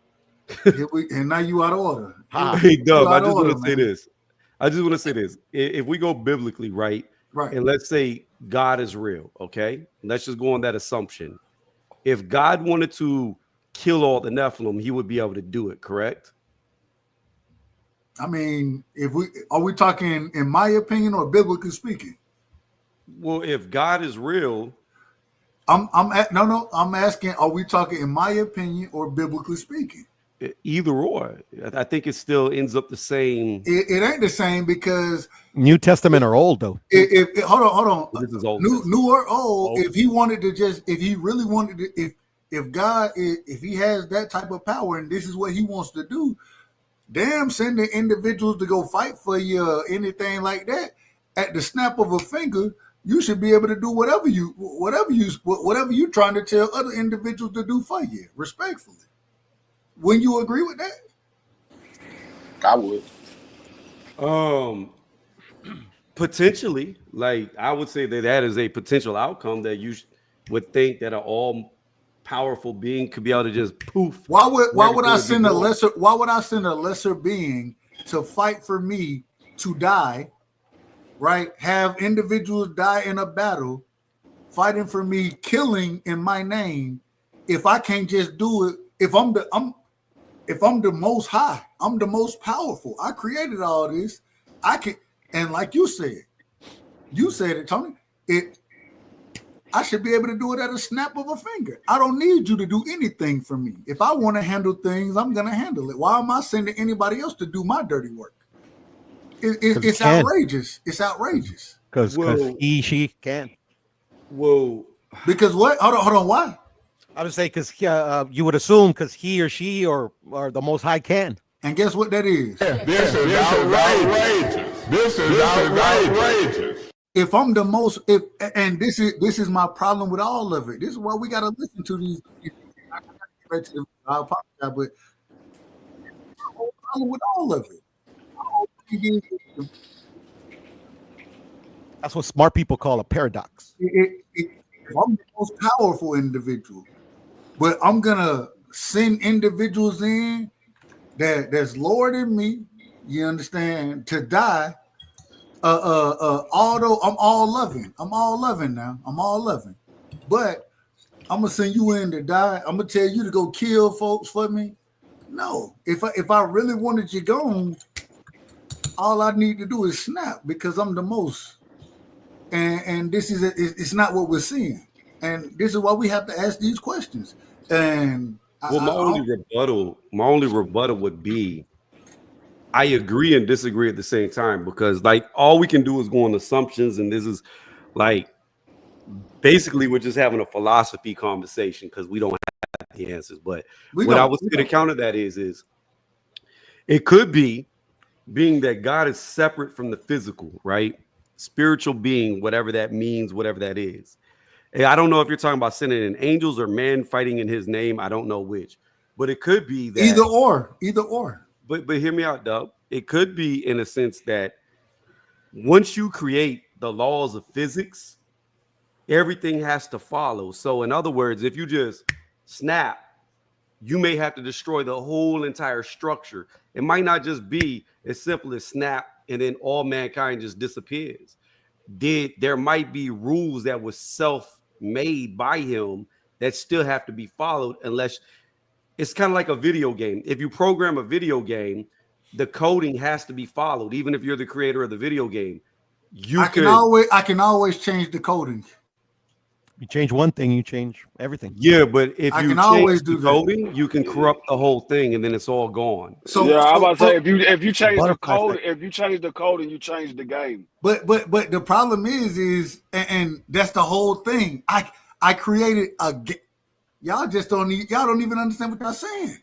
And now you out of order. Hey, Dub, I just want to say this. If we go biblically, right, and let's say God is real, okay? Let's just go on that assumption. If God wanted to kill all the Nephilim, he would be able to do it, correct? I mean, are we talking in my opinion or biblically speaking? Well, if God is real, I'm asking, are we talking in my opinion or biblically speaking? Either or. I think it still ends up the same. It ain't the same because New Testament or old though. Hold on. This is old. New or old. If he wanted to if he really wanted to, if God, if he has that type of power and this is what he wants to do, damn, sending individuals to go fight for you or anything like that at the snap of a finger, you should be able to do whatever you're trying to tell other individuals to do for you, respectfully. Wouldn't you agree with that? I would. Potentially, like I would say that is a potential outcome that you would think that an all-powerful being could be able to just poof. Why would I send a lesser being to fight for me to die? Right? Have individuals die in a battle, fighting for me, killing in my name. If I can't just do it, if I'm the most high, I'm the most powerful. I created all this. I can, and like you said it, Tony. I should be able to do it at a snap of a finger. I don't need you to do anything for me. If I want to handle things, I'm gonna handle it. Why am I sending anybody else to do my dirty work? It's outrageous. It's outrageous. Because she can. Whoa. Because what? Hold on. Why? I would say because you would assume because he or she or the Most High can. And guess what that is? This is outrageous. This is outrageous. If I'm the most, and this is my problem with all of it. This is why we got to listen to these. I apologize, but problem with all of it. That's what smart people call a paradox. If I'm the most powerful individual, but I'm gonna send individuals in that's lower than me, you understand, to die. Although I'm all loving now. I'm all loving, but I'm gonna send you in to die. I'm gonna tell you to go kill folks for me. No, if I really wanted you gone, all I need to do is snap because I'm the most. And this is it's not what we're seeing, and this is why we have to ask these questions. And my only rebuttal would be, I agree and disagree at the same time, because like all we can do is go on assumptions, and this is like basically we're just having a philosophy conversation because we don't have the answers. But what I would say to counter that is it could be being that God is separate from the physical, right? Spiritual being, whatever that means, whatever that is. And I don't know if you're talking about sending in angels or men fighting in his name. I don't know which, but it could be that either or. But hear me out, Doug. It could be in a sense that once you create the laws of physics, everything has to follow. So in other words, if you just snap, you may have to destroy the whole entire structure. It might not just be as simple as snap and then all mankind just disappears. There might be rules that were self-made by him that still have to be followed, unless it's kind of like a video game. If you program a video game, the coding has to be followed, even if you're the creator of the video game. I can always change the coding. You change one thing, you change everything. Yeah, but if you change the coding, you can corrupt the whole thing, and then it's all gone. So yeah, I'm about to say if you change the code, if you change the code and you change the game. But the problem is and that's the whole thing. I created a game. Y'all don't even understand what y'all saying.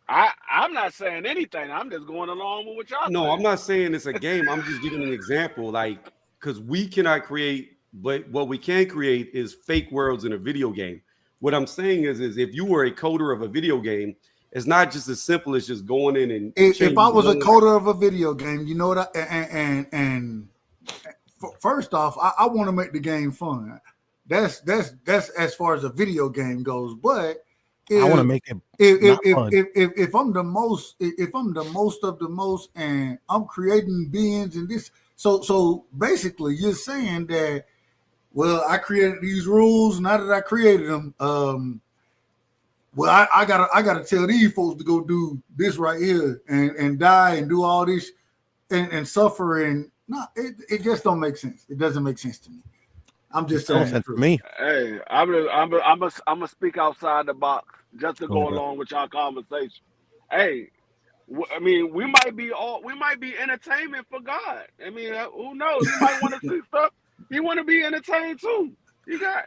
I'm not saying anything. I'm just going along with what y'all. No, I'm not saying it's a game. I'm just giving an example, like, because we cannot create. But what we can create is fake worlds in a video game. What I'm saying is if you were a coder of a video game, it's not just as simple as just going in and. If I was a coder of a video game, you know what? And first off, I want to make the game fun. That's as far as a video game goes. But I want to make it. If I'm the most, of the most, and I'm creating beings and this, so basically, you're saying that. Well, I created these rules. Now that I created them, well, I gotta tell these folks to go do this right here and die and do all this and suffer, and no, it just don't make sense. It doesn't make sense to me. I'm just saying sense to me. Hey, I'm gonna speak outside the box just to go along with y'all conversation. Hey, I mean, we might be entertainment for God. I mean, who knows? You might want to see stuff. You want to be entertained too.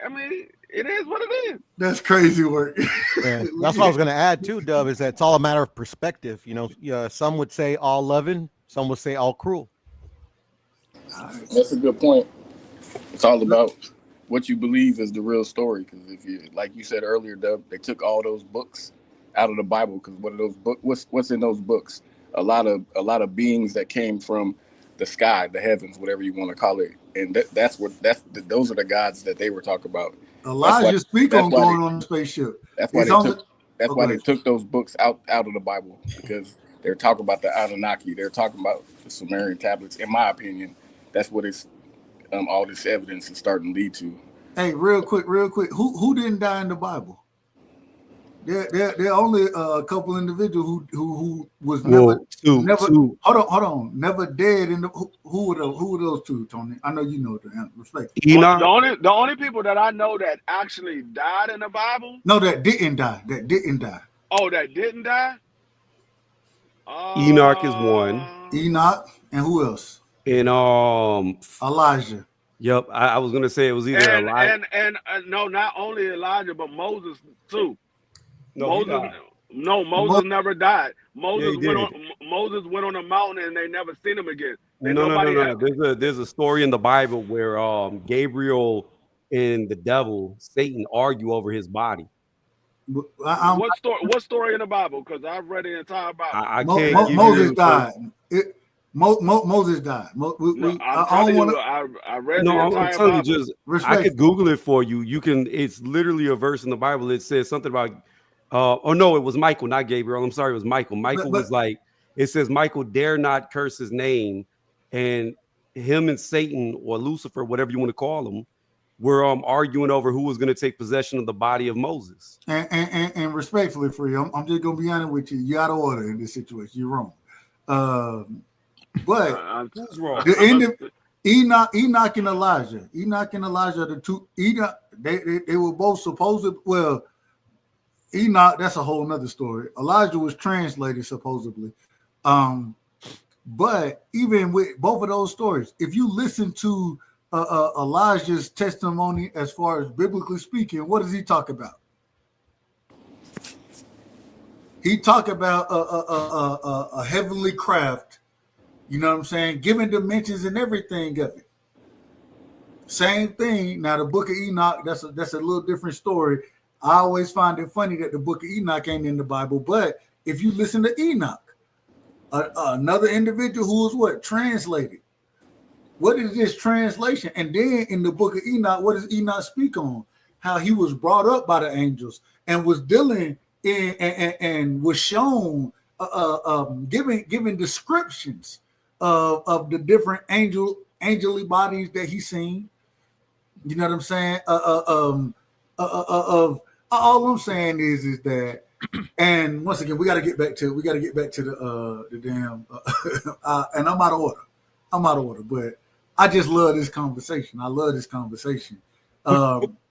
I mean, it is what it is. That's crazy work. Yeah, that's what I was going to add too, Dub, is that it's all a matter of perspective. You know, some would say all loving, some would say all cruel. That's a good point. It's all about what you believe is the real story. Because if you, like you said earlier, Dub, they took all those books out of the Bible. Because what are those books? What's in those books? A lot of beings that came from the sky, the heavens, whatever you want to call it, and those are the gods that they were talking about. Elijah speak on going on the spaceship. That's why they took those books out of the Bible, because they're talking about the Anunnaki. They're talking about the Sumerian tablets. In my opinion, that's what it's all this evidence is starting to lead to. Hey, real quick, who didn't die in the Bible? There are only a couple individuals who was never two. Hold on, never dead in the who were those two, Tony? I know you know the answer. Respect. Enoch. The only people that I know that actually died in the Bible. No, that didn't die. Oh, that didn't die. Enoch is one. Enoch, and who else? And Elijah. Yep, I was gonna say it was either Elijah and no, not only Elijah, but Moses too. No, Moses never died. Moses went on a mountain and they never seen him again. No. There's a story in the Bible where Gabriel and the devil, Satan, argue over his body. What story in the Bible? Because I've read the entire Bible. I can't. Moses died. Moses died. I read the entire telling Bible. You, I could Google it for you. You can. It's literally a verse in the Bible. It says something about. Oh no, it was Michael, not Gabriel. I'm sorry, it was Michael. Michael was like, it says Michael dare not curse his name, and him and Satan or Lucifer, whatever you want to call him, were arguing over who was going to take possession of the body of Moses. And respectfully, for you, I'm just gonna be honest with you. You out of order in this situation. You're wrong. But who's wrong? The end of Enoch and Elijah. The two Enoch. They were both supposed. Well, Enoch. That's a whole nother story. Elijah was translated supposedly, But even with both of those stories, if you listen to Elijah's testimony, as far as biblically speaking, what does he talk about? He talk about a heavenly craft. You know what I'm saying? Given dimensions and everything of it. Same thing. Now the Book of Enoch, that's a little different story. I always find it funny that the Book of Enoch ain't in the Bible, but if you listen to Enoch, another individual who was what? Translated. What is this translation? And then in the Book of Enoch, what does Enoch speak on? How he was brought up by the angels and was dealing in and was shown giving descriptions of the different angelic bodies that he's seen. You know what I'm saying? All I'm saying is that, and once again, we got to get back to the damn. And I'm out of order. But I just love this conversation. I love this conversation.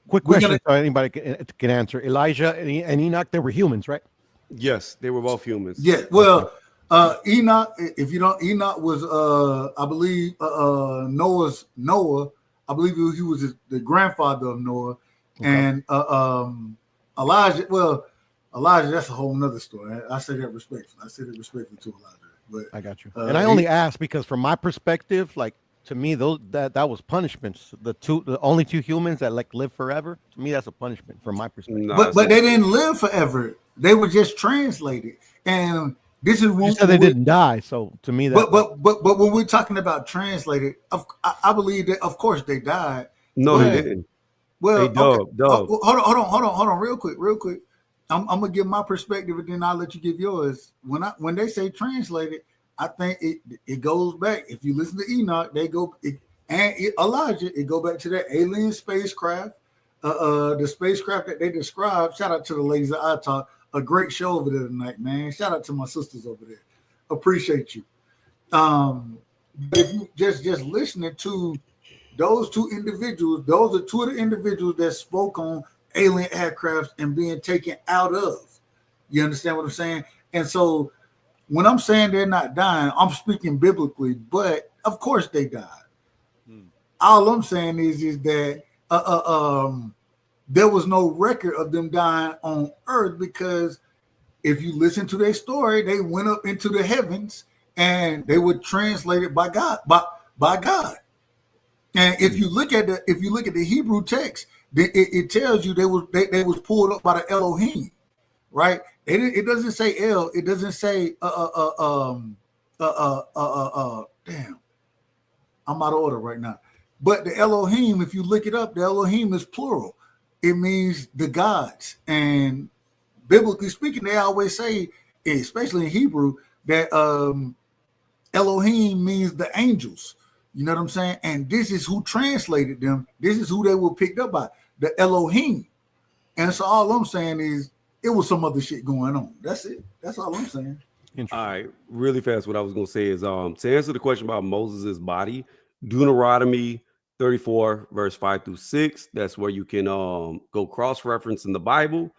Quick question, so anybody can answer. Elijah and Enoch, they were humans, right? Yes, they were both humans. Yeah. Well, Enoch, if you don't, Enoch was, I believe, Noah. I believe he was the grandfather of Noah, and Elijah. Well, Elijah, that's a whole nother story. I say that respectfully. To Elijah. But I got you. And I only asked because, from my perspective, like, to me, that was punishments. The only two humans that like live forever. To me, that's a punishment from my perspective. But they didn't live forever. They were just translated, and this is when you said they didn't die. So to me, that. But when we're talking about translated, I believe that of course they died. No, they didn't. Well, hey, Doug. Hold on, real quick. I'm gonna give my perspective, and then I'll let you give yours. When they say translated, I think it goes back. If you listen to Enoch, Elijah, it go back to that alien spacecraft, the spacecraft that they described. Shout out to the ladies at iTalk. A great show over there tonight, man. Shout out to my sisters over there. Appreciate you. If you just listening to those two individuals, those are two of the individuals that spoke on alien aircrafts and being taken out of. You understand what I'm saying? And so when I'm saying they're not dying, I'm speaking biblically, but of course they died. All I'm saying is that there was no record of them dying on earth, because if you listen to their story, they went up into the heavens and they were translated by God, by God. And if you look at the Hebrew text, it tells you they was pulled up by the Elohim, right? It doesn't say El. It doesn't say damn. I'm out of order right now. But the Elohim, if you look it up, the Elohim is plural. It means the gods. And biblically speaking, they always say, especially in Hebrew, that Elohim means the angels. You know what I'm saying? And this is who translated them. This is who they were picked up by, the Elohim. And so all I'm saying is it was some other shit going on. That's it. That's all I'm saying. All right, really fast. What I was going to say is to answer the question about Moses' body, Deuteronomy 34, verse 5-6. That's where you can go cross-reference in the Bible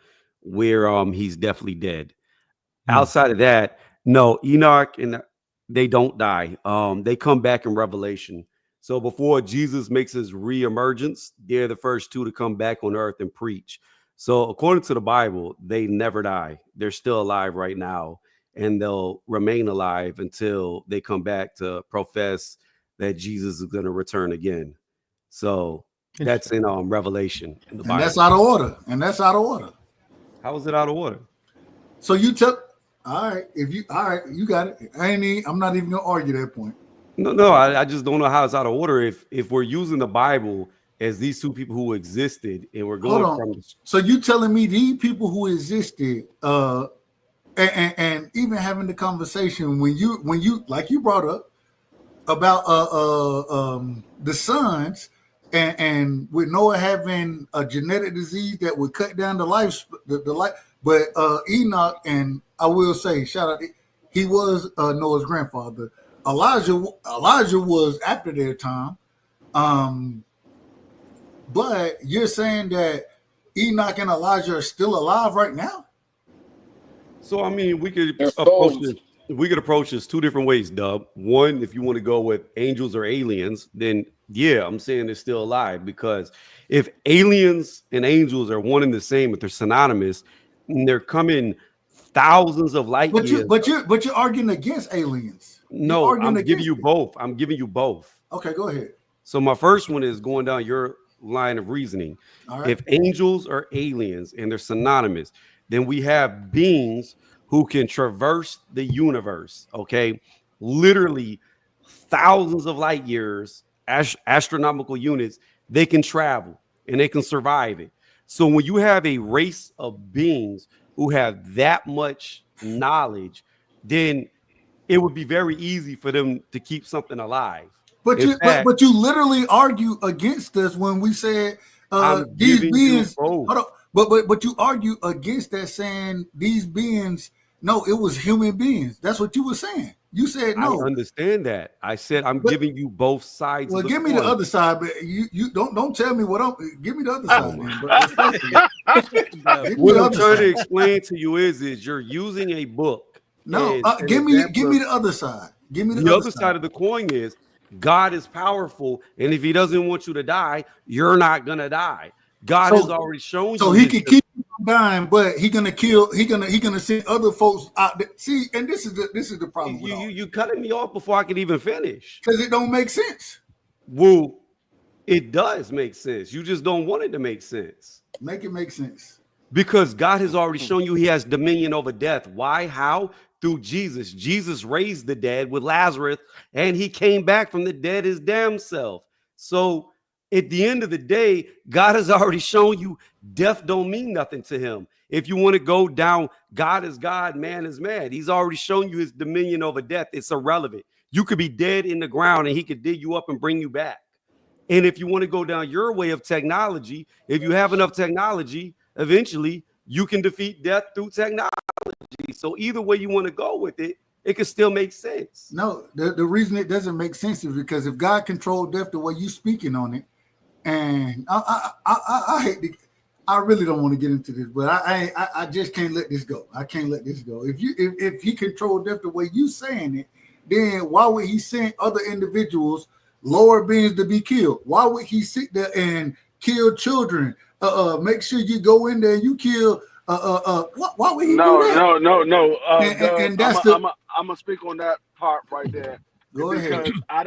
where he's definitely dead. Outside of that, no, Enoch and they don't die. They come back in Revelation. So before Jesus makes his reemergence, they're the first two to come back on earth and preach. So according to the Bible, they never die. They're still alive right now, and they'll remain alive until they come back to profess that Jesus is going to return again. So that's in Revelation in the Bible. And that's out of order. How is it out of order? So you took you got it. I'm not even gonna argue that point. No, I just don't know how it's out of order if we're using the Bible as these two people who existed and we're going from. So you telling me these people who existed, and even having the conversation when you like you brought up about the sons and with Noah having a genetic disease that would cut down the life, but Enoch, and I will say, shout out, he was Noah's grandfather. Elijah was after their time. But you're saying that Enoch and Elijah are still alive right now? So I mean, we could approach this. we could approach this two different ways, Dub. One, if you want to go with angels or aliens, then yeah, I'm saying they're still alive, because if aliens and angels are one and the same, if they're synonymous, and they're coming thousands of light years. But you're arguing against aliens. No, I'm giving you both. I'm giving you both. Okay, go ahead. So my first one is going down your line of reasoning. All right. If angels are aliens and they're synonymous, then we have beings who can traverse the universe, okay? Literally thousands of light years, astronomical units, they can travel and they can survive it. So when you have a race of beings who have that much knowledge, then it would be very easy for them to keep something alive. But you literally argue against us when we said these beings. Hold on, but you argue against that, saying these beings. No, it was human beings. That's what you were saying. You said no. I understand that. I said I'm giving you both sides. Well, give me the other side, but you don't tell me what I'm. Give me the other side. What I'm trying to explain to you is you're using a book. No, give me the other side. Give me the other side of the coin is God is powerful, and if He doesn't want you to die, you're not gonna die. God has already shown you. So He can keep you from dying, but He gonna kill. He gonna send other folks out there. See, and this is the problem. You cutting me off before I can even finish because it don't make sense. Well, it does make sense. You just don't want it to make sense. Make it make sense. Because God has already shown you He has dominion over death. Why? How? Through Jesus. Jesus raised the dead with Lazarus, and He came back from the dead His damn self. So at the end of the day, God has already shown you death don't mean nothing to Him. If you want to go down, God is God, man is man. He's already shown you His dominion over death. It's irrelevant. You could be dead in the ground and He could dig you up and bring you back. And if you want to go down your way of technology, if you have enough technology, eventually you can defeat death through technology. So either way you want to go with it, it can still make sense. No, the reason it doesn't make sense is because if God controlled death the way you speaking on it, and I hate to, I really don't want to get into this, but I just can't let this go. I can't let this go. If He controlled death the way you saying it, then why would He send other individuals, lower beings, to be killed? Why would He sit there and kill children? Make sure you go in there and you kill. Why would He do that? No. And that's I'm gonna speak on that part right there. Go ahead. Because I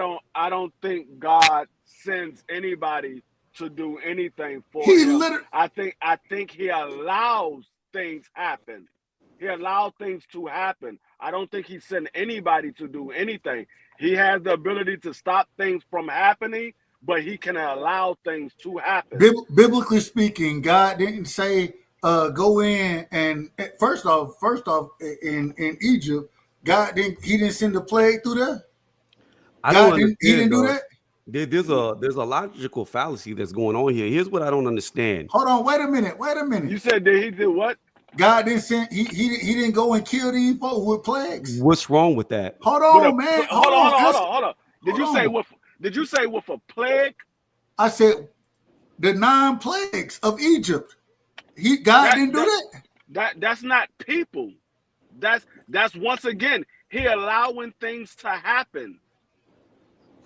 don't think God sends anybody to do anything for Him. I think He allows things happen. He allows things to happen. I don't think He sent anybody to do anything. He has the ability to stop things from happening, but He can allow things to happen. Biblically speaking, God didn't say go in and first off in Egypt, God didn't send a plague through there. He didn't do that. There's a logical fallacy that's going on here. Here's what I don't understand. Hold on, wait a minute. You said that He did what? God didn't send. He didn't go and kill these folks with plagues. What's wrong with that? Hold on, man. Hold on. Did you say with a plague? I said the 9 plagues of Egypt. God didn't do that. That's not people. That's once again He allowing things to happen.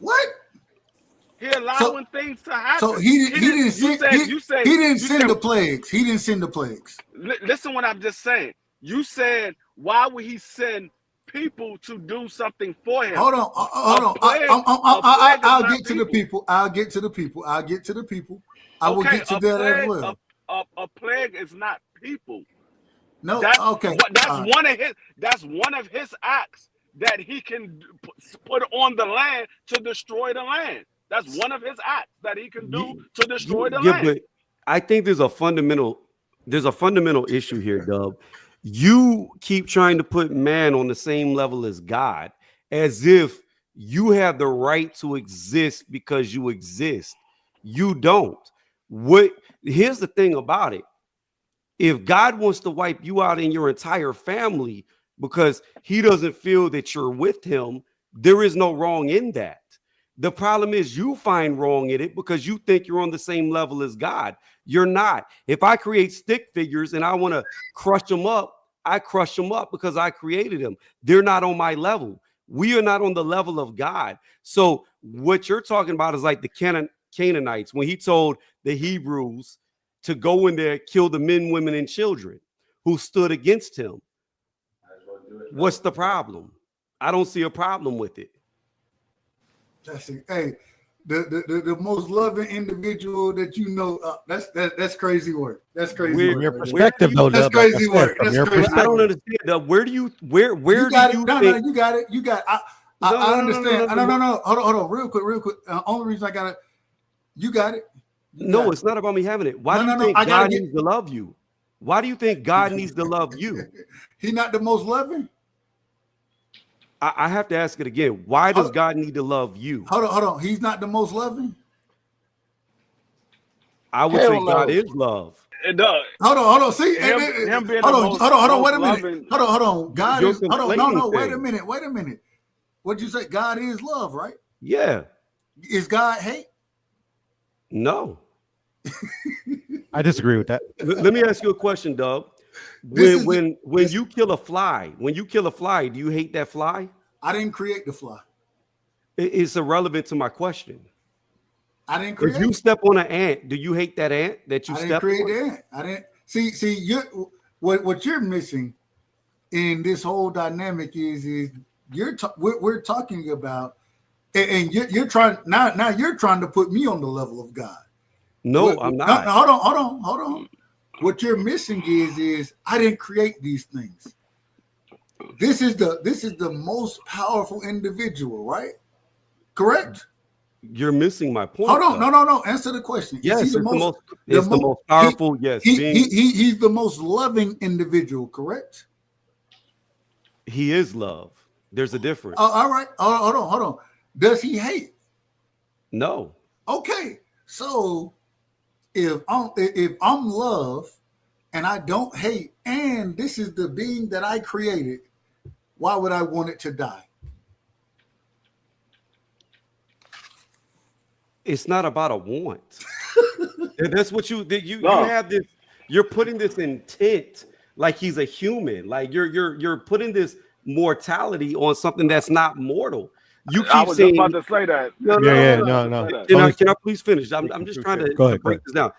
What? He allowing things to happen. So he didn't send the plagues. He didn't send the plagues. Listen what I'm just saying. You said, why would He send people to do something for Him? Hold on. I'll get to the people. I will get to that as well. A plague is not people. No, that's one of his acts that He can put on the land to destroy the land. That's one of His acts that He can do to destroy the land. But I think there's a fundamental issue here, Dub. You keep trying to put man on the same level as God, as if you have the right to exist because you exist. You don't. Here's the thing about it. If God wants to wipe you out and your entire family because He doesn't feel that you're with Him, there is no wrong in that. The problem is you find wrong in it because you think you're on the same level as God. You're not. If I create stick figures and I want to crush them up, I crush them up because I created them. They're not on my level. We are not on the level of God. So what you're talking about is like the Canaanites, when he told the Hebrews to go in there, kill the men, women, and children who stood against him. What's the problem? I don't see a problem with it. That's it. Hey, the most loving individual that you know, that's crazy work. That's crazy. From your perspective, though, that's crazy work. From your perspective. I don't understand. Where do you where you do you no, think? No, you got it. You got it. I understand. No. Hold on. Real quick. Only reason I got it. You got it. No, it's not about me having it. Why do you think God needs to love you? Why do you think God needs to love you? He's not the most loving. I have to ask it again. Why does God need to love you? Hold on. He's not the most loving. I would say God is love. It does. Hold on. See, him being hold on. Wait a minute. loving- Hold on. God is. Hold on. No. Wait thing. a minute. What'd you say? God is love, right? Yeah. Is God hate? No. I disagree with that. Let me ask you a question, Doug. When you kill a fly, do you hate that fly? I didn't create the fly. It's irrelevant to my question. I didn't create. If you step on an ant, do you hate that ant that you I didn't step create on? the ant. I didn't see. What you're missing in this whole dynamic is we're talking about, and you're trying now. You're trying to put me on the level of God. No, I'm not. No, hold on. What you're missing is I didn't create these things. This is the most powerful individual, right? Correct? You're missing my point. Hold on, no. Answer the question. Yes, it's the most powerful. Yes, he's the most loving individual, correct? He is love. There's a difference. All right. Hold on. Does he hate? No. Okay. So if I'm love and I don't hate, and this is the being that I created, why would I want it to die? It's not about a want. That's what you have this. You're putting this intent like he's a human. Like you're putting this mortality on something that's not mortal. You keep I was saying, just about to say that. No. Can I please finish? I'm just trying to break this down.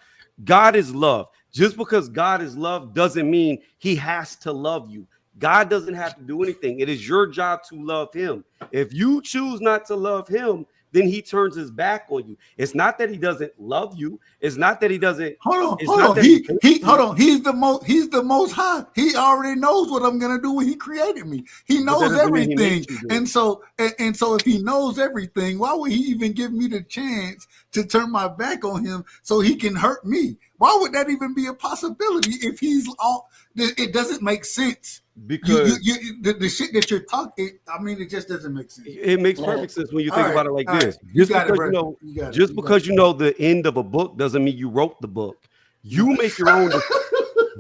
God is love. Just because God is love doesn't mean he has to love you. God doesn't have to do anything. It is your job to love him. If you choose not to love him, then he turns his back on you. It's not that he doesn't love you. It's not that he doesn't. Hold on. He's the most high. He already knows what I'm gonna do when he created me. He knows everything. And so if he knows everything, why would he even give me the chance to turn my back on him so he can hurt me? Why would that even be a possibility if he's all? It doesn't make sense. Because the shit that you're talking, I mean, it just doesn't make sense. It makes perfect sense when you think about it like this. Just because you know the end of a book doesn't mean you wrote the book. You make your own.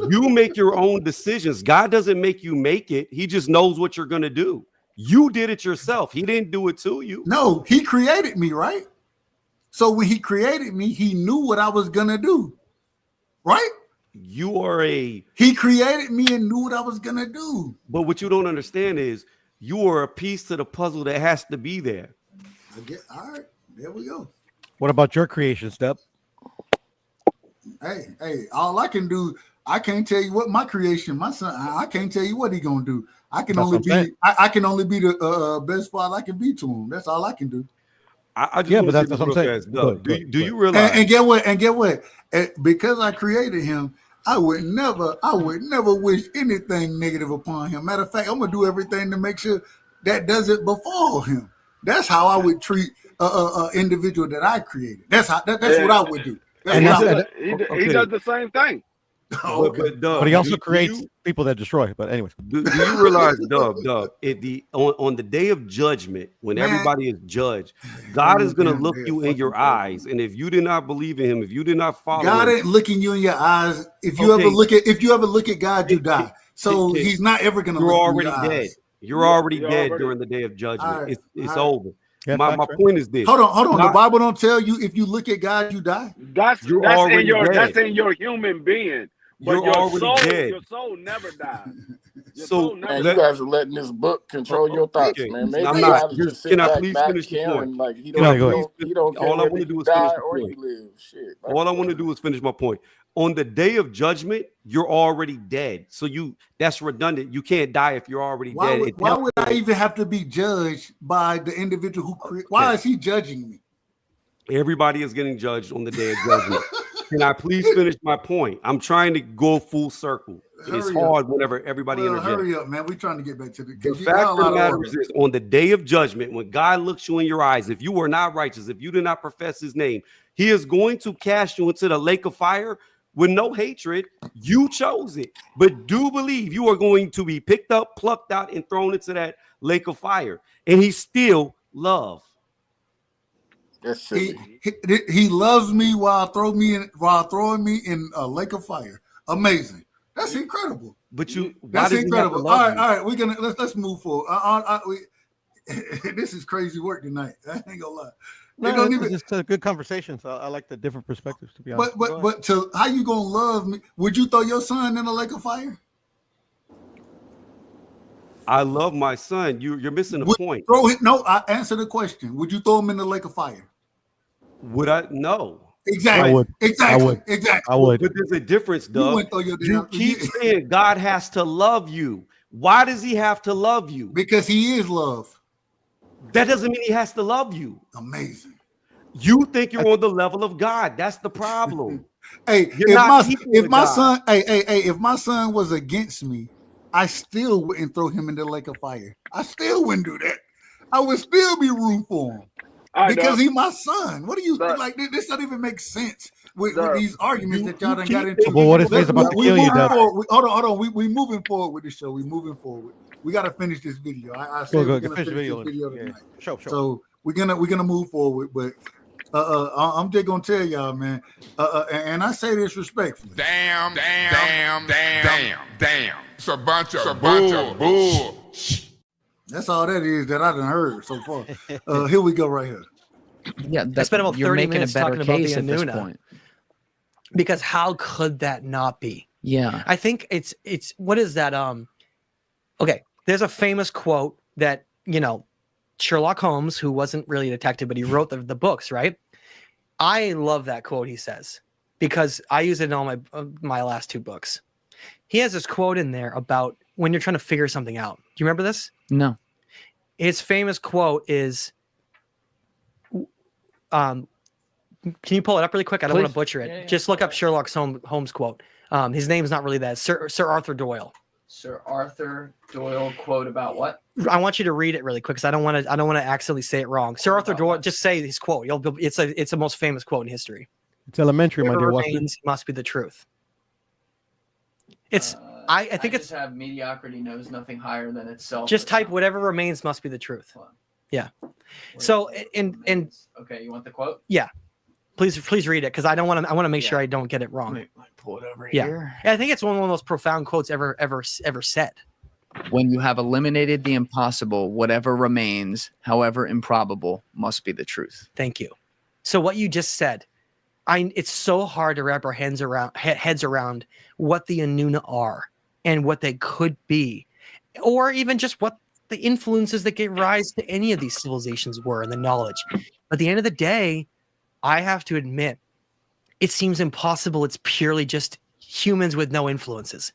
You make your own decisions. God doesn't make you make it. He just knows what you're gonna do. You did it yourself. He didn't do it to you. No, he created me, right? So when he created me, he knew what I was gonna do, right? He created me and knew what I was gonna do. But what you don't understand is you are a piece to the puzzle that has to be there. All right, there we go. What about your creation, Step? Hey, all I can do, I can't tell you what my creation, my son, I can't tell you what he gonna do. I can only be the best father I can be to him. That's all I can do. I just but that's what I'm saying. Do you realize? And get what? Because I created him, I would never wish anything negative upon him. Matter of fact, I'm gonna do everything to make sure that doesn't befall him. That's how I would treat a individual that I created. That's what I would do. He does the same thing. But he also creates people that destroy. But anyways, do you realize, Doug, on the day of judgment, when everybody is judged, God is going to look you in your eyes, and if you did not believe in him, if you did not follow, God ain't looking you in your eyes. If you ever look at God, you die. So he's not ever going to. You're already dead. You're already dead during the day of judgment. It's over. Yeah, my point is this. Hold on. The Bible don't tell you if you look at God, you die. That's in your human being. But your soul never dies. So man, you guys are letting this book control your thoughts, okay. man. Maybe I'm you not. ought to just sit Can I back, please not finish the caring. point? Like he Can I don't please care all I whether want to do you is finish die the or point. you live. Shit. Like, All I want to do is finish my point. On the day of judgment, you're already dead. So that's redundant. You can't die if you're already dead. Why would I even have to be judged by the individual who created? Why is he judging me? Everybody is getting judged on the day of judgment. Can I please finish my point? I'm trying to go full circle. It's hard whenever everybody interjects. Hurry up, man. We're trying to get back to The fact of the matter is, on the day of judgment, when God looks you in your eyes, if you are not righteous, if you do not profess his name, he is going to cast you into the lake of fire with no hatred. You chose it. But do believe you are going to be picked up, plucked out, and thrown into that lake of fire. And he's still love. That's silly. He loves me while throwing me in a lake of fire. Amazing. That's incredible. But that's incredible. All right. We're gonna let's move forward. This is crazy work tonight. I ain't gonna lie. No, it's a good conversation. So I like the different perspectives, to be honest. But how you gonna love me? Would you throw your son in a lake of fire? I love my son. You're missing the point. No, I answer the question. Would you throw him in the lake of fire? Would I? No. Exactly. I would. Exactly. I would. But there's a difference, Doug. You keep saying God has to love you. Why does he have to love you? Because he is love. That doesn't mean he has to love you. Amazing. You think you're on the level of God. That's the problem. Hey, if my son was against me, I still wouldn't throw him in the lake of fire. I still wouldn't do that. I would still be rooting for him. Because he's my son. What do you like? This doesn't even make sense with these arguments that y'all done got into. Well, what if he's about to kill you, Doug? Hold on. We moving forward with the show. We moving forward. We got to finish this video. I said we're gonna finish this video tonight. Sure. So we're gonna move forward. But I'm just gonna tell y'all, man. And I say this respectfully. Damn. It's a bunch of bull. That's all that is that I done heard so far. Here we go right here. Yeah, I spent about 30 minutes talking about the Anuna. Anuna. Because how could that not be? Yeah. I think it's what is that? Okay, there's a famous quote that, Sherlock Holmes, who wasn't really a detective, but he wrote the books, right? I love that quote he says because I use it in all my last two books. He has this quote in there about when you're trying to figure something out. Do you remember this? No. His famous quote is, can you pull it up really quick? I don't want to butcher it. Just look up Sherlock Holmes quote. His name is not really that. Sir Arthur Doyle. Sir Arthur Doyle quote about what? I want you to read it really quick because I don't want to accidentally say it wrong. Sir Arthur Doyle, just say his quote. It's the most famous quote in history. It's elementary, my dear. Remains must be the truth. It's I think it's have mediocrity knows nothing higher than itself. Just type whatever remains must be the truth. Yeah. So and okay, you want the quote? Yeah. Please read it because I want to make sure I don't get it wrong. Let me pull it over here. Yeah, I think it's one of the most profound quotes ever said. When you have eliminated the impossible, whatever remains, however improbable, must be the truth. Thank you. So what you just said, it's so hard to wrap our heads around what the Anuna are and what they could be, or even just what the influences that gave rise to any of these civilizations were and the knowledge. At the end of the day, I have to admit, it seems impossible. It's purely just humans with no influences.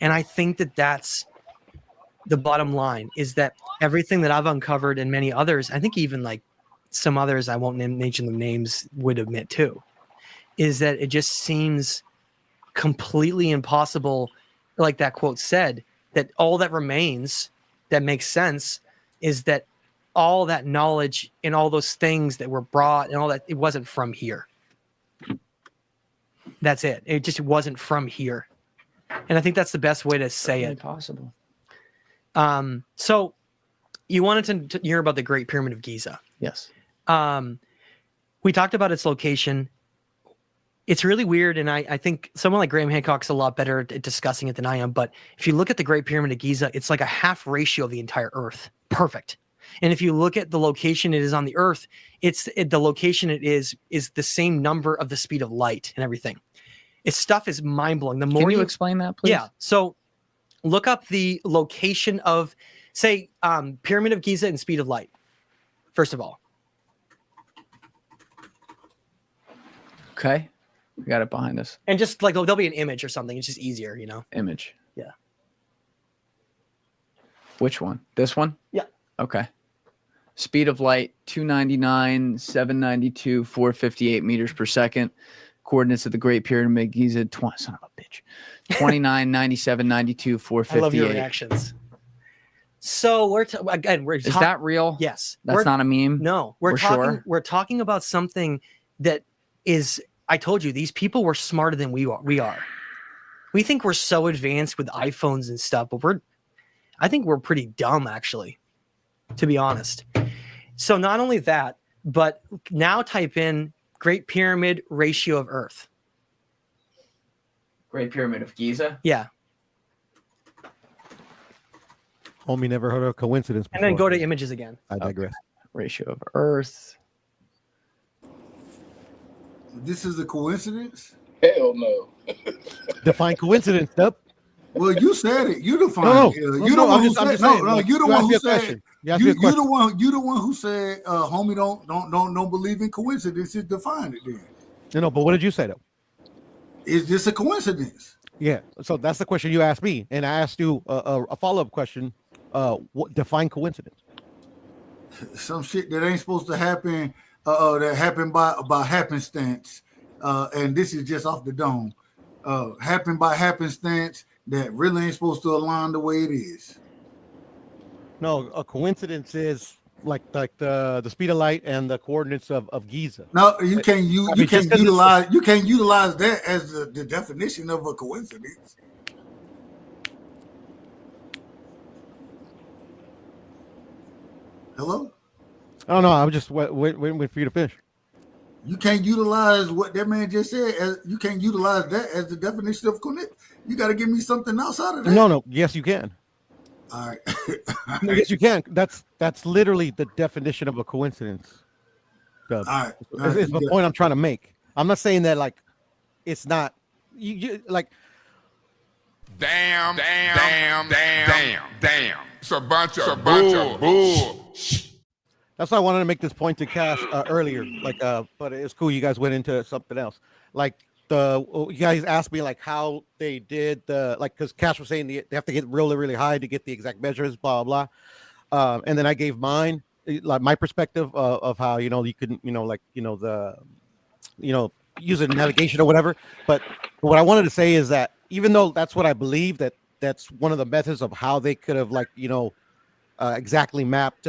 And I think that that's the bottom line, is that everything that I've uncovered and many others, I think even like some others I won't mention the names would admit too, is that it just seems completely impossible, like that quote said, that all that remains that makes sense is that all that knowledge and all those things that were brought and all that, it wasn't from here. That's it. It just wasn't from here. And I think that's the best way to say it. Possible. So you wanted to hear about the Great Pyramid of Giza. Yes. We talked about its location. It's really weird, and I think someone like Graham Hancock's a lot better at discussing it than I am, but if you look at the Great Pyramid of Giza, it's like a half ratio of the entire Earth. Perfect. And if you look at the location it is on the Earth, the location it is the same number of the speed of light and everything. Its stuff is mind-blowing. Can you explain that, please? Yeah. So look up the location of, say, Pyramid of Giza and speed of light. First of all. Okay. We got it behind us. And just like there'll be an image or something. It's just easier, Image. Yeah. Which one? This one? Yeah. Okay. Speed of light 299, 792, 458 meters per second. Coordinates of the Great Pyramid of Giza, son of a bitch. 29, 97, 92, 458. I love your reactions. So we're Is that real? Yes. That's not a meme? No. We're talking about something that is, I told you, these people were smarter than we are. We think we're so advanced with iPhones and stuff, but I think we're pretty dumb, actually, to be honest. So not only that, but now type in Great Pyramid ratio of Earth. Great Pyramid of Giza? Yeah. Homie never heard of a coincidence before. And then go to images again. I digress. Okay. Ratio of Earth. This is a coincidence? Hell no. Define coincidence, Dub. Well, you said it. You defined it. You the one who said no. You the one who said. You the one who said, "Homie, don't believe in coincidences." Define it then. No, but what did you say though? Is this a coincidence? Yeah. So that's the question you asked me, and I asked you a follow-up question. What define coincidence? Some shit that ain't supposed to happen. That happened by happenstance, and this is just off the dome. Happened by happenstance that really ain't supposed to align the way it is. No, a coincidence is like the speed of light and the coordinates of Giza. No, you can't utilize that as the definition of a coincidence. Hello? I don't know. I'm just waiting for you to finish. You can't utilize what that man just said. You can't utilize that as the definition of coincidence. You got to give me something outside of that. No. Yes, you can. All right. Yes, you can. That's literally the definition of a coincidence. All right. It's the point I'm trying to make. I'm not saying that like it's not. You like. Damn. It's a bunch of bull. That's why I wanted to make this point to Cash earlier. But it's cool. You guys went into something else. Like you guys asked me like how they did because Cash was saying they have to get really, really high to get the exact measures, blah blah blah. And then I gave mine, like my perspective of how you could use a navigation or whatever. But what I wanted to say is that even though that's what I believe, that's one of the methods of how they could have exactly mapped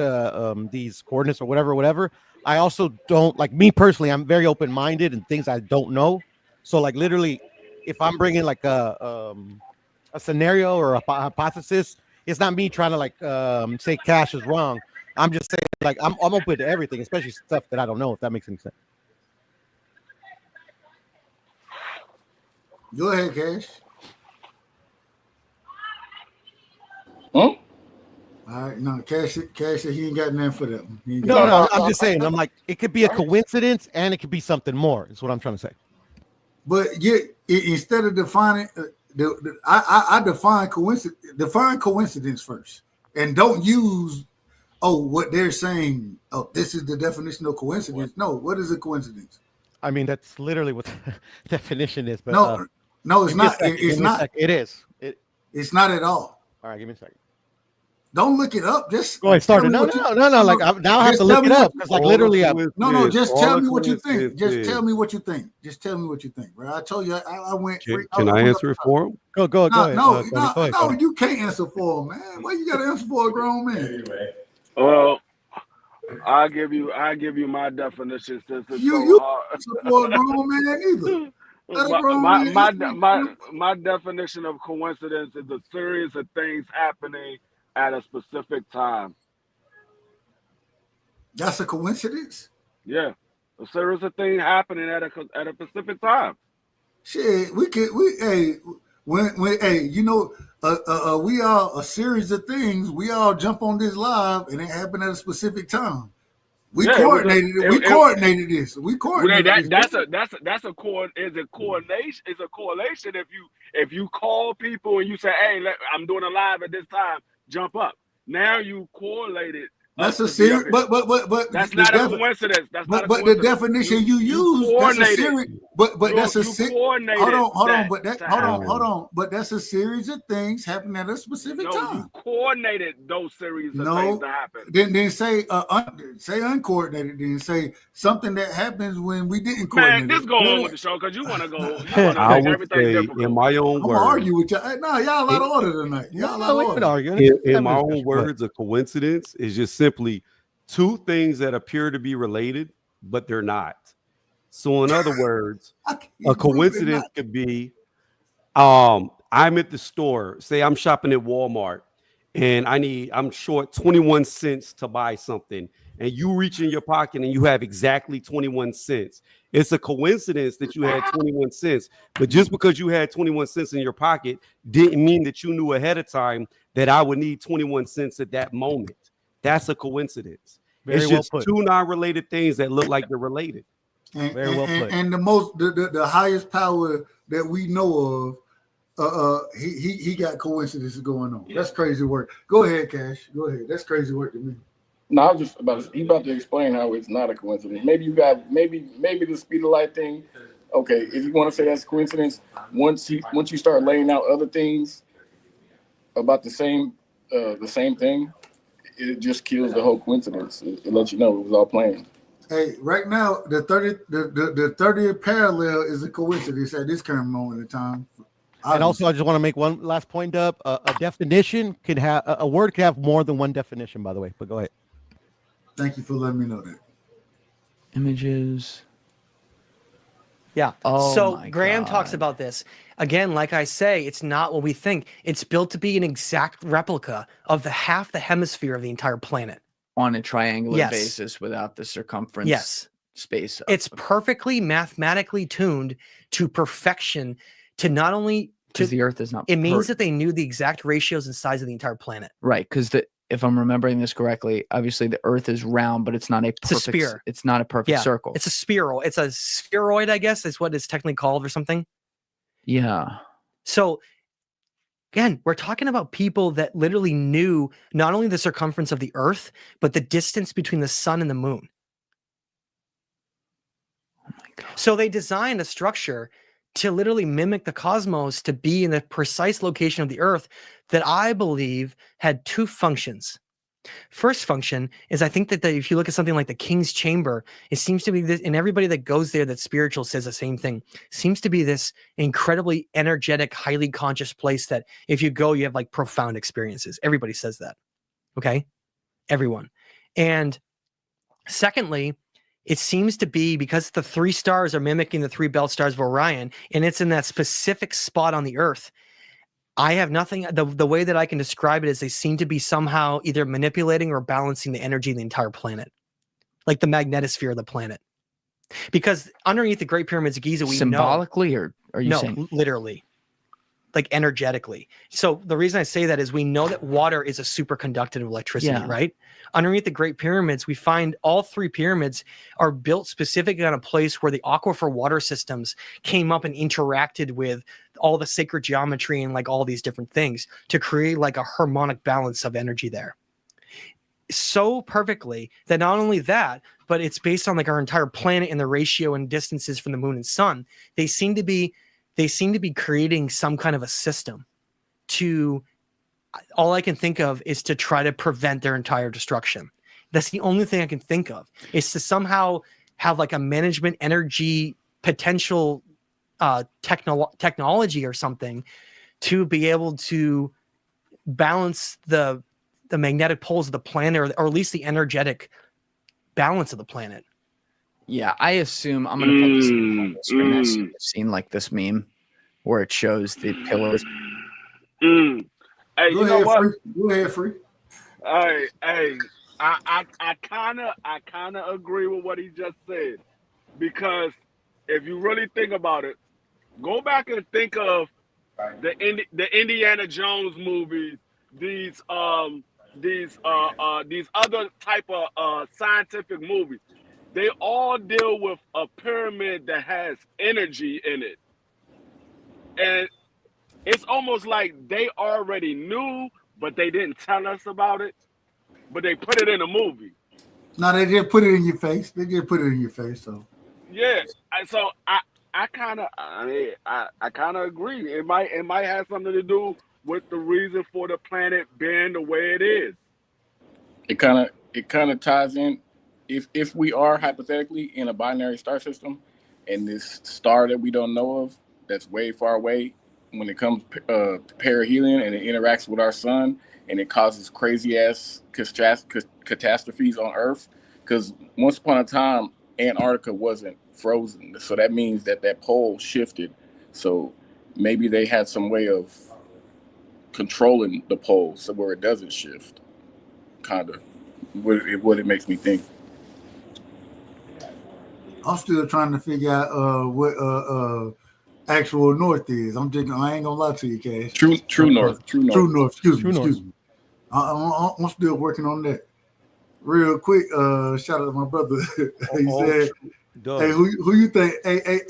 these coordinates or whatever. I also don't me personally. I'm very open-minded and things I don't know. So literally, if I'm bringing a scenario or a hypothesis, it's not me trying to say Cash is wrong. I'm just saying I'm open to everything, especially stuff that I don't know. If that makes any sense. Go ahead, Cash. Huh? All right, no, Cash said he ain't got nothing for that one. No, I'm just saying. I'm it could be a coincidence and it could be something more. Is what I'm trying to say. But instead of defining, I define coincidence. Define coincidence first, and don't use what they're saying. Oh, this is the definition of coincidence. No, what is a coincidence? I mean, that's literally what the definition is. But no, it's not. It's not. It is. It's not at all. All right, give me a second. Don't look it up. Just go ahead. Start it. No. Now I have to look it up because literally, no. Just tell me what you think. Just tell me what you think. Just tell me what you think, bro. I told you I went. Can I answer it for him? Go ahead. No, you can't answer for him, man. Why you got to answer for a grown man? Anyway. Well, I give you my definition since it's you so hard. For a grown man either. My definition of coincidence is a series of things happening at a specific time. That's a coincidence? Yeah. A series of things happening at a specific time. Shit, we all a series of things. We all jump on this live and it happened at a specific time. We coordinated it. We coordinated this. We coordinated this. That's a coordination. It's a correlation. If you call people and you say, "Hey, I'm doing a live at this time, jump up." Now you correlated. That's a series, but that's not a coincidence. That's not a coincidence. But the definition you use, that's a series. But that's a series. Hold on. But that's a series of things happening at a specific time. You coordinated those series of things to happen. Then say uncoordinated. Then say something that happens when we didn't coordinate. Man, just go on with the show because you want to go. I would say, in my own words, I'm argue with y'all. No, y'all out of order tonight. Y'all out of order. In my own words, a coincidence is just simply two things that appear to be related, but they're not. So in other words, a coincidence could be I'm at the store, say I'm shopping at Walmart, and I'm short 21 cents to buy something, and you reach in your pocket and you have exactly 21 cents. It's a coincidence that you had 21 cents, but just because you had 21 cents in your pocket didn't mean that you knew ahead of time that I would need 21 cents at that moment. That's a coincidence. It's just two non-related things that look like they're related. Very well put. And the highest power that we know of, he got coincidences going on. That's crazy work. Go ahead, Cash. Go ahead. That's crazy work to me. No, I was just about to explain how it's not a coincidence. Maybe you got maybe the speed of light thing. Okay, if you want to say that's a coincidence, once you start laying out other things about the same thing, it just kills the whole coincidence. It lets you know it was all planned. Hey, right now the 30th parallel is a coincidence at this current moment in time. And also, I just want to make one last point up. A definition can have a word can have more than one definition, by the way. But go ahead. Thank you for letting me know that. Images. Yeah. So Graham talks about this. Again, like I say, it's not what we think. It's built to be an exact replica of half the hemisphere of the entire planet. On a triangular basis without the circumference space. It's perfectly mathematically tuned to perfection to not only... Because the Earth is not... It means that they knew the exact ratios and size of the entire planet. Right, because if I'm remembering this correctly, obviously the Earth is round, but it's not a perfect... It's a sphere. It's not a perfect circle. It's a spiral. It's a spheroid, I guess, is what it's technically called or something. Yeah. So... Again, we're talking about people that literally knew not only the circumference of the Earth, but the distance between the sun and the moon. Oh my God. So they designed a structure to literally mimic the cosmos to be in the precise location of the Earth that I believe had two functions. First function is I think that if you look at something like the King's Chamber, it seems to be this, and everybody that goes there that's spiritual says the same thing, seems to be this incredibly energetic, highly conscious place that if you go, you have like profound experiences. Everybody says that. Okay? Everyone. And secondly, it seems to be because the three stars are mimicking the three belt stars of Orion, and it's in that specific spot on the Earth. I have nothing. The way that I can describe it is they seem to be somehow either manipulating or balancing the energy of the entire planet, like the magnetosphere of the planet. Because underneath the Great Pyramids of Giza, we symbolically, or are you saying literally, like energetically? So the reason I say that is we know that water is a superconductor of electricity, right? Underneath the Great Pyramids, we find all three pyramids are built specifically on a place where the aquifer water systems came up and interacted with all the sacred geometry and like all these different things to create like a harmonic balance of energy there. So perfectly that not only that, but it's based on like our entire planet and the ratio and distances from the moon and sun. They seem to be creating some kind of a system to... All I can think of is to try to prevent their entire destruction. That's the only thing I can think of, is to somehow have like a management energy potential technology or something to be able to balance the magnetic poles of the planet, or at least the energetic balance of the planet. Yeah, I assume I'm going to put this on the screen. I've seen like this meme where it shows the pillars. Hey, you know what? Go ahead, Free. Hey, I kind of agree with what he just said, because if you really think about it, go back and think of the Indiana Jones movies, these these other type of scientific movies, they all deal with a pyramid that has energy in it, and it's almost like they already knew, but they didn't tell us about it. But they put it in a movie. No, they did put it in your face. They did put it in your face. So Yeah, so I kind of I kind of agree. It might have something to do with the reason for the planet being the way it is. It kind of ties in. If we are hypothetically in a binary star system, and this star that we don't know of that's way far away, when it comes perihelion and it interacts with our sun and it causes crazy ass catastrophes on Earth, because once upon a time Antarctica wasn't frozen, so that means that pole shifted. So maybe they had some way of controlling the pole so where it doesn't shift. Kind of what it makes me think. I'm still trying to figure out what actual north is. I ain't gonna lie to you, Cash. True north. True north. Excuse me. I'm still working on that. Real quick, shout out to my brother. He said, "Hey, who you think?" Hey,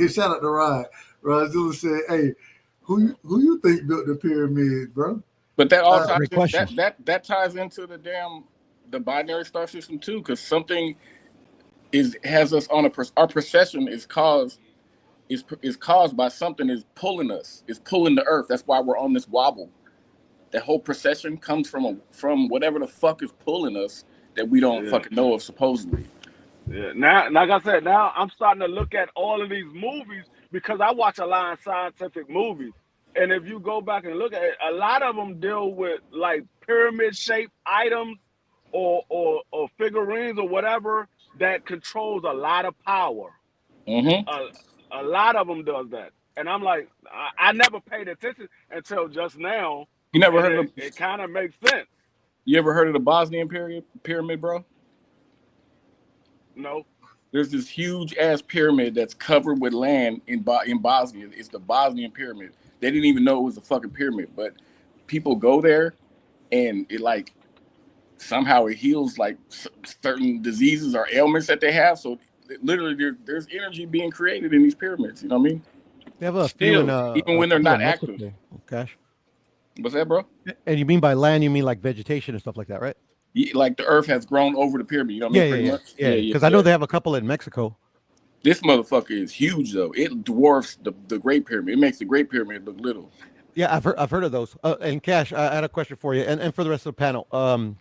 shout out to Rod. Rod Zilla said, "Hey, who you think built the pyramid, bro?" But that all ties that ties into the binary star system too, because something has us on our precession is caused by something is pulling us, is pulling the Earth. That's why we're on this wobble. That whole precession comes from whatever the fuck is pulling us that we don't fucking know of, supposedly. Yeah. Now, like I said, now I'm starting to look at all of these movies because I watch a lot of scientific movies. And if you go back and look at it, a lot of them deal with like pyramid-shaped items or figurines or whatever that controls a lot of power. Mm-hmm. A lot of them does that. And I'm like, I never paid attention until just now. You never heard of it kind of makes sense. You ever heard of the Bosnian pyramid, bro? No. There's this huge ass pyramid that's covered with land in Bosnia. It's the Bosnian pyramid. They didn't even know it was a fucking pyramid, but people go there, and it like somehow it heals like certain diseases or ailments that they have. So literally, there's energy being created in these pyramids. You know what I mean? They have a Still, feeling, even when they're not active. Cash. What's that, bro? And you mean by land, you mean like vegetation and stuff like that, right? Like the Earth has grown over the pyramid. You know what I mean? Yeah. Because I know they have a couple in Mexico. This motherfucker is huge, though. It dwarfs the Great Pyramid. It makes the Great Pyramid look little. Yeah, I've heard of those. And Cash, I had a question for you, and for the rest of the panel.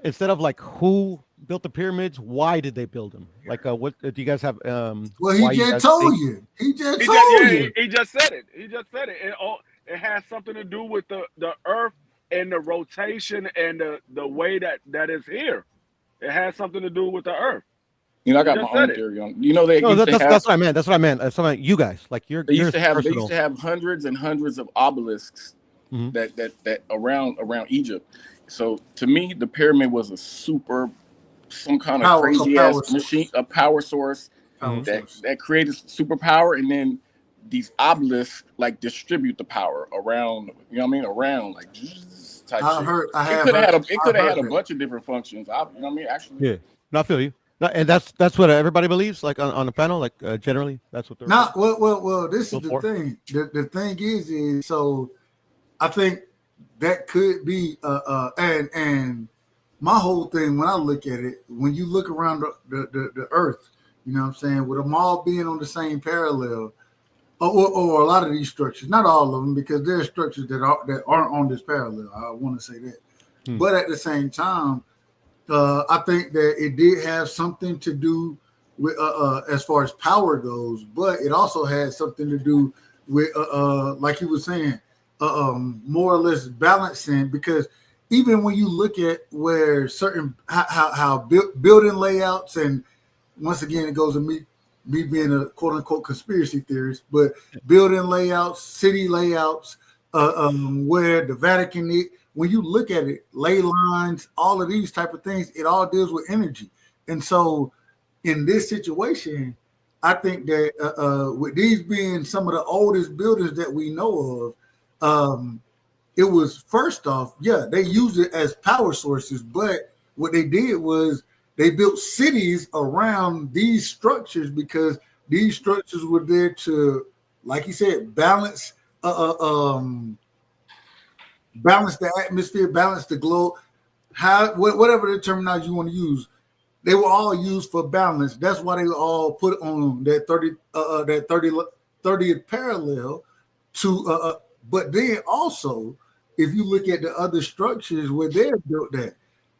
Instead of like who built the pyramids, why did they build them? Like, what do you guys have? Well, he just told you. He just told you. He just said it. It has something to do with the Earth and the rotation and the way that is here. It has something to do with the Earth. You know, I got my own theory on. You know, that's what I meant. That's what I meant. You guys, like they used to have hundreds and hundreds of obelisks that around Egypt. So to me, the pyramid was some kind of crazy ass machine, a power source that created superpower, and then these obelisks like distribute the power around. You know what I mean? Around like type shit. It could have had a bunch of different functions. You know what I mean? Actually, yeah. No, I feel you. No, and that's what everybody believes, like on the panel, like generally, that's what they're. Well. This is the thing. The thing is so, I think that could be and my whole thing when I look at it, when you look around the Earth, you know what I'm saying, with them all being on the same parallel, or a lot of these structures, not all of them, because there are structures that aren't on this parallel. I want to say that, but at the same time. I think that it did have something to do with as far as power goes, but it also had something to do with like he was saying, more or less balancing, because even when you look at where certain how building layouts, and once again it goes to me being a quote unquote conspiracy theorist, but building layouts, city layouts, where the Vatican is. When you look at it, ley lines, all of these type of things, it all deals with energy. And so in this situation, I think that with these being some of the oldest buildings that we know of, it was first off, yeah, they used it as power sources, but what they did was they built cities around these structures because these structures were there to, like you said, balance balance the atmosphere, balance the globe, whatever the terminology you want to use. They were all used for balance. That's why they were all put on that 30th parallel to but then also, if you look at the other structures where they're built at,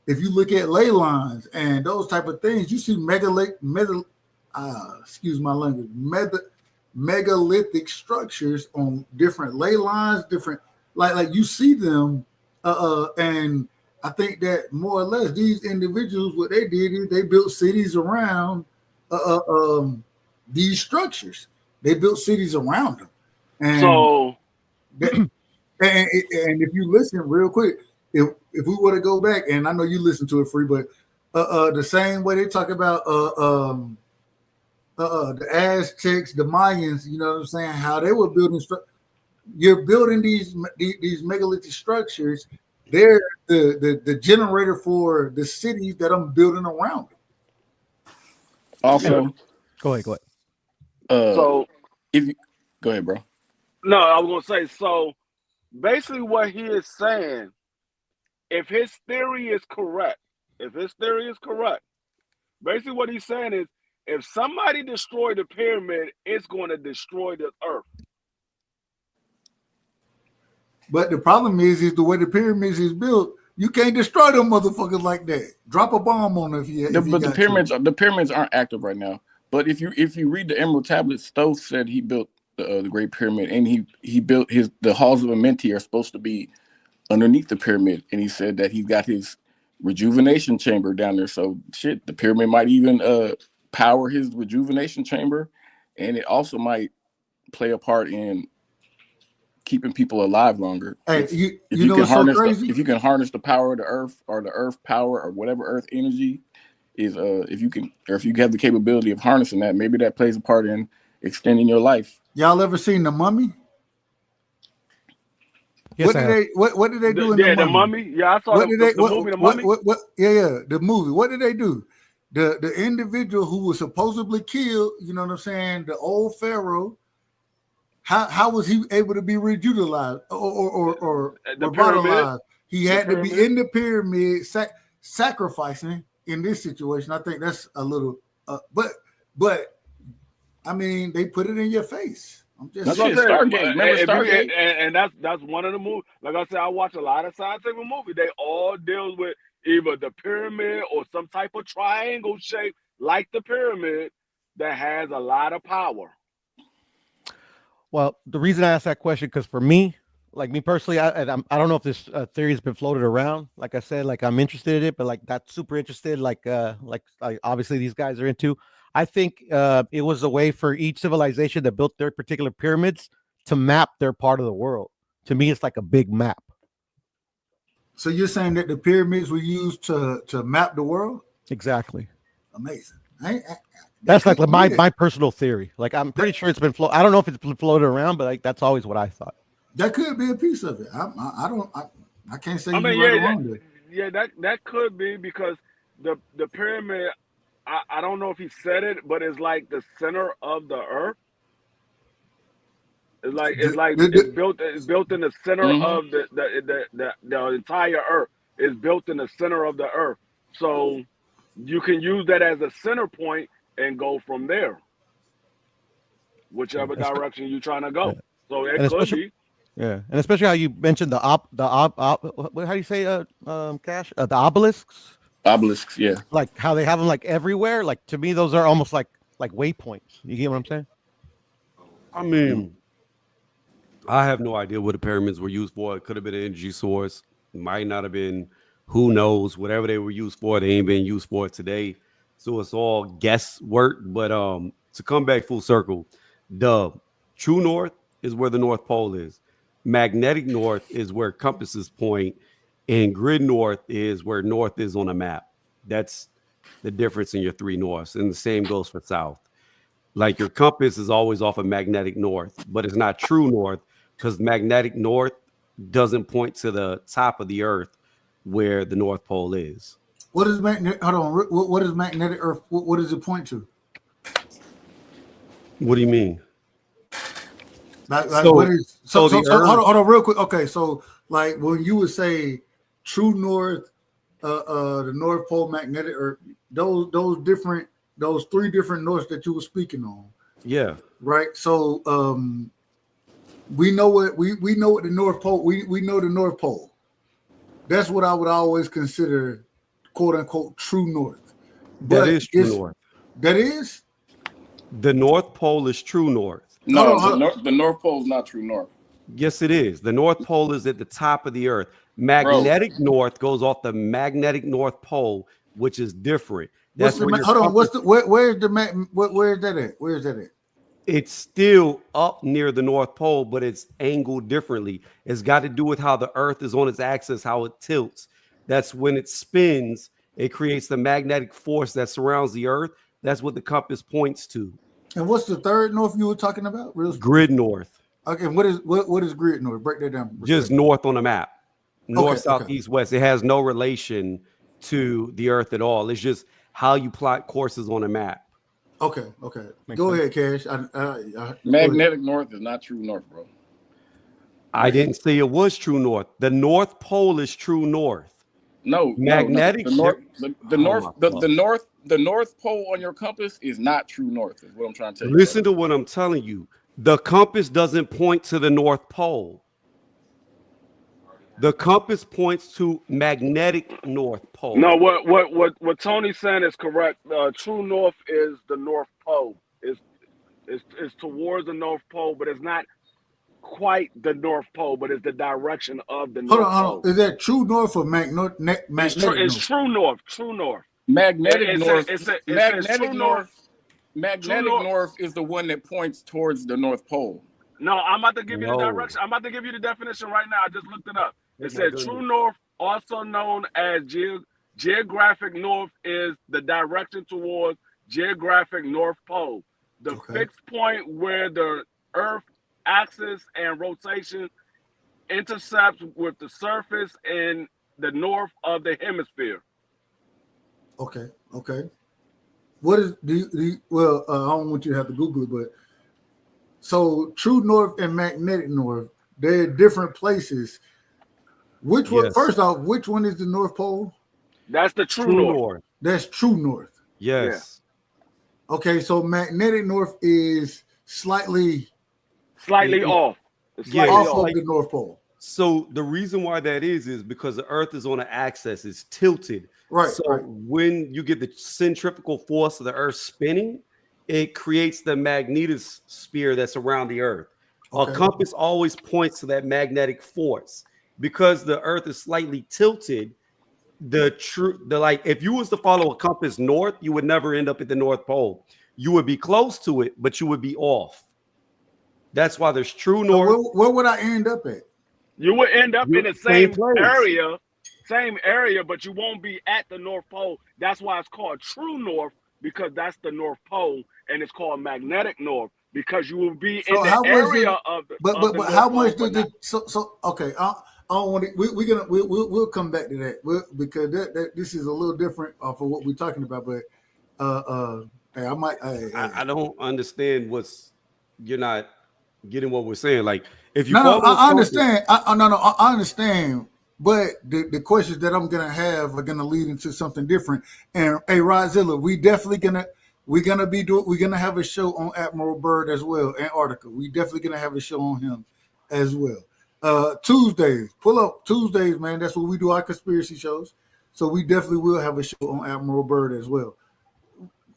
if you look at ley lines and those type of things, you see megalithic structures on different ley lines, different like you see them, and I think that more or less these individuals, what they did is they built cities around these structures. They built cities around them, and so and if you listen real quick, if we were to go back, and I know you listen to it free, but the same way they talk about the Aztecs, the Mayans, you know what I'm saying? How they were building. You're building these megalithic structures. They're the generator for the cities that I'm building around them. Also, go ahead. So if you go ahead, bro. No, I was gonna say, so basically what he is saying, if his theory is correct, basically what he's saying is if somebody destroyed the pyramid, it's going to destroy the earth. But the problem is the way the pyramids is built, you can't destroy them motherfuckers like that. Drop a bomb on them if you. But the pyramids aren't active right now. But if you read the Emerald Tablets, Stowe said he built the Great Pyramid, and he built the halls of Amenti are supposed to be underneath the pyramid, and he said that he got his rejuvenation chamber down there. So shit, the pyramid might even power his rejuvenation chamber, and it also might play a part in keeping people alive longer. Hey, if you you know can what's so harness crazy? if you can harness the power of the earth, or the earth power, or whatever earth energy is, if you have the capability of harnessing that, maybe that plays a part in extending your life. Y'all ever seen The Mummy? Yes, what did they do in The Mummy? Yeah, I saw the movie, The Mummy. The movie. What did they do? The individual who was supposedly killed, you know what I'm saying, the old pharaoh, how was he able to be reutilized or revitalized? He had to be in the pyramid sacrificing in this situation. I think that's a little but I mean, they put it in your face. I'm just saying, Stargate. Remember Stargate? And that's one of the movies. Like I said, I watch a lot of scientific movies. They all deal with either the pyramid or some type of triangle shape like the pyramid that has a lot of power. Well, the reason I asked that question, because for me, like me personally, I don't know if this theory has been floated around. Like I said, like I'm interested in it, but like not super interested. Like obviously these guys are into. I think it was a way for each civilization that built their particular pyramids to map their part of the world. To me, it's like a big map. So you're saying that the pyramids were used to map the world? Exactly. Amazing. That's like my personal theory. Like I'm pretty sure it's been floated. I don't know if it's been floated around, but like that's always what I thought. That could be a piece of it. I can't say. That could be, because the pyramid. I don't know if he said it, but it's like the center of the earth. It's built in the center of the entire earth. It's built in the center of the earth. So you can use that as a center point and go from there, whichever direction you're trying to go. Yeah. So it could be. Yeah, and especially how you mentioned how do you say Cash? The obelisks. Obelisks, yeah. Like how they have them like everywhere. Like to me, those are almost like waypoints. You get what I'm saying? I mean, I have no idea what the pyramids were used for. It could have been an energy source. It might not have been. Who knows? Whatever they were used for, they ain't been used for today. So it's all guesswork. But to come back full circle, the true north is where the North Pole is. Magnetic north is where compasses point, and grid north is where north is on a map. That's the difference in your three norths. And the same goes for south. Like your compass is always off of magnetic north, but it's not true north, because magnetic north doesn't point to the top of the earth where the North Pole is. What is magnetic? Hold on. What is magnetic Earth? What does it point to? What do you mean? Like what is hold on real quick. Okay, so like when you would say true north, the North Pole, magnetic Earth, those three different norths that you were speaking on. Yeah. Right. So we know what the North Pole. We know the North Pole. That's what I would always consider, quote unquote, true north. That is true north. That is. The North Pole is true north. No, the North Pole is not true north. Yes, it is. The North Pole is at the top of the earth. Magnetic north goes off the magnetic North Pole, which is different. That's where hold on. Where's that at? Where is that at? It's still up near the North Pole, but it's angled differently. It's got to do with how the earth is on its axis, how it tilts. That's when it spins, it creates the magnetic force that surrounds the earth. That's what the compass points to. And what's the third north you were talking about? Grid north. Okay, what is grid north? Break that down. Just north on the map. North, south, east, west. It has no relation to the earth at all. It's just how you plot courses on a map. Okay. Go ahead, Cash. Magnetic north is not true north, bro. I didn't say it was true north. The North Pole is true north. No, magnetic. The North Pole on your compass is not true north. Is what I'm trying to tell you. Listen to what I'm telling you. The compass doesn't point to the North Pole. The compass points to magnetic North Pole. No, what Tony's saying is correct. True north is the North Pole. It's towards the North Pole, but it's not quite the North Pole, but it's the direction of the North Pole. Hold on. Is that true north or magnetic north? It's true north. True north. Magnetic north. Magnetic north is the one that points towards the North Pole. No, I'm about to give you the direction. I'm about to give you the definition right now. I just looked it up. It said true north, also known as geographic north, is the direction towards geographic North Pole. The fixed point where the Earth axis and rotation intercepts with the surface in the north of the hemisphere. Okay. What is well, I don't want you to have to Google it, but so true north and magnetic north, they're different places. Which one? First off, which one is the North Pole? That's the true north. That's true north. Yes. Yeah. Okay, so magnetic north is slightly off. Off of the North Pole. So the reason why that is because the Earth is on an axis, it's tilted. Right. So when you get the centrifugal force of the Earth spinning, it creates the magnetosphere that's around the Earth. A compass always points to that magnetic force. Because the Earth is slightly tilted, if you was to follow a compass north, you would never end up at the North Pole. You would be close to it, but you would be off. That's why there's true north. So where would I end up at? You would end up in the same area, but you won't be at the North Pole. That's why it's called true north, because that's the North Pole, and it's called magnetic north because you will be in the area of the. But how much does it? So okay. I don't want to. We'll come back to that because this is a little different for what we're talking about. But hey, I don't understand you're not getting what we're saying. Like if you I understand. I understand. But the questions that I'm gonna have are gonna lead into something different. And hey, Rodzilla, we're gonna have a show on Admiral Byrd as well, Antarctica. We definitely gonna have a show on him as well. Tuesdays, pull up Tuesdays, man. That's what we do, our conspiracy shows. So we definitely will have a show on Admiral Byrd as well.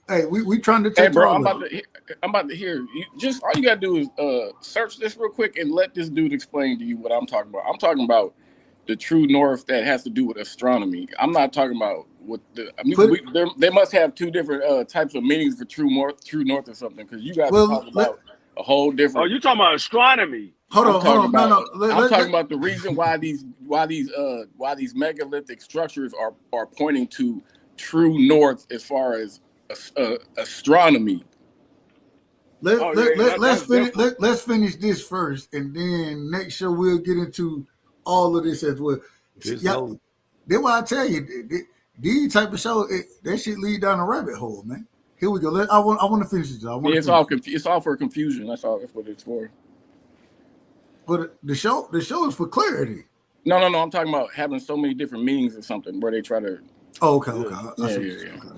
Hey, we trying to take. Hey, bro, I'm about to hear. Just all you gotta do is search this real quick and let this dude explain to you what I'm talking about. I'm talking about the true north that has to do with astronomy. I'm not talking about what they must have two different types of meanings for true north or something, because you guys talk about a whole different. Oh, you talking about astronomy? Hold on. I'm talking about the reason why these megalithic structures are pointing to true north as far as astronomy. Let's finish this first, and then next show we'll get into all of this as well. Just Yeah, know. that's why I tell you, these type of shows, that shit lead down a rabbit hole, man. Here we go. I want to finish this. It's all for confusion. That's all. That's what it's for. But the show is for clarity. No. I'm talking about having so many different meanings or something where they try to. Oh, okay. Yeah.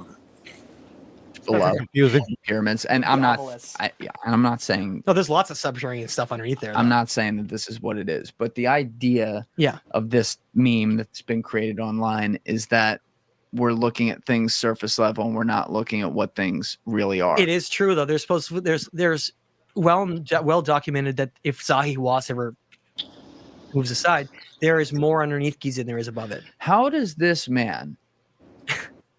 A lot of confusing pyramids, and I'm not saying no. There's lots of subterranean stuff underneath there. I'm not saying that this is what it is, but the idea Yeah. of this meme that's been created online is that we're looking at things surface level and we're not looking at what things really are. It is true though. There's well documented that if Zahi Was ever moves aside, there is more underneath Giza than there is above it. How does this man,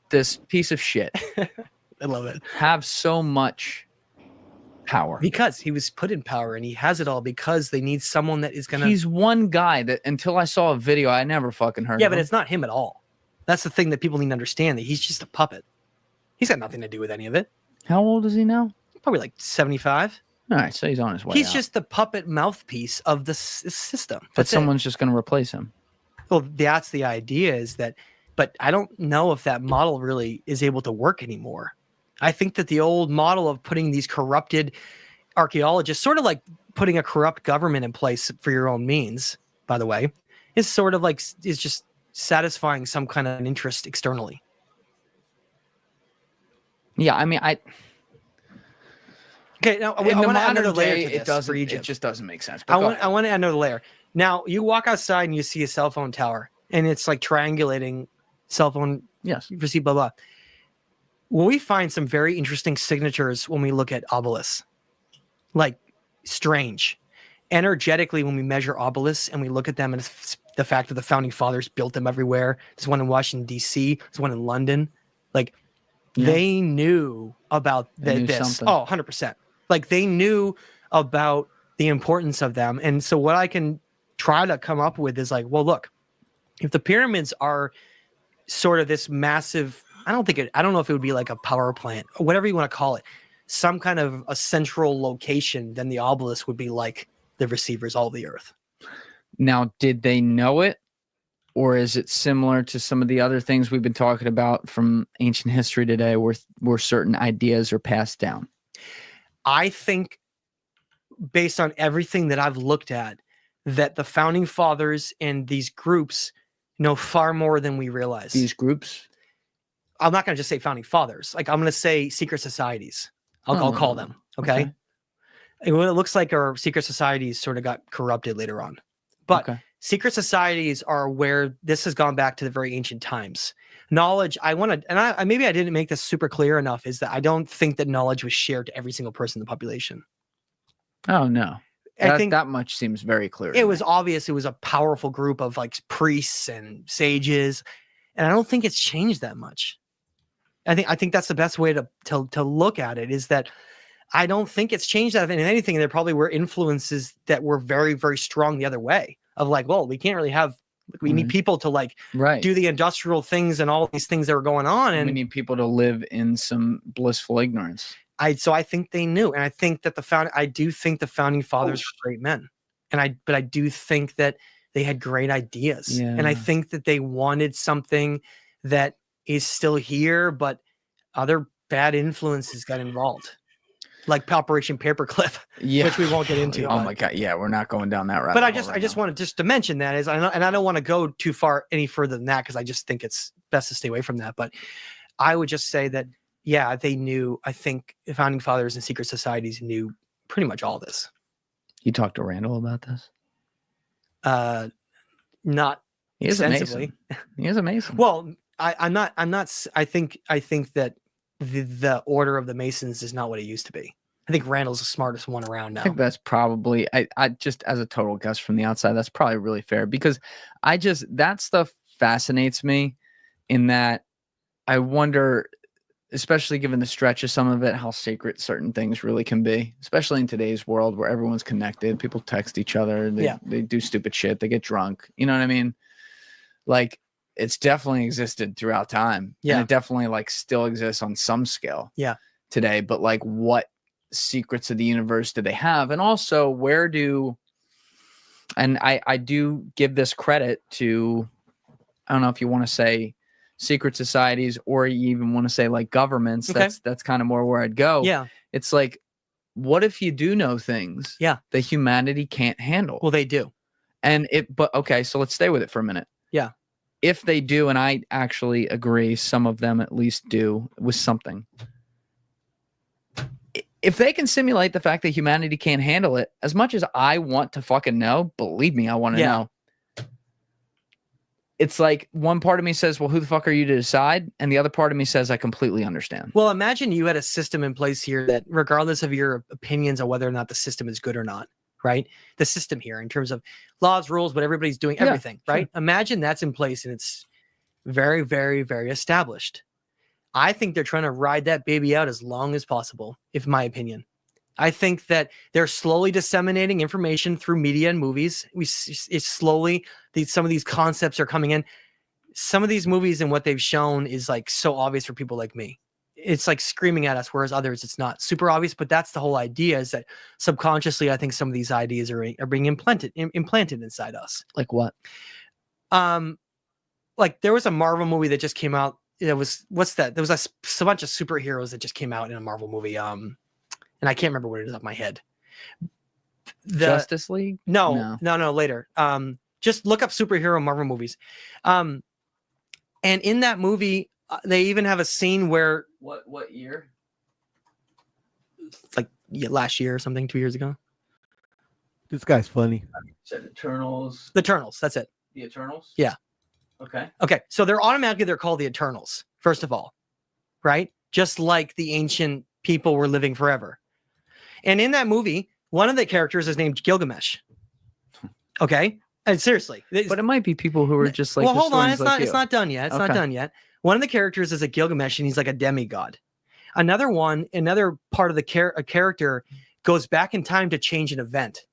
this piece of shit, I love it, have so much power? Because he was put in power and he has it all because they need someone that is gonna. He's one guy that until I saw a video, I never fucking heard. Yeah, of but him. it's not him at all. That's the thing that people need to understand, that he's just a puppet. He's got nothing to do with any of it. How old is he now? Probably like 75. All right, so he's on his way. He's out. just the puppet mouthpiece of the system. But That's someone's just going to replace him. Well, that's the idea, is that, but I don't know if that model really is able to work anymore. I think that the old model of putting these corrupted archaeologists, sort of like putting a corrupt government in place for your own means, by the way, is sort of like, is just satisfying some kind of an interest externally. Yeah, I mean, Okay, now in I the want to add modern another layer day, to this it doesn't. for Egypt. It just doesn't make sense. I want to add another layer. Now you walk outside and you see a cell phone tower, and it's like triangulating cell phone. Yes, receive blah blah. Well, we find some very interesting signatures when we look at obelisks, like strange. Energetically, when we measure obelisks and we look at them, and it's the fact that the founding fathers built them everywhere. There's one in Washington D.C. There's one in London. Like they knew about this. Something. Oh, 100%. Like they knew about the importance of them. And so what I can try to come up with is like, well, look, if the pyramids are sort of this massive, I don't know if it would be like a power plant or whatever you want to call it, some kind of a central location, then the obelisk would be like the receivers all the earth. Now, did they know it? Or is it similar to some of the other things we've been talking about from ancient history today where certain ideas are passed down? I think, based on everything that I've looked at, that the founding fathers and these groups know far more than we realize. These groups? I'm not going to just say founding fathers. Like, I'm going to say secret societies. I'll call them. Okay? And what it looks like our secret societies sort of got corrupted later on. But secret societies are where this has gone back to the very ancient times. Knowledge, maybe I didn't make this super clear enough, is that I don't think that knowledge was shared to every single person in the population. Oh, no. I think that much seems very clear. It was obvious it was a powerful group of like priests and sages. And I don't think it's changed that much. I think that's the best way to look at it, is that I don't think it's changed that. And anything, there probably were influences that were very, very strong the other way, of like, well, we can't really have, we need people to like do the industrial things and all these things that were going on. And we need people to live in some blissful ignorance. So I think they knew. And I think that I do think the founding fathers were great men. But I do think that they had great ideas. Yeah. And I think that they wanted something that is still here, but other bad influences got involved. Like Operation Paperclip, which we won't get into. Oh my God. Yeah, we're not going down that route. But I just wanted to mention that, and I don't want to go too far any further than that, because I just think it's best to stay away from that. But I would just say that, yeah, they knew. I think the founding fathers and secret societies knew pretty much all this. You talked to Randall about this? Not he is extensively. He is amazing. Well, I'm not. I think that the order of the Masons is not what it used to be. I think Randall's the smartest one around now. I think that's probably, I just, as a total guess from the outside, that's probably really fair, because that stuff fascinates me, in that I wonder, especially given the stretch of some of it, how sacred certain things really can be, especially in today's world where everyone's connected. People text each other. They do stupid shit. They get drunk. You know what I mean? Like, it's definitely existed throughout time. Yeah. And it definitely like still exists on some scale today. But like, what secrets of the universe do they have? And also, where do, And I do give this credit to, I don't know if you want to say secret societies or you even want to say like governments. Okay. That's kind of more where I'd go. Yeah. It's like, what if you do know things that humanity can't handle? Well, they do. But okay, so let's stay with it for a minute. Yeah. If they do, and I actually agree, some of them at least do with something. If they can simulate the fact that humanity can't handle it, as much as I want to fucking know, believe me, I want to know. It's like one part of me says, well, who the fuck are you to decide? And the other part of me says, I completely understand. Well, imagine you had a system in place here that regardless of your opinions on whether or not the system is good or not, right? The system here in terms of laws, rules, but everybody's doing everything, right? Sure. Imagine that's in place and it's very, very, very established. I think they're trying to ride that baby out as long as possible, if my opinion. I think that they're slowly disseminating information through media and movies. It's slowly, some of these concepts are coming in. Some of these movies and what they've shown is like so obvious for people like me. It's like screaming at us, whereas others, it's not super obvious. But that's the whole idea, is that subconsciously, I think some of these ideas are being implanted inside us. Like what? Like there was a Marvel movie that just came out. It was, what's that? There was a bunch of superheroes that just came out in a Marvel movie. And I can't remember what it is off my head. Justice League? No, later. Just look up superhero Marvel movies. And in that movie, they even have a scene where... What year? Like last year or something, 2 years ago. This guy's funny. Said Eternals. The Eternals, that's it. The Eternals? Yeah. Okay. Okay, so they're called the Eternals, first of all. Right? Just like the ancient people were living forever. And in that movie, one of the characters is named Gilgamesh. Okay? And seriously. But it might be people who are just like... Well, hold on. It's not done yet. It's not done yet. One of the characters is a Gilgamesh, and he's like a demigod. Another part of the character goes back in time to change an event.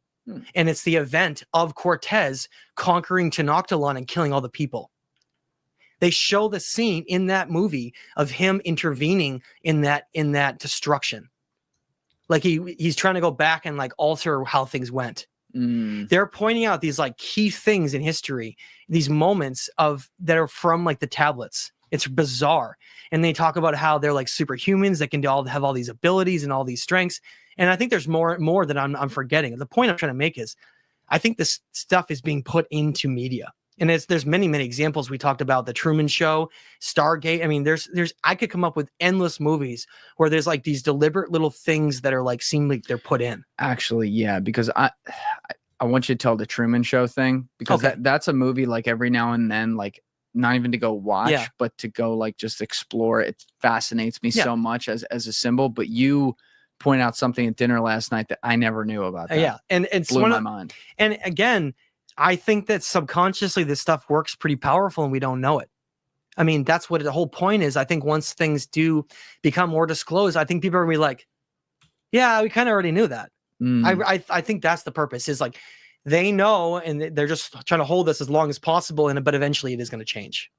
And it's the event of Cortez conquering Tenochtitlan and killing all the people. They show the scene in that movie of him intervening in that destruction. Like he's trying to go back and like alter how things went. They're pointing out these like key things in history, these moments that are from like the tablets. It's bizarre. And they talk about how they're like superhumans that can have all these abilities and all these strengths. And I think there's more that I'm forgetting. The point I'm trying to make is I think this stuff is being put into media. And there's many, many examples. We talked about the Truman Show, Stargate. I mean, I could come up with endless movies where there's like these deliberate little things that are like seem like they're put in. Actually, yeah, because I want you to tell the Truman Show thing, because that's a movie like every now and then, like not even to go watch, but to go like just explore. It fascinates me so much as a symbol. But you point out something at dinner last night that I never knew about. That. And it's blew my mind. And again, I think that subconsciously this stuff works pretty powerful and we don't know it. I mean, that's what the whole point is. I think once things do become more disclosed, I think people are going to be like, yeah, we kind of already knew that. I think that's the purpose, is like they know and they're just trying to hold us as long as possible. But eventually it is going to change.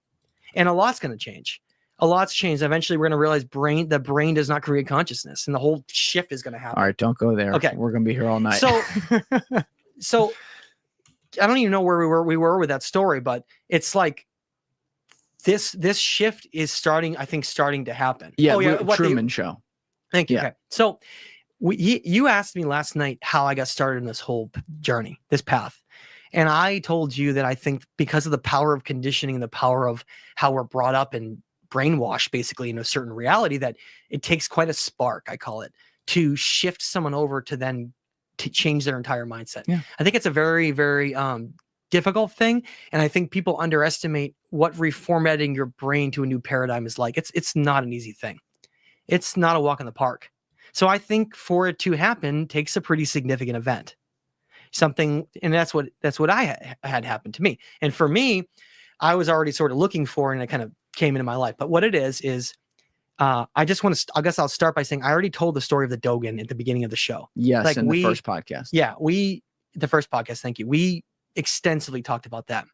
And a lot's going to change. A lot's changed. Eventually we're going to realize the brain does not create consciousness, and the whole shift is going to happen. All right, don't go there. Okay. We're going to be here all night. So I don't even know where we were with that story, but it's like this shift is starting to happen. Yeah, Truman Show. Thank you. Yeah. Okay. So you asked me last night how I got started in this whole journey, this path. And I told you that I think because of the power of conditioning and the power of how we're brought up and brainwashed basically in a certain reality, that it takes quite a spark, I call it, to shift someone over to change their entire mindset. Yeah. I think it's a very, very difficult thing. And I think people underestimate what reformatting your brain to a new paradigm is like. It's not an easy thing. It's not a walk in the park. So I think for it to happen takes a pretty significant event. Something, and that's what I had happen to me. And for me, I was already sort of looking for, and it kind of came into my life. But what it is I guess I'll start by saying I already told the story of the Dogon at the beginning of the show. Yes, like in the first podcast. Yeah, the first podcast. Thank you. We extensively talked about that.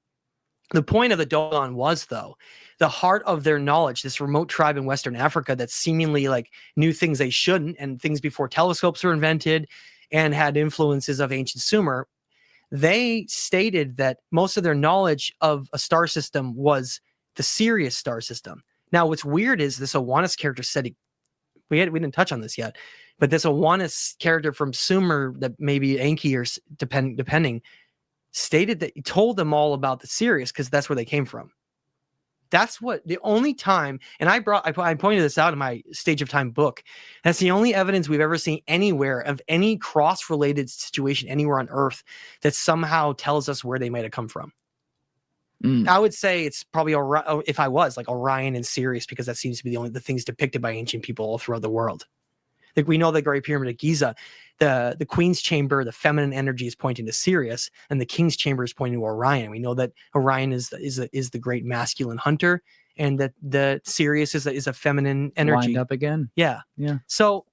The point of the Dogon was, though, the heart of their knowledge, this remote tribe in Western Africa that seemingly like knew things they shouldn't, and things before telescopes were invented and had influences of ancient Sumer. they stated that most of their knowledge of a star system was the Sirius star system. Now, what's weird is this Owanis character said we didn't touch on this yet, but this Owanis character from Sumer, that maybe Enki or depending, stated that he told them all about the Sirius because that's where they came from. That's what the only time, and I pointed this out in my Stage of Time book. That's the only evidence we've ever seen anywhere of any cross-related situation anywhere on Earth that somehow tells us where they might have come from. I would say it's probably if I was like Orion and Sirius, because that seems to be the things depicted by ancient people all throughout the world. Like we know the Great Pyramid of Giza, the Queen's Chamber, the feminine energy is pointing to Sirius, and the King's Chamber is pointing to Orion. We know that Orion is the great masculine hunter, and that the Sirius is a feminine energy. Lined up again. Yeah. So,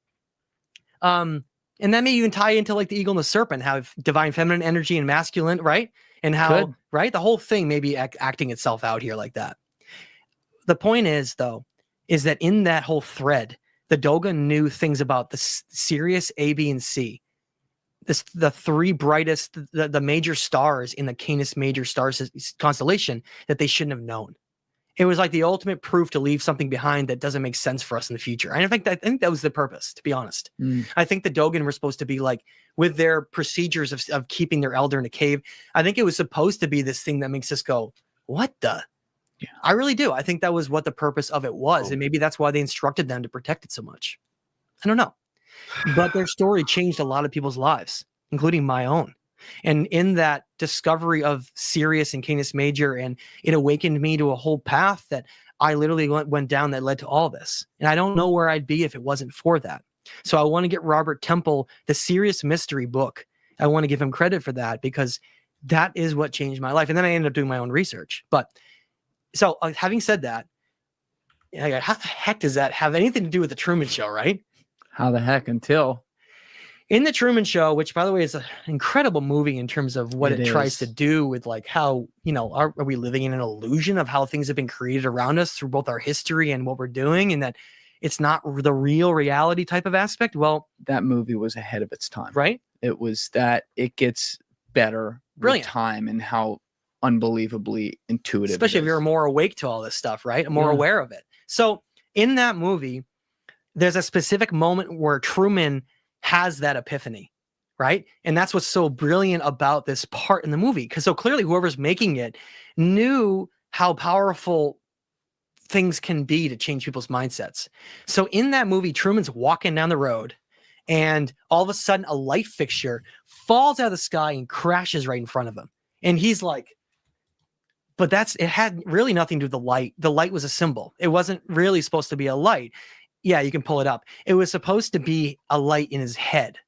and that may even tie into like the eagle and the serpent, have divine feminine energy and masculine, right? And how, right? The whole thing may be acting itself out here like that. The point is, though, is that in that whole thread, the Dogon knew things about the Sirius, A, B, and C. The three brightest, the major stars in the Canis Major star constellation that they shouldn't have known. It was like the ultimate proof to leave something behind that doesn't make sense for us in the future. And I think that was the purpose, to be honest. I think the Dogon were supposed to be like, with their procedures of keeping their elder in a cave, I think it was supposed to be this thing that makes us go, what the? Yeah. I really do. I think that was what the purpose of it was. And maybe that's why they instructed them to protect it so much. I don't know. But their story changed a lot of people's lives, including my own. And in that discovery of Sirius and Canis Major, and it awakened me to a whole path that I literally went down that led to all this. And I don't know where I'd be if it wasn't for that. So I want to get Robert Temple the Sirius Mystery book. I want to give him credit for that, because that is what changed my life. And then I ended up doing my own research. But so having said that, how the heck does that have anything to do with the Truman Show, right? How the heck until... In the Truman Show, which by the way is an incredible movie in terms of what it tries to do with like how, are we living in an illusion of how things have been created around us through both our history and what we're doing, and that it's not the real reality type of aspect. Well, that movie was ahead of its time, right? It was that it gets better Brilliant with time, and how unbelievably intuitive, especially if you're more awake to all this stuff, right? More aware of it. So in that movie, there's a specific moment where Truman has that epiphany, right? And that's what's so brilliant about this part in the movie, because so clearly whoever's making it knew how powerful things can be to change people's mindsets. So in that movie, Truman's walking down the road, and all of a sudden a light fixture falls out of the sky and crashes right in front of him. And he's like, but it had really nothing to do with the light. The light was a symbol. It wasn't really supposed to be a light. Yeah, you can pull it up. It was supposed to be a light in his head,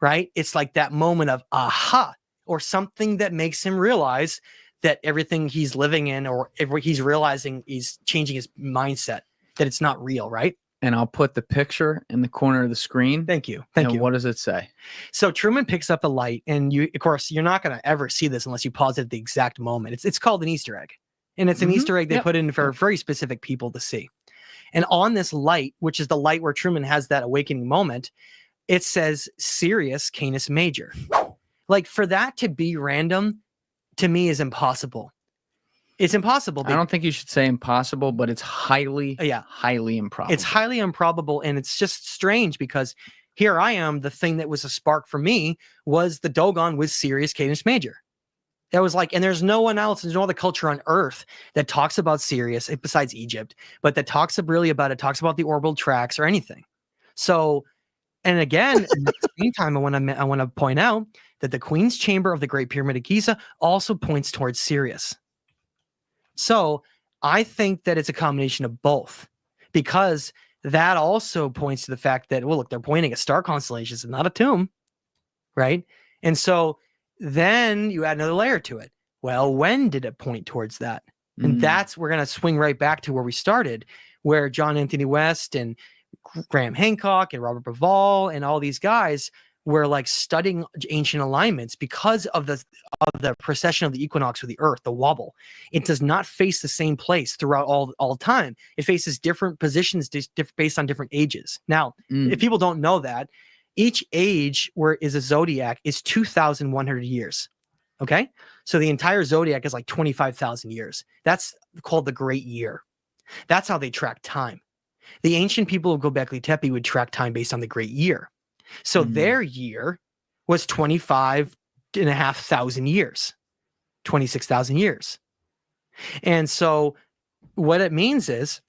right? It's like that moment of aha, or something that makes him realize that everything he's living in, or he's realizing he's changing his mindset, that it's not real, right? And I'll put the picture in the corner of the screen. Thank you. What does it say? So Truman picks up a light, and of course, you're not going to ever see this unless you pause it at the exact moment. It's called an Easter egg. And it's an Easter egg they put in for very specific people to see. And on this light, which is the light where Truman has that awakening moment, it says Sirius Canis Major. Like, for that to be random, to me, is impossible. It's impossible. I don't think you should say impossible, but it's highly improbable. It's highly improbable, and it's just strange, because here I am, the thing that was a spark for me was the Dogon with Sirius Canis Major. That was like, and there's no one else, there's no other culture on Earth that talks about Sirius besides Egypt, but that talks really about it, talks about the orbital tracks or anything. So, and again, at the same time, I want to point out that the Queen's Chamber of the Great Pyramid of Giza also points towards Sirius. So I think that it's a combination of both, because that also points to the fact that, well, look, they're pointing at star constellations and not a tomb, right? And so then you add another layer to it. Well, when did it point towards that? And that's, we're going to swing right back to where we started, where John Anthony West and Graham Hancock and Robert Bauval and all these guys were like studying ancient alignments because of the precession of the equinox with the Earth, the wobble. It does not face the same place throughout all time. It faces different positions based on different ages. Now, if people don't know that, each age where is a zodiac is 2,100 years. Okay. So the entire zodiac is like 25,000 years. That's called the Great Year. That's how they track time. The ancient people of Göbekli Tepe would track time based on the Great Year. So their year was 25,500 years, 26,000 years. And so what it means is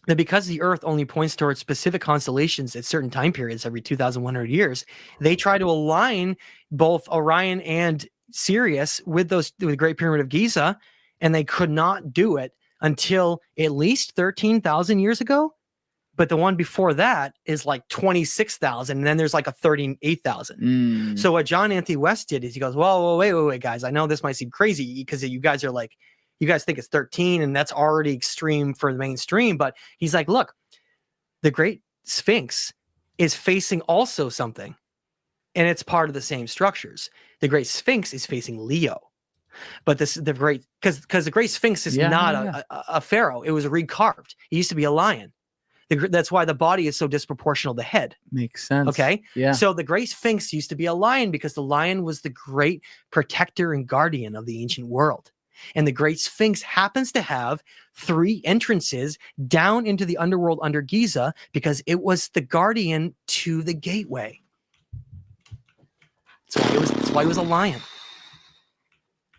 that because the Earth only points towards specific constellations at certain time periods every 2,100 years, they try to align both Orion and Sirius with the Great Pyramid of Giza, and they could not do it until at least 13,000 years ago. But the one before that is like 26,000, and then there's like a 38,000. So what John Anthony West did is he goes, well, wait, guys. I know this might seem crazy because you guys think it's 13, and that's already extreme for the mainstream. But he's like, look, the Great Sphinx is facing also something, and it's part of the same structures. The Great Sphinx is facing Leo. But because the Great Sphinx is not a pharaoh. It was recarved. It used to be a lion. That's why the body is so disproportional to the head. Makes sense. Okay. Yeah. So the Great Sphinx used to be a lion because the lion was the great protector and guardian of the ancient world. And the Great Sphinx happens to have 3 entrances down into the underworld under Giza because it was the guardian to the gateway. That's why it was a lion.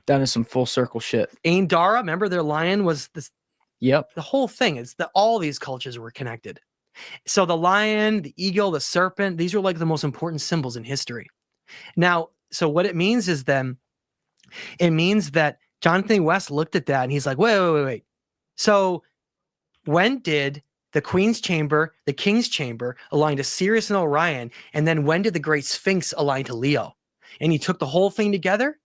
That is some full circle shit. Ain Dara, remember their lion was this. Yep. The whole thing is that all these cultures were connected. So the lion, the eagle, the serpent, these are like the most important symbols in history. Now, so what it means is then, it means that Jonathan West looked at that and he's like, wait. So when did the Queen's Chamber, the King's Chamber align to Sirius and Orion? And then when did the Great Sphinx align to Leo? And he took the whole thing together.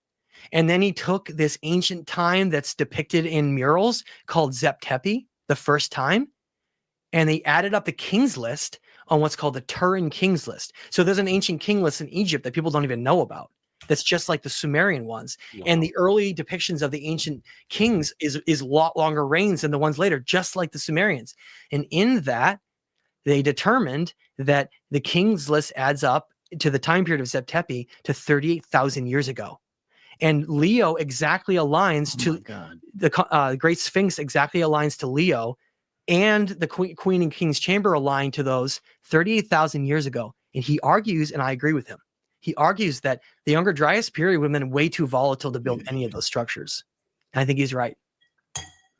And then he took this ancient time that's depicted in murals called Zep Tepi, the first time, and they added up the king's list on what's called the Turin King's List. So there's an ancient king list in Egypt that people don't even know about. That's just like the Sumerian ones. Wow. And the early depictions of the ancient kings is a lot longer reigns than the ones later, just like the Sumerians. And in that, they determined that the king's list adds up to the time period of Zep Tepi to 38,000 years ago. And Leo exactly aligns to the Great Sphinx exactly aligns to Leo, and the Queen and King's Chamber align to those 38,000 years ago. And he argues, and I agree with him, he argues that the Younger Dryas period would have been way too volatile to build any of those structures. And I think he's right.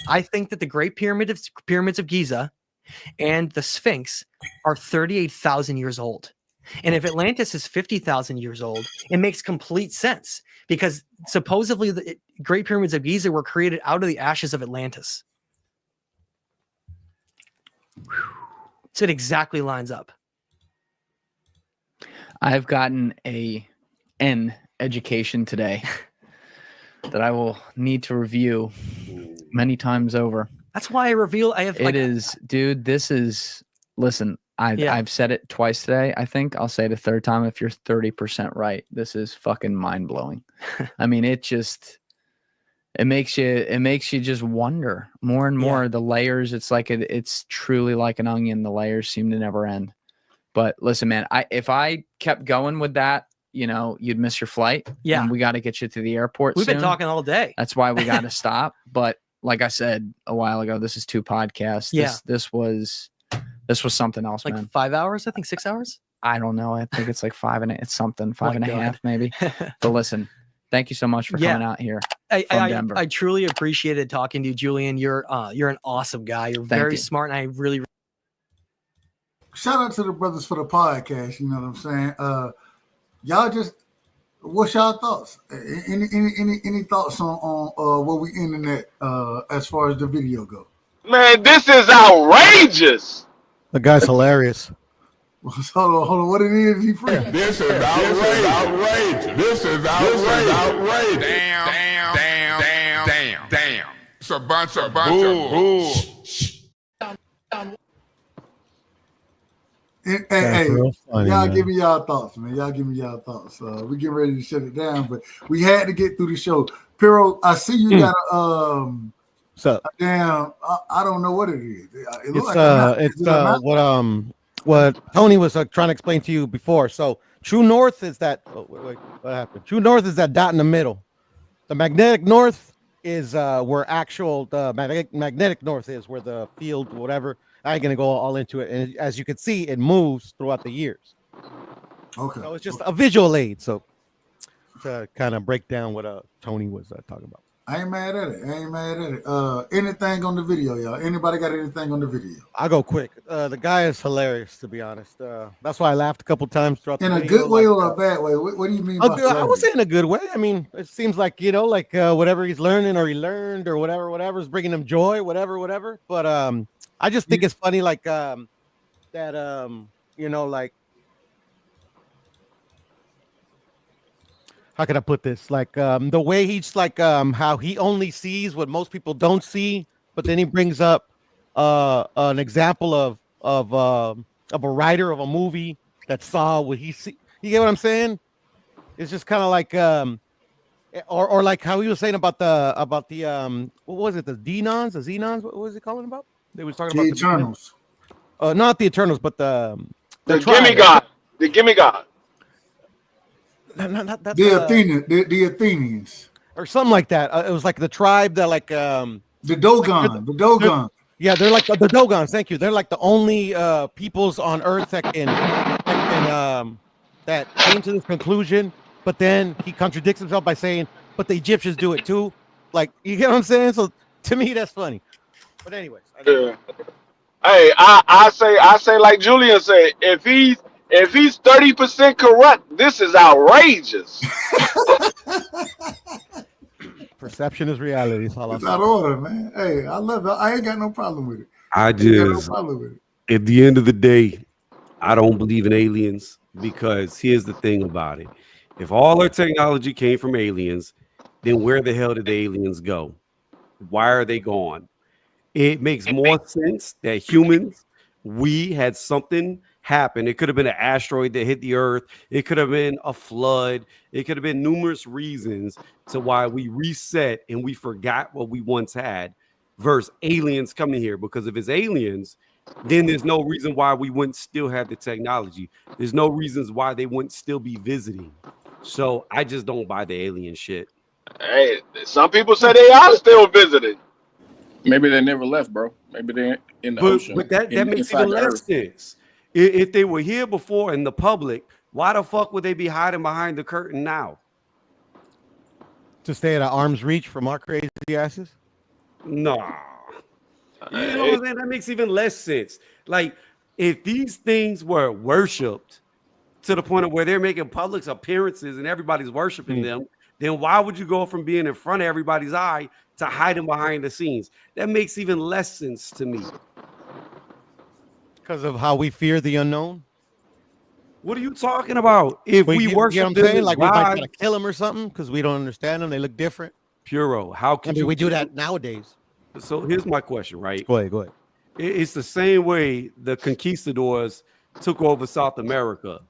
I think that the Great Pyramids of Giza and the Sphinx are 38,000 years old. And if Atlantis is 50,000 years old, it makes complete sense because supposedly the Great Pyramids of Giza were created out of the ashes of Atlantis. So it exactly lines up. I've gotten an education today that I will need to review many times over. That's why I have. Dude, this is, listen, I've said it twice today. I think I'll say it a third time. If you're 30% right, this is fucking mind blowing. I mean, it makes you just wonder more and more. The layers. It's like it's truly like an onion. The layers seem to never end. But listen, man, if I kept going with that, you'd miss your flight. Yeah, and we got to get you to the airport. We've been talking all day. That's why we got to stop. But like I said a while ago, this is 2 podcasts. Yeah. This was something else, like man. 5 hours, I think 6 hours. I don't know. I think it's like 5 and it's something, 5.5 maybe. But listen, thank you so much for coming out here from Denver. I truly appreciated talking to you, Julian. You're an awesome guy. You're very smart, and I really shout out to the brothers for the podcast. You know what I'm saying? Y'all just, what's y'all thoughts? Any thoughts on where we ending at as far as the video go? Man, this is outrageous. The guy's hilarious. Hold on. What it is, he free? This is outrageous. This is outrageous. Damn. It's a bunch of bull. Hey, y'all give me y'all thoughts, man. We getting ready to shut it down, but we had to get through the show. Piro, I see you got a damn. I don't know what it is. What Tony was trying to explain to you before. So true north is that. Wait, what happened? True north is that dot in the middle. The magnetic north is where actual the magnetic north is, where the field, whatever. I ain't gonna go all into it. And as you can see, it moves throughout the years. Okay. So it's just a visual aid. So to kind of break down what Tony was talking about. I ain't mad at it. Anything on the video, y'all? Anybody got anything on the video? I'll go quick. The guy is hilarious, to be honest. That's why I laughed a couple times throughout the In video. a good way or a bad way? What do you mean by I would say in a good way. I mean, it seems like, whatever he's learning or he learned or whatever is bringing him joy, whatever. But I just think it's funny, like, how can I put this? Like the way he's like how he only sees what most people don't see, but then he brings up an example of a writer of a movie that saw what he see. You get what I'm saying? It's just kind of like or like how he was saying about the what was it? The Xenons? What was he calling about? They was talking about the Eternals. Not the Eternals, but the Gimme God. The Gimme God. The Athenians or something like that. It was like the tribe that like the Dogon. Yeah, they're like the Dogons. Thank you. They're like the only peoples on Earth that can that came to this conclusion. But then he contradicts himself by saying, "But the Egyptians do it too." Like, you get what I'm saying? So to me, that's funny. But anyways, yeah. Hey, I say like Julian said, if he's 30% correct, this is outrageous. Perception is reality. It's all it's out of order, man. Hey, I love it. I ain't got no problem with it. At the end of the day, I don't believe in aliens because here's the thing about it. If all our technology came from aliens, then where the hell did the aliens go? Why are they gone? It makes more sense that humans, we had something happen. It could have been an asteroid that hit the earth. It could have been a flood. It could have been numerous reasons to why we reset and we forgot what we once had versus aliens coming here. Because if it's aliens, then there's no reason why we wouldn't still have the technology. There's no reasons why they wouldn't still be visiting. So I just don't buy the alien shit. Hey, some people say they are still visiting. Maybe they never left, bro. Maybe they're in the ocean. But that makes even less sense. If they were here before in the public, why the fuck would they be hiding behind the curtain now? To stay at arm's reach from our crazy asses? No. You know what I'm saying? That makes even less sense. Like, if these things were worshipped to the point of where they're making public appearances and everybody's worshiping them, then why would you go from being in front of everybody's eye to hiding behind the scenes? That makes even less sense to me. Because of how we fear the unknown? What are you talking about? If we worship you know what I'm saying? Like we might try to kill them or something because we don't understand them. They look different. Puro, how can we do that nowadays? So here's my question, right? Go ahead. It's the same way the conquistadors took over South America.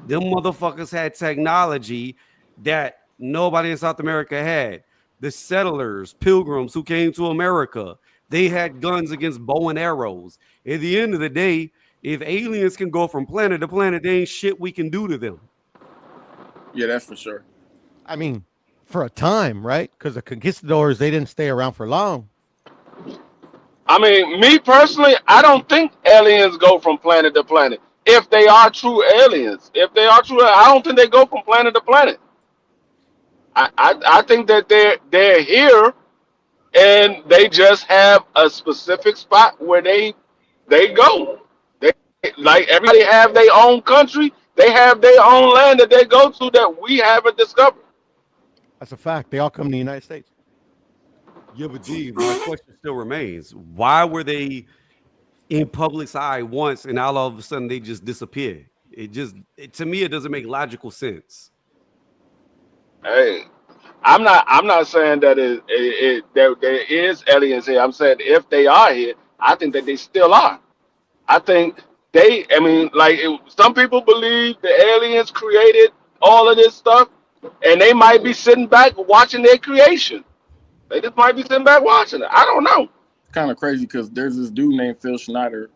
Them motherfuckers had technology that nobody in South America had. The settlers, pilgrims who came to America, they had guns against bow and arrows. At the end of the day, if aliens can go from planet to planet, there ain't shit we can do to them. Yeah, that's for sure. I mean, for a time, right? Because the conquistadors, they didn't stay around for long. I mean, me personally, I don't think aliens go from planet to planet. If they are true aliens, I don't think they go from planet to planet. I think that they're here and they just have a specific spot where they go. They, like everybody have their own country, they have their own land that they go to that we haven't discovered. That's a fact. They all come to the United States. Yeah, but G, my question still remains. Why were they in public's eye once and all of a sudden they just disappear? To me, it doesn't make logical sense. Hey, I'm not saying that that there is aliens here. I'm saying if they are here, I think that they still are. I think some people believe the aliens created all of this stuff, and they might be sitting back watching their creation. They just might be sitting back watching it. I don't know. It's kind of crazy because there's this dude named Phil Schneider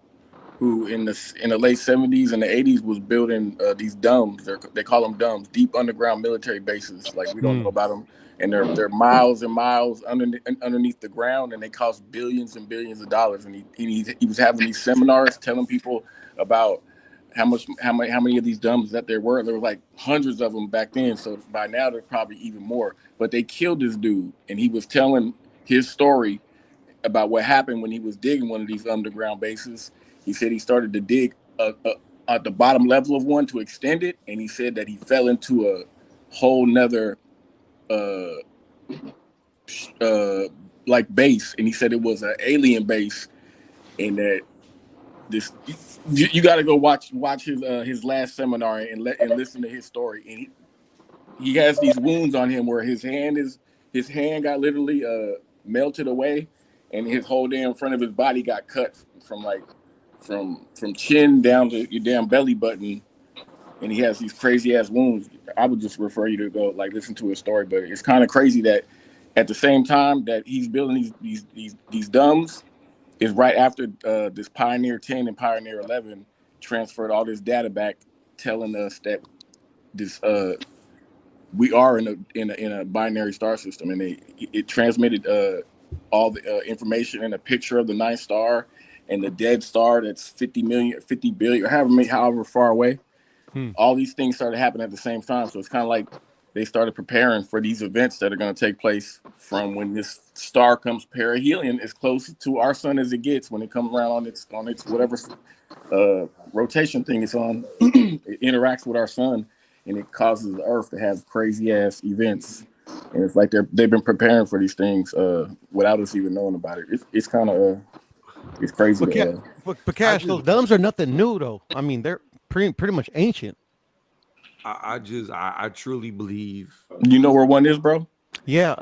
who in the late 70s and the 80s was building these DUMBs. They call them DUMBs, deep underground military bases. Like we don't know about them. and they're miles and miles underneath the ground, and they cost billions and billions of dollars. And he was having these seminars telling people about how many of these dumbs that there were. There were like hundreds of them back then. So by now there's probably even more. But they killed this dude, and he was telling his story about what happened when he was digging one of these underground bases. He said he started to dig at the bottom level of one to extend it, and he said that he fell into a whole nother like base, and he said it was an alien base, and that this you got to go watch his last seminar and listen to his story. And he has these wounds on him where his hand got literally melted away, and his whole damn front of his body got cut from chin down to your damn belly button, and he has these crazy ass wounds. I would just refer you to go like listen to his story, but it's kind of crazy that at the same time that he's building these dumbs is right after this Pioneer 10 and Pioneer 11 transferred all this data back, telling us that this we are in a binary star system, and it transmitted all the information and a picture of the ninth star and the dead star that's 50 billion, or however far away. All these things started happening at the same time, so it's kind of like they started preparing for these events that are going to take place from when this star comes perihelion, as close to our sun as it gets when it comes around on its whatever rotation thing it's on. It interacts with our sun, and it causes the Earth to have crazy ass events. And it's like they've been preparing for these things without us even knowing about it. It's kind of it's crazy. But Cash, those dumbs are nothing new though. I mean, they're pretty much ancient. I truly believe. You know where one is, bro? Yeah.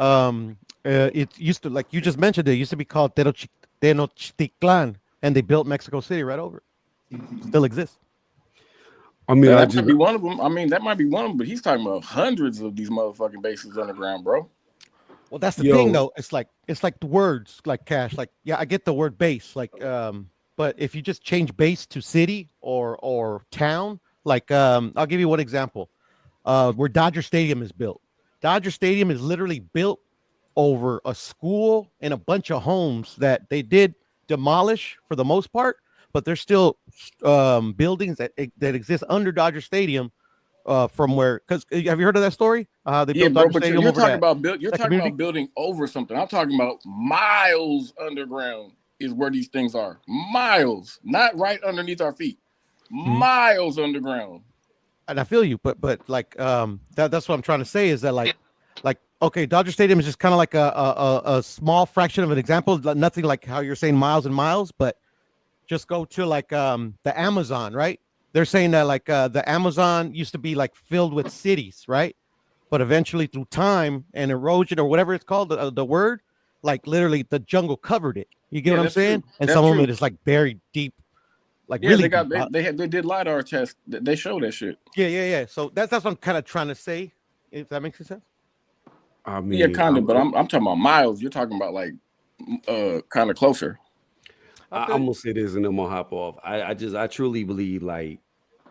It used to, like you just mentioned, it used to be called Tenochtitlan, and they built Mexico City right over it. Still exists. I mean, that might be one of them. I mean, that might be one of them, but he's talking about hundreds of these motherfucking bases underground, bro. Well, that's the thing, though. It's like the words, like Cash. Like, yeah, I get the word base, like, but if you just change base to city or town, like, I'll give you one example. Where Dodger Stadium is built. Dodger Stadium is literally built over a school and a bunch of homes that they did demolish for the most part, but there's still buildings that exist under Dodger Stadium. From where? Because have you heard of that story? They built Dodger Stadium you're over talking that. You're talking about building over something. I'm talking about miles underground is where these things are. Miles, not right underneath our feet. Miles underground. And I feel you, but like that's what I'm trying to say is that like okay, Dodger Stadium is just kind of like a small fraction of an example, nothing like how you're saying miles and miles, but just go to like the Amazon, right? They're saying that like the Amazon used to be like filled with cities, right? But eventually through time and erosion or whatever it's called, the word, like literally the jungle covered it. You get what I'm saying? True. And That's some true. of it is like buried deep. Like yeah, really they did LiDAR tests. They show that shit. Yeah. So that's what I'm kind of trying to say. If that makes sense. I mean, yeah, kind of. But I'm talking about miles. You're talking about like kind of closer. I'm gonna say this and then I'm gonna hop off. I truly believe like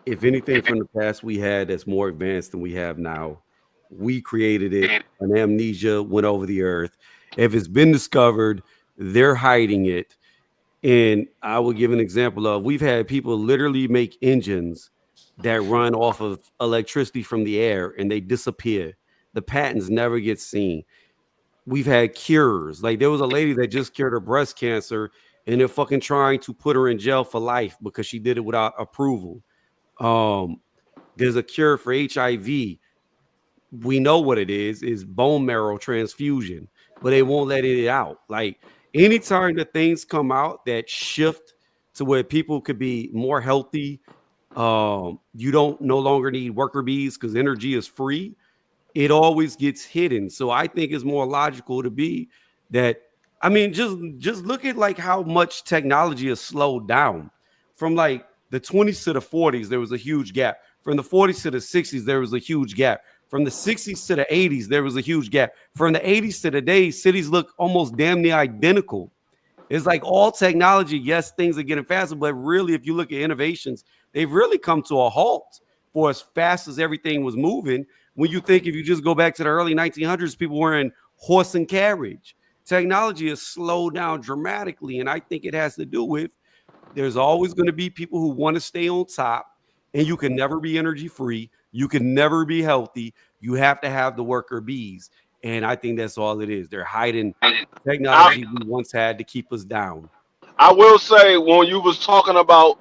if anything from the past we had that's more advanced than we have now, we created it. An amnesia went over the earth. If it's been discovered, they're hiding it. And I will give an example of we've had people literally make engines that run off of electricity from the air and they disappear. The patents never get seen. We've had cures. Like there was a lady that just cured her breast cancer and they're fucking trying to put her in jail for life because she did it without approval. There's a cure for HIV. We know what it is bone marrow transfusion, but they won't let it out. Like anytime that things come out that shift to where people could be more healthy, you don't no longer need worker bees because energy is free. It always gets hidden. So I think it's more logical to be that. I mean, just look at like how much technology has slowed down from like the 20s to the 40s. There was a huge gap. From the 40s to the 60s, there was a huge gap. From the 60s to the 80s, there was a huge gap. From the 80s to today, cities look almost damn near identical. It's like all technology. Yes, things are getting faster, but really, if you look at innovations, they've really come to a halt for as fast as everything was moving. When you think, if you just go back to the early 1900s, people were in horse and carriage. Technology has slowed down dramatically, and I think it has to do with there's always going to be people who want to stay on top, and you can never be energy free. You can never be healthy. You have to have the worker bees. And I think that's all it is. They're hiding technology we once had to keep us down. I will say, when you was talking about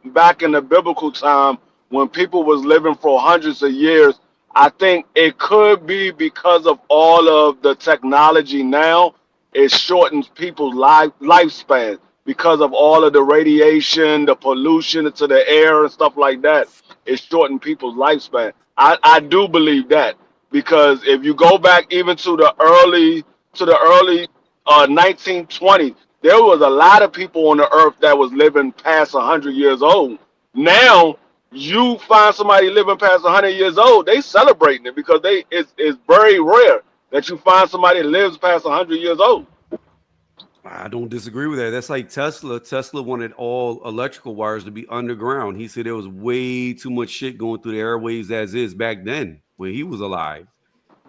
back in the biblical time when people was living for hundreds of years, I think it could be because of all of the technology now. It shortens people's lifespan because of all of the radiation, the pollution into the air and stuff like that. It shortened people's lifespan. I do believe that, because if you go back even to the early 1920s, there was a lot of people on the earth that was living past 100 years old. Now, you find somebody living past 100 years old, they celebrating it because it's very rare that you find somebody that lives past 100 years old. I don't disagree with that. That's like Tesla. Tesla wanted all electrical wires to be underground. He said there was way too much shit going through the airwaves as is back then when he was alive.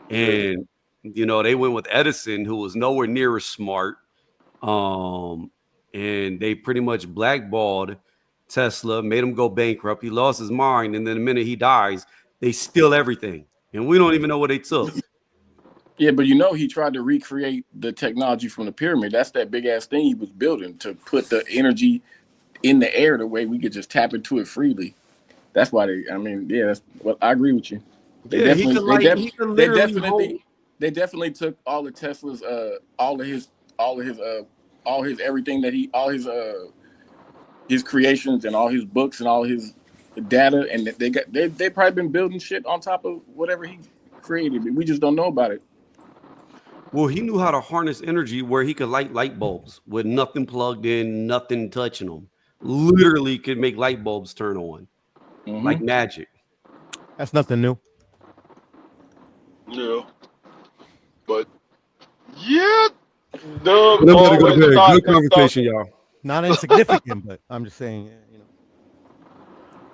And, you know, they went with Edison, who was nowhere near as smart. And they pretty much blackballed Tesla, made him go bankrupt. He lost his mind. And then the minute he dies, they steal everything. And we don't even know what they took. Yeah, but you know, he tried to recreate the technology from the pyramid. That's that big ass thing he was building to put the energy in the air the way we could just tap into it freely. That's why that's well, I agree with you. They definitely took all of Tesla's all his everything that his creations and all his books and all his data, and they probably been building shit on top of whatever he created, but we just don't know about it. Well, he knew how to harness energy where he could light light bulbs with nothing plugged in, nothing touching them. Literally could make light bulbs turn on like magic. That's nothing new. Yeah. But yeah, Doug. Good conversation, y'all. Not insignificant, but I'm just saying, you know.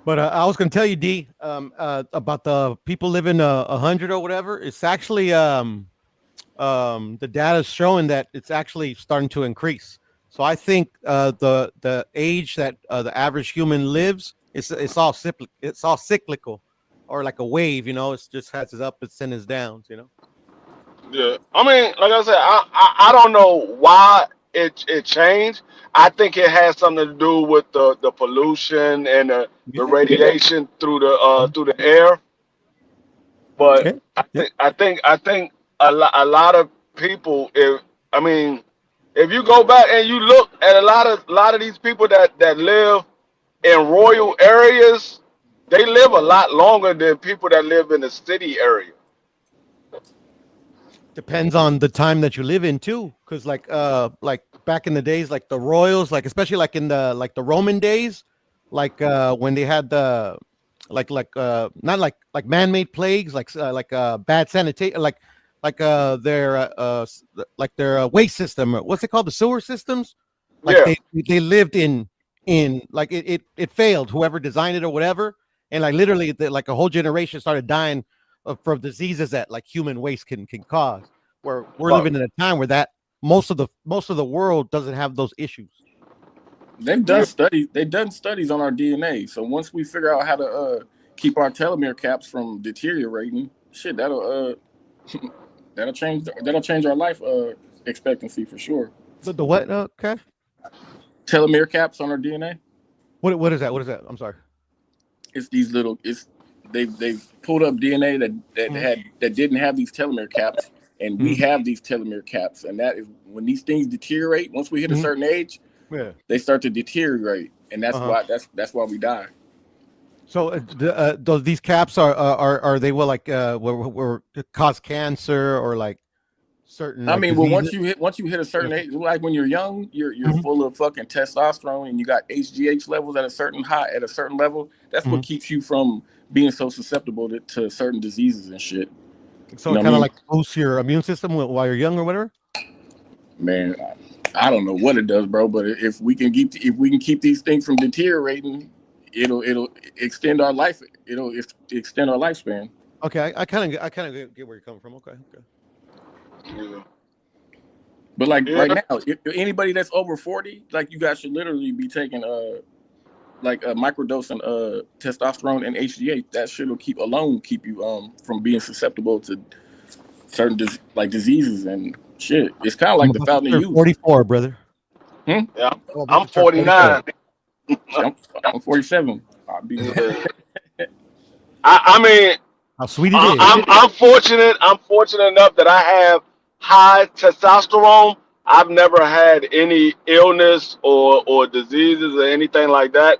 But I was going to tell you, D, about the people living 100 or whatever. It's actually the data is showing that it's actually starting to increase. So I think the age that the average human lives, it's all cyclical, or like a wave. You know, it just has its ups and its downs. You know. Yeah, I mean, like I said, I don't know why it changed. I think it has something to do with the pollution and the radiation through the air. But I think a lot of people, if you go back and you look at a lot of these people that live in rural areas, they live a lot longer than people that live in the city area. Depends on the time that you live in too, because like back in the days, like the royals, like especially like in the Roman days, like when they had the not like man-made plagues, like bad sanitation, like their waste system. What's it called? The sewer systems. Like they lived in like it failed. Whoever designed it or whatever, and like literally like a whole generation started dying from diseases that like human waste can cause. Where we're living in a time where that most of the world doesn't have those issues. They've done studies on our DNA. So once we figure out how to keep our telomere caps from deteriorating, shit, that'll change our life expectancy for sure. The what, Cash? Telomere caps on our DNA. What is that? What is that? I'm sorry. It's these little. They've pulled up DNA that didn't have these telomere caps, and we have these telomere caps, and that is when these things deteriorate. Once we hit a certain age, they start to deteriorate, and that's why we die. So these caps are they will cause cancer or like certain? I mean, well, diseases? once you hit a certain age, like when you're young, you're full of fucking testosterone, and you got HGH levels at a certain level. That's what keeps you from being so susceptible to certain diseases and shit. So it kind of like boosts your immune system while you're young or whatever. Man, I don't know what it does, bro. But if we can keep these things from deteriorating, it'll extend our life. It'll extend our lifespan. Okay, I kind of get where you're coming from. Okay. Yeah. But like right now, if anybody that's over 40, like you guys should literally be taking like a microdosing testosterone and HGH. That shit will keep you from being susceptible to certain diseases and shit. It's kind of like the fountain of youth. 44, brother. Yeah, I'm 49. I'm 47. I mean, how sweet it is. I'm fortunate. I'm fortunate enough that I have high testosterone. I've never had any illness or diseases or anything like that.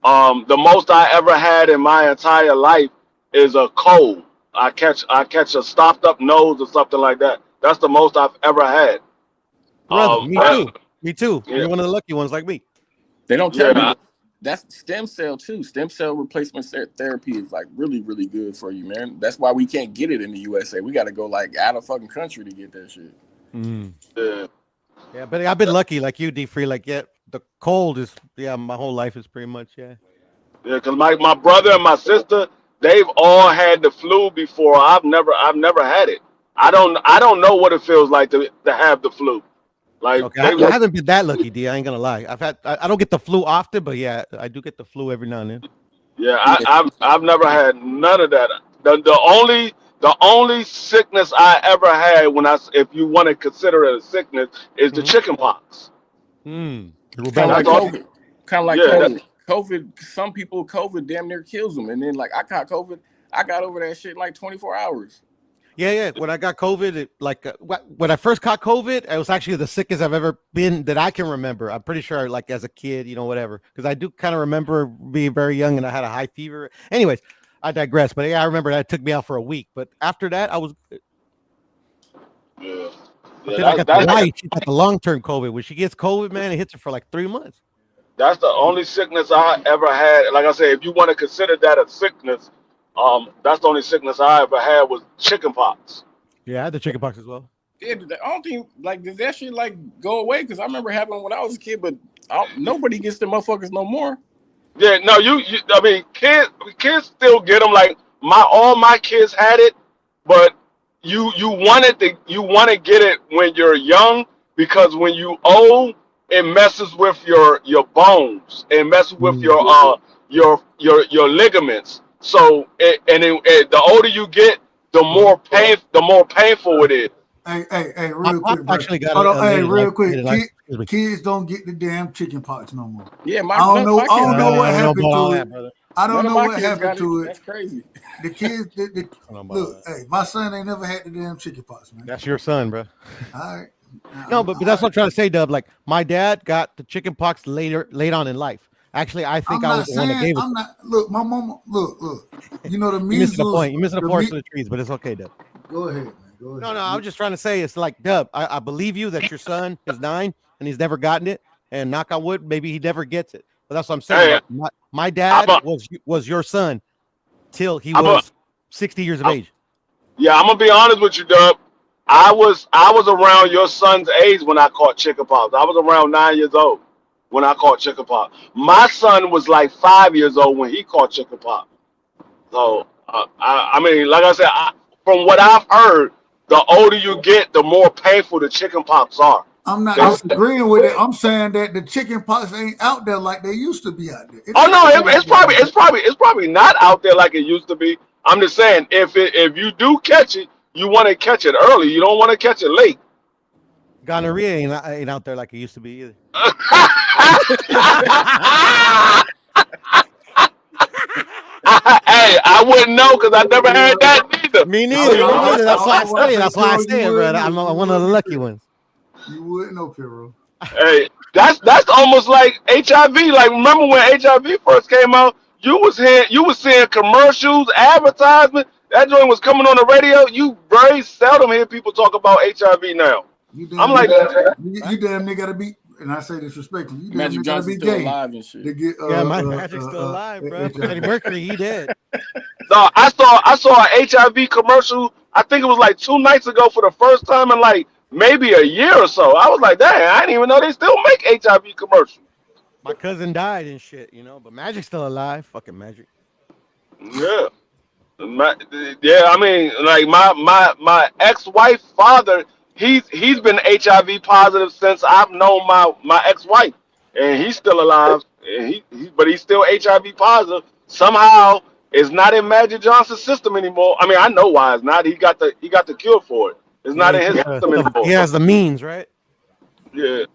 The most I ever had in my entire life is a cold. I catch a stopped up nose or something like that. That's the most I've ever had. Brother, me too. Yeah. You're one of the lucky ones like me. They don't tell you that's stem cell too. Stem cell replacement therapy is like really, really good for you, man. That's why we can't get it in the USA. We got to go like out of fucking country to get that shit. Yeah, but I've been lucky like you, D-Free. Like, the cold is my whole life is pretty much Yeah, because my brother and my sister, they've all had the flu before. I've never had it. I don't know what it feels like to have the flu. Like, okay, I haven't been that lucky, D. I ain't gonna lie. I don't get the flu often, but yeah, I do get the flu every now and then. Yeah, I've never had none of that. The only sickness I ever had, if you want to consider it a sickness, is the chicken pox. Kind of like COVID. COVID. Some people, COVID damn near kills them, and then like I caught COVID, I got over that shit in like 24 hours. Yeah. When I got COVID, when I first caught COVID, it was actually the sickest I've ever been that I can remember. I'm pretty sure, like as a kid, whatever, because I do kind of remember being very young and I had a high fever. Anyways, I digress. But yeah, I remember that it took me out for a week. But after that, I was. Yeah. But then I got the long-term COVID. When she gets COVID, man, it hits her for like 3 months. That's the only sickness I ever had. Like I said, if you want to consider that a sickness, that's the only sickness I ever had was chicken pox. Yeah, I had the chicken pox as well. Yeah, I don't think did that shit go away? Because I remember having it when I was a kid, but nobody gets the motherfuckers no more. Yeah, no, I mean, kids still get them. Like all my kids had it, but you want to get it when you're young, because when you old, it messes with your bones, it messes with your ligaments. So the older you get, the more painful it is. Hey, real quick. Actually got real quick. Kids don't get the damn chicken pox no more. Yeah, I don't know what happened to it. I don't know what happened to it. That's crazy. The kids, look, hey, my son ain't never had the damn chicken pox, man. That's your son, bro. All right. No, but that's what I'm trying to say, Dub. Like, my dad got the chicken pox late on in life. Actually, I think I was the one that gave it. Look, my mama. Look. You know the measles. You're missing the point. You're missing the forest for the trees, but it's okay, Dub. Go ahead, man. No, I was just trying to say, it's like, Dub, I believe you that your son is 9 and he's never gotten it, and knock on wood, maybe he never gets it. But that's what I'm saying. Hey, my dad was your son till he was 60 years of age. Yeah, I'm gonna be honest with you, Dub. I was around your son's age when I caught chickenpox. I was around 9 years old when I caught chickenpox. My son was like 5 years old when he caught chickenpox. So I mean, like I said, from what I've heard, the older you get, the more painful the chickenpox are. I'm not disagreeing with it. I'm saying that the chicken pox ain't out there like they used to be out there. It's probably not out there like it used to be. I'm just saying, if you do catch it, you want to catch it early. You don't want to catch it late. Gonorrhea ain't out there like it used to be either. Hey, I wouldn't know because I never had that neither. Me neither. That's why I say it, brother. I'm one of the lucky ones. You wouldn't know, Piro. Hey, that's almost like HIV. Like, remember when HIV first came out? You was seeing commercials, advertisements. That joint was coming on the radio. You very seldom hear people talk about HIV now. I'm like, you damn nigga gotta be, and I say this respectfully, you damn Magic nigga gotta be still gay alive and shit. to get. Magic's still alive, bro. Freddie Mercury, he dead. No, I saw an HIV commercial. I think it was like 2 nights ago for the first time in like maybe a year or so. I was like, dang, I didn't even know they still make HIV commercials. My cousin died and shit, but Magic's still alive. Fucking Magic. Yeah. Yeah, I mean, like my ex-wife father, he's been HIV positive since I've known my ex-wife, and he's still alive. And but he's still HIV positive. Somehow, it's not in Magic Johnson's system anymore. I mean, I know why it's not. He got the cure for it. It's not in his system anymore. He has the means, right? Yeah.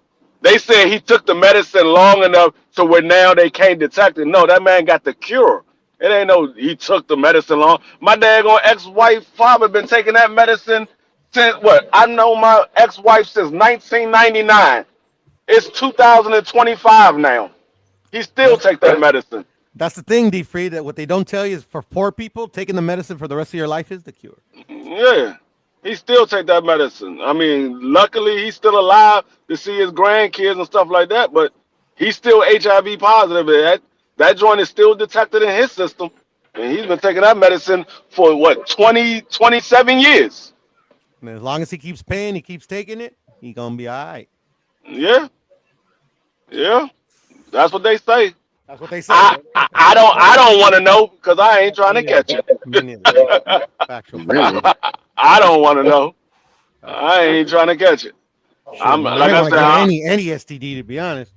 They said he took the medicine long enough to where now they can't detect it. No, that man got the cure. It ain't no he took the medicine long. My daggone ex-wife father been taking that medicine since what? I know my ex-wife since 1999. It's 2025 now. He still take that medicine. That's the thing, D. Free, that what they don't tell you is for poor people, taking the medicine for the rest of your life is the cure. Yeah. He still take that medicine. I mean, luckily he's still alive to see his grandkids and stuff like that, but he's still HIV positive. That joint is still detected in his system. And he's been taking that medicine for what, 27 years. And as long as he keeps paying, he keeps taking it, he gonna be all right. Yeah. Yeah. That's what they say. That's what they say. I don't want to know because I ain't trying to catch it. I don't want to know. I ain't trying to catch it. I'm like I said, any STD, to be honest,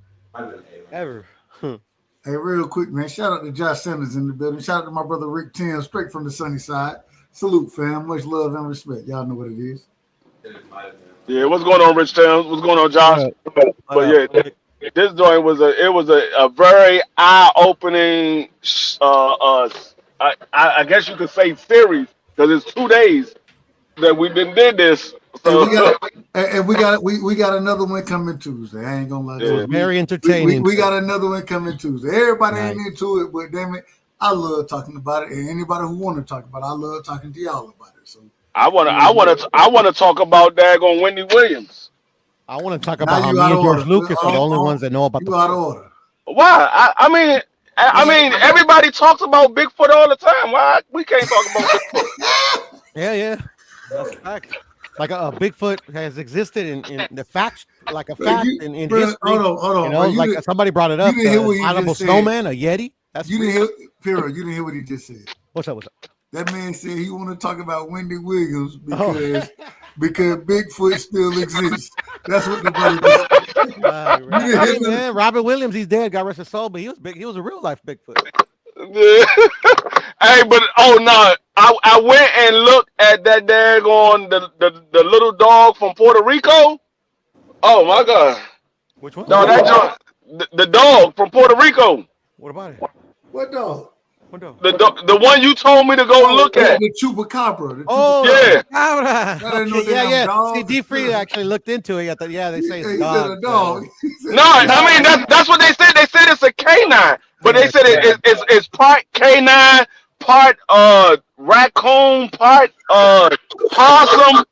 ever. Hey, real quick, man. Shout out to Josh Sanders in the building. Shout out to my brother Rick Tim, straight from the sunny side. Salute, fam. Much love and respect. Y'all know what it is. Yeah, what's going on, Rich Towns? What's going on, Josh? But yeah, this joint was a very eye-opening. I guess you could say series because it's 2 days that we did this. So we got another one coming Tuesday. I ain't gonna lie. Yeah. Very entertaining. We got another one coming Tuesday. Everybody ain't into it, but damn it, I love talking about it. And anybody who want to talk about it, I love talking to y'all about it. So I wanna talk about daggone Wendy Williams. I want to talk about how me and George Lucas are the only ones that know about you out of order. Why? I mean, everybody talks about Bigfoot all the time. Why we can't talk about Bigfoot? Yeah, that's a fact. Like a Bigfoot has existed in the facts, like a fact in history. Hold on. You know, like somebody brought it up. Animal snowman, a Yeti. That's you didn't hear, Piro. You didn't hear what he just said. What's up? That man said he want to talk about Wendy Williams because Bigfoot still exists. That's what the brother did. Man, Robert Williams, he's dead. God rest his soul, but he was big. He was a real life Bigfoot. Yeah. Hey, but no, I went and looked at that daggone the little dog from Puerto Rico. Oh my God! Which one? No, the dog from Puerto Rico. What about it? What dog? The one you told me to go look at. The chupacabra. Yeah. Yeah. See, D. Free actually looked into it. I thought, they say it's a dog. No, I mean that's what they said. They said it's a canine, but they said it's part canine, part raccoon, part possum.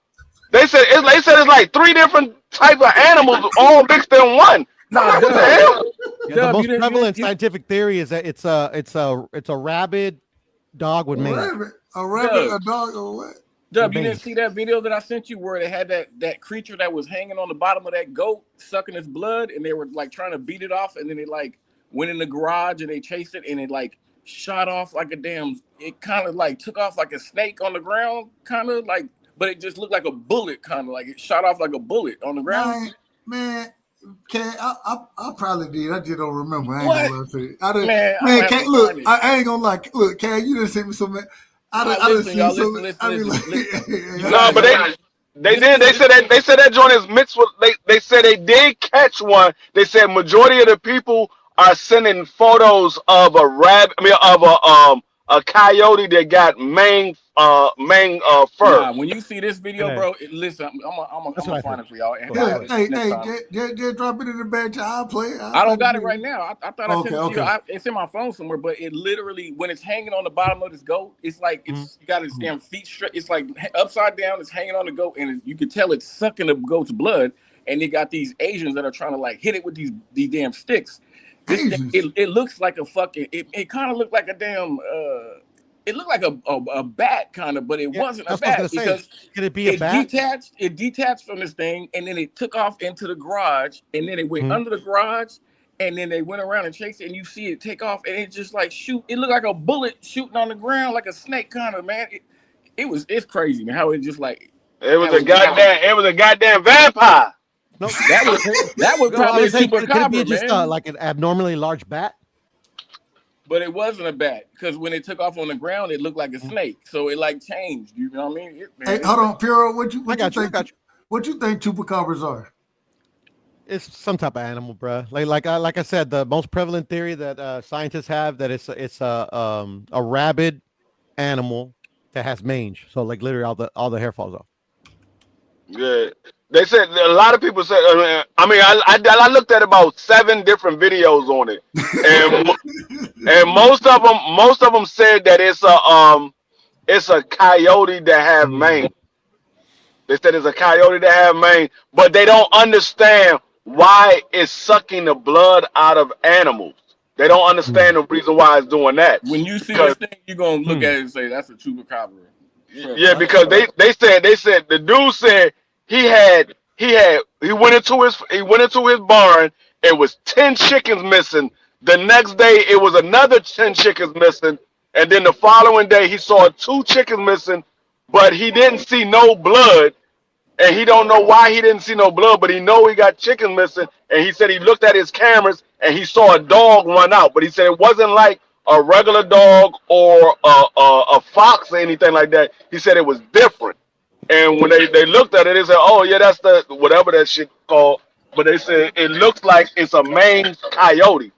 They said it's like 3 different type of animals all mixed in one. The most prevalent scientific theory is that it's a rabid dog with mange. A rabbit, a dog, or what? Dub, you didn't see that video that I sent you where they had that creature that was hanging on the bottom of that goat sucking its blood, and they were like trying to beat it off, and then they like went in the garage and they chased it, and it like shot off like a damn. It kind of like took off like a snake on the ground, kind of like, but it just looked like a bullet, kind of like it shot off like a bullet on the ground. Man. I probably did. I just don't remember. I ain't gonna lie to you. I ain't gonna lie. Look, Cat, you didn't send me some. Listen. No, but they did. They said that joint is mixed with. They said they did catch one. They said majority of the people are sending photos of a rabbit. I mean, of a coyote that got mange fur. Nah, when you see this video, bro, listen, I'm gonna find it for y'all. Just drop it in the badge. I'll play. I don't got it right now. I thought I sent it to you. It's in my phone somewhere, but it literally, when it's hanging on the bottom of this goat, it's like it's got its damn feet straight. It's like upside down. It's hanging on the goat, and you can tell it's sucking the goat's blood. And they got these Asians that are trying to like hit it with these damn sticks. It looks like a fucking. It kind of looked like a damn. It looked like a bat kind of, but it wasn't a bat because could it be a bat? It detached from this thing, and then it took off into the garage, and then it went under the garage, and then they went around and chased it, and you see it take off, and it just like shoot. It looked like a bullet shooting on the ground, like a snake kind of, man. It's crazy, man. How it just like it was a goddamn vampire. No, that was probably a chupacabra, be just man. like an abnormally large bat. But it wasn't a bat because when it took off on the ground, it looked like a snake. So it like changed. You know what I mean? Hey, hold on, Piero. What you think chupacabras are? It's some type of animal, bro. Like I said, the most prevalent theory that scientists have that it's a rabid animal that has mange. So like literally all the hair falls off. Yeah. They said a lot of people said. I looked at about 7 different videos on it, and most of them said that it's a coyote that have mange. They said it's a coyote that have mange, but they don't understand why it's sucking the blood out of animals. They don't understand the reason why it's doing that. When you see this thing, you're gonna look at it and say that's a chupacabra. Yeah, because they said the dude said he went into his barn. It was 10 chickens missing. The next day it was another 10 chickens missing, and then the following day he saw 2 chickens missing, but he didn't see no blood, and he don't know why he didn't see no blood, but he know he got chickens missing, and he said he looked at his cameras and he saw a dog run out, but he said it wasn't like a regular dog or a fox or anything like that. He said it was different. And when they looked at it, they said, "Oh yeah, that's the whatever that shit called." But they said it looks like it's a mange coyote.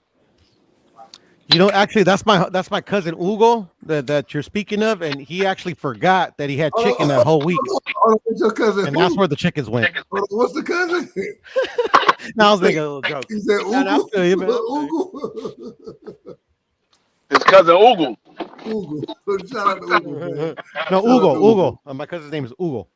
You know, actually, that's my cousin Hugo that you're speaking of, and he actually forgot that he had chicken that whole week. What's your cousin? And that's where the chickens went. What's the cousin? No, I was making a little joke. He said Ugu. His cousin Ugu. Shout out to Ugu, man. No, Hugo. My cousin's name is Hugo.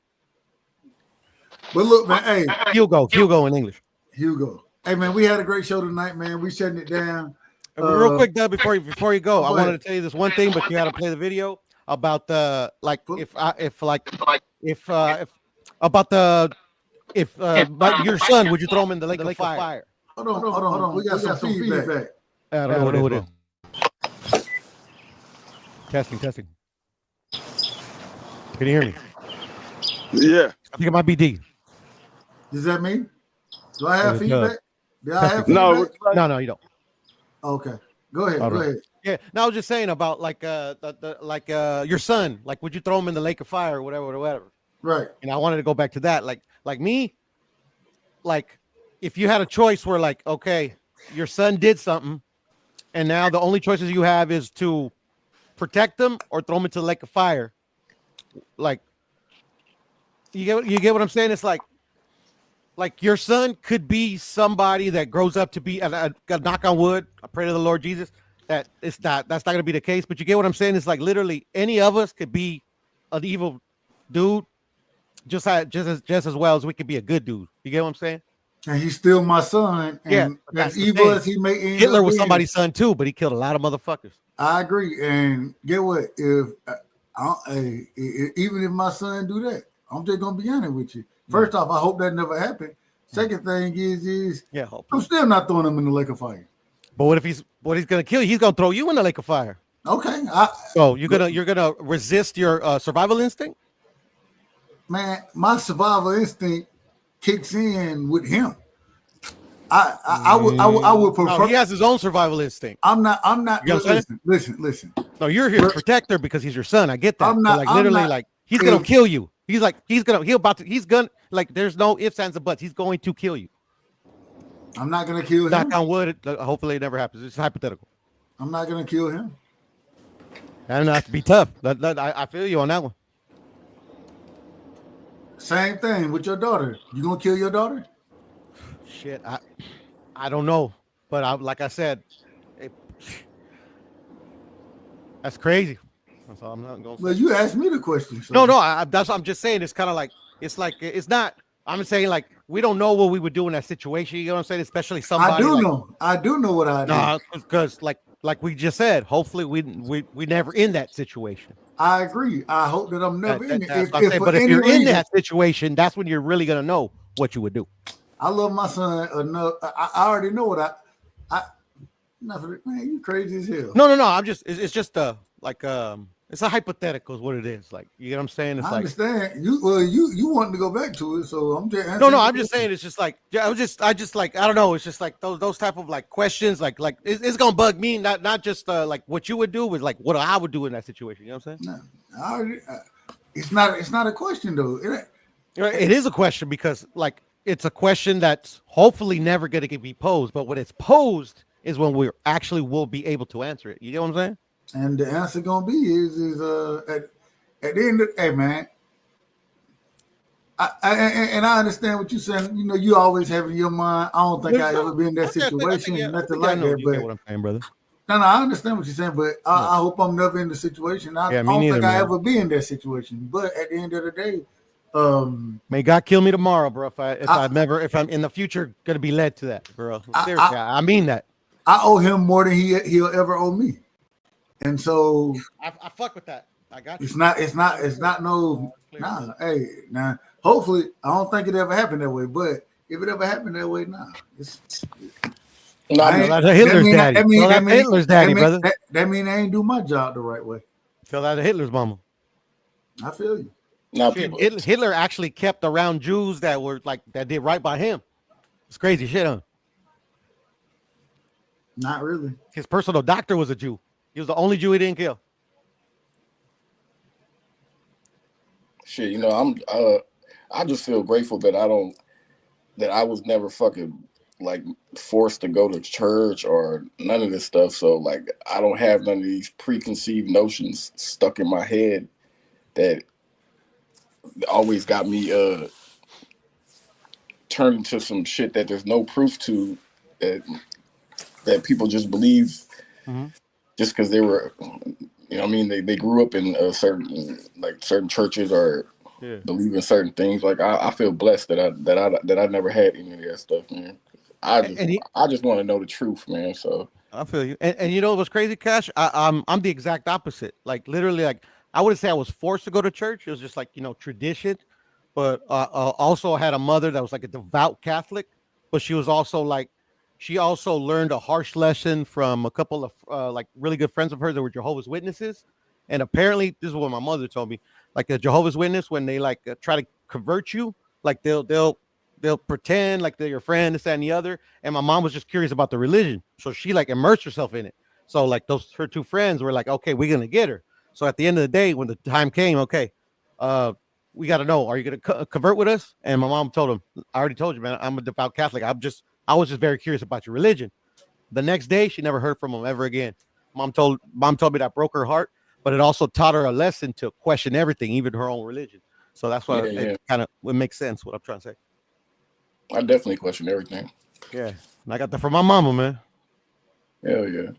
But look, man, hey. Hugo in English. Hugo. Hey, man, we had a great show tonight, man. We shutting it down. Real quick, Doug, before you go, I wanted to tell you this one thing, but you got to play the video about the if your son, would you throw him in the lake of fire? Hold on. We got some feedback. I don't know what it is. Testing. Can you hear me? Yeah. I think it might be D. Does that mean? Do I have feedback? Do I have feedback? No, you don't. Okay. Go ahead. Yeah. No, I was just saying about your son. Like, would you throw him in the lake of fire or whatever? Right. And I wanted to go back to that. Like me, like if you had a choice where like, okay, your son did something, and now the only choices you have is to protect them or throw him into the lake of fire. Like, you get what I'm saying? It's like your son could be somebody that grows up to be, a knock on wood, I pray to the Lord Jesus that that's not going to be the case. But you get what I'm saying? It's like literally any of us could be an evil dude just as well as we could be a good dude. You get what I'm saying? And he's still my son. And as evil as he may end Hitler up was being, somebody's son too, but he killed a lot of motherfuckers. I agree. And get what? If even if my son do that, I'm just gonna be honest with you. First off, I hope that never happened. Second thing is I'm still not throwing him in the lake of fire. But what he's gonna kill you? He's gonna throw you in the lake of fire. Okay. So you're gonna resist your survival instinct? Man, my survival instinct kicks in with him. I would prefer. No, he has his own survival instinct. I'm not. You know Listen. No, you're here to protect her because he's your son. I get that. I'm not. But literally, he's gonna kill you. He's gonna there's no ifs, ands, or buts. He's going to kill you. I'm not gonna kill him. Knock on wood. Hopefully, it never happens. It's hypothetical. I'm not gonna kill him. And have to be tough. I feel you on that one. Same thing with your daughter. You gonna kill your daughter? Shit, I don't know, but like I said, that's crazy. That's all I'm not going. Well, you asked me the question. So. No, that's what I'm just saying. It's kind of like it's not. I'm saying like we don't know what we would do in that situation. You know what I'm saying? Especially somebody. I do know what I do. No, because like we just said, hopefully we never in that situation. I agree. I hope that I'm never in it. But if you're in that situation, that's when you're really gonna know what you would do. I love my son enough. I already know what Nothing, man. You crazy as hell. No. I'm just. It's just like it's a hypothetical is what it is. Like, you know what I'm saying? It's I like, understand. You wanted to go back to it, so I'm just no. I'm just saying it's just like I just like I don't know. It's just like those type of like questions. Like it's gonna bug me. Not just like what you would do, but like what I would do in that situation. You know what I'm saying? No, it's not a question though. It is a question because like it's a question that's hopefully never going to be posed. But when it's posed is when we actually will be able to answer it. You get what I'm saying? And the answer gonna be is at the end of hey man. I understand what you're saying. You know, you always have in your mind. I don't think I ever been in that situation, nothing like that. But what I'm saying, brother. No, I understand what you're saying, but I hope I'm never in the situation. I don't think I ever be in that situation. But at the end of the day, may God kill me tomorrow, bro. If I'm in the future gonna be led to that, bro. Seriously, I mean that. I owe him more than he'll ever owe me, and so I fuck with that. I got you. It's not no. Nah, hey, nah. Hopefully, I don't think it ever happened that way. But if it ever happened that way, nah. That's Hitler's daddy. Hitler's daddy, brother. That mean I ain't do my job the right way. Fell out of Hitler's mama. I feel you. Now, Hitler actually kept around Jews that were like that did right by him. It's crazy shit, huh? Not really. His personal doctor was a Jew. He was the only Jew he didn't kill. Shit, you know, I just feel grateful that I was never fucking like forced to go to church or none of this stuff. So like I don't have none of these preconceived notions stuck in my head that always got me turned into some shit that there's no proof to, that people just believe just because they were, you know what I mean, they grew up in certain churches or believe in certain things. Like I feel blessed that I never had any of that stuff, man. I just want to know the truth, man. So I feel you. And you know what's crazy, Cash? I'm the exact opposite. Like literally, like I wouldn't say I was forced to go to church. It was just like, you know, tradition. But also I had a mother that was like a devout Catholic, but she was also like, she also learned a harsh lesson from a couple of like really good friends of hers that were Jehovah's Witnesses. And apparently, this is what my mother told me, like a Jehovah's Witness, when they like try to convert you, like they'll pretend like they're your friend, this, that, and the other. And my mom was just curious about the religion. So she like immersed herself in it. So like her two friends were like, okay, we're going to get her. So at the end of the day, when the time came, okay, we got to know, are you going to convert with us? And my mom told him, I already told you, man, I'm a devout Catholic. I was just very curious about your religion. The next day, she never heard from him ever again. Mom told me that broke her heart, but it also taught her a lesson to question everything, even her own religion. So that's why it kind of would make sense what I'm trying to say. I definitely question everything. Yeah, and I got that from my mama, man. Hell yeah.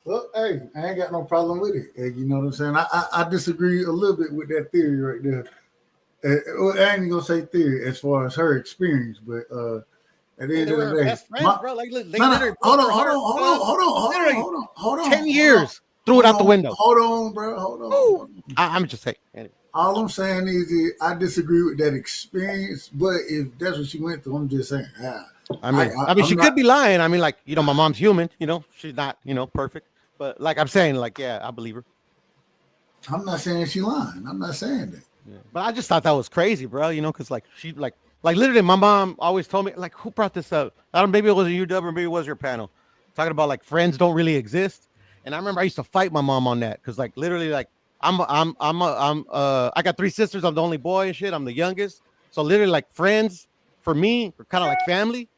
Well, hey, I ain't got no problem with it. You know what I'm saying? I disagree a little bit with that theory right there. I ain't gonna say theory as far as her experience, but at the end of the day, best friends, bro. Like, hold on. 10 years, threw it out the window. Hold on, bro. Hold on. I'm just saying. Anyway. All I'm saying is I disagree with that experience, but if that's what she went through, I'm just saying. I mean, she could be lying. I mean, like, you know, my mom's human. You know, she's not, you know, perfect. But like I'm saying, like, yeah, I believe her. I'm not saying she lying. I'm not saying that. Yeah. But I just thought that was crazy, bro. You know, because like she like literally, my mom always told me, like, who brought this up? I don't. Maybe it was a UW, or maybe it was your panel talking about like friends don't really exist. And I remember I used to fight my mom on that because like literally, like I got 3 sisters. I'm the only boy and shit. I'm the youngest. So literally, like friends for me are kind of like family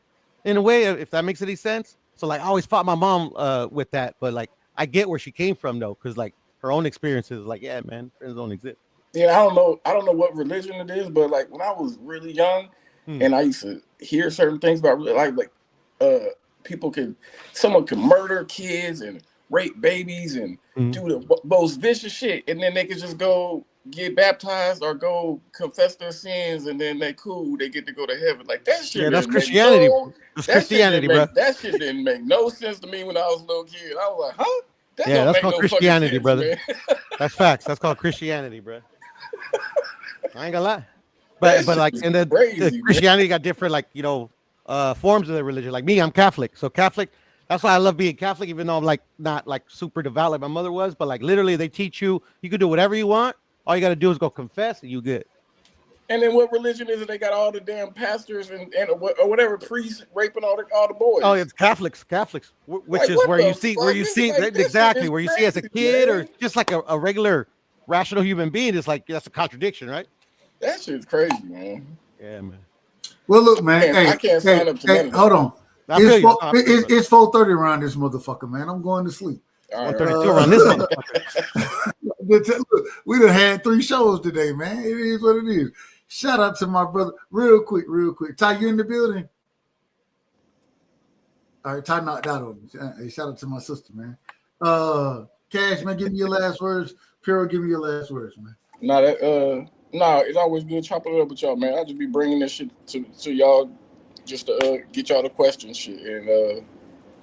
in a way, if that makes any sense. So like I always fought my mom with that, but like I get where she came from though, because like her own experiences, like, yeah, man, friends don't exist. Yeah, I don't know what religion it is, but like when I was really young, and I used to hear certain things about like someone could murder kids and rape babies and do the most vicious shit, and then they could just go get baptized or go confess their sins, and then they get to go to heaven. Like that shit. Yeah, that's Christianity. That's Christianity, bro. That shit didn't make no sense to me when I was a little kid. I was like, huh? That's called Christianity, sense, brother. That's facts. That's called Christianity, bro. I ain't gonna lie. But like, and then Christianity got different, like, you know, forms of their religion. Like me, I'm Catholic, so Catholic. That's why I love being Catholic, even though I'm like not like super devout like my mother was. But like literally, they teach you can do whatever you want. All you got to do is go confess, and you good. And then what religion is it? They got all the damn pastors and or whatever priests raping all the boys. Oh, it's Catholics, which like, is where you see like, exactly where you see as a kid, man. or just like a regular rational human being. It's like that's a contradiction, right? That shit's crazy, man. Yeah, man. Well, look, man. I can't sign up to none of hold on. It's It's 4:30 around this motherfucker, man. I'm going to sleep. 132 around this motherfucker. Look, we done had 3 shows today, man. It is what it is. Shout out to my brother. Real quick. Ty, you in the building? All right, Ty knocked out on me. Hey, shout out to my sister, man. Cash, man, give me your last words. Puro, give me your last words, man. No, it's always good chopping it up with y'all, man. I'll just be bringing this shit to y'all just to get y'all the questions shit. And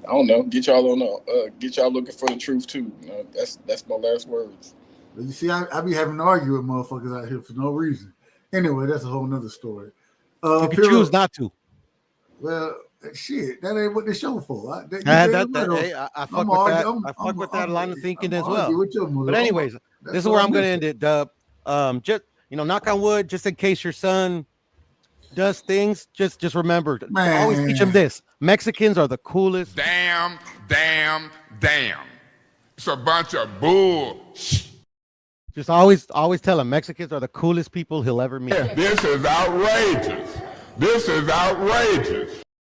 I don't know, get y'all looking for the truth too. That's my last words. You see, I be having to argue with motherfuckers out here for no reason. Anyway, that's a whole nother story. You can choose not to. Well, shit, that ain't what the show for. I fuck with that. I fuck with that line of thinking as well. But anyways, this is where I'm going to end it, Dub. Just knock on wood, just in case your son does things. Just remember, always teach him this: Mexicans are the coolest. Damn. It's a bunch of bull. Just always tell him Mexicans are the coolest people he'll ever meet. This is outrageous.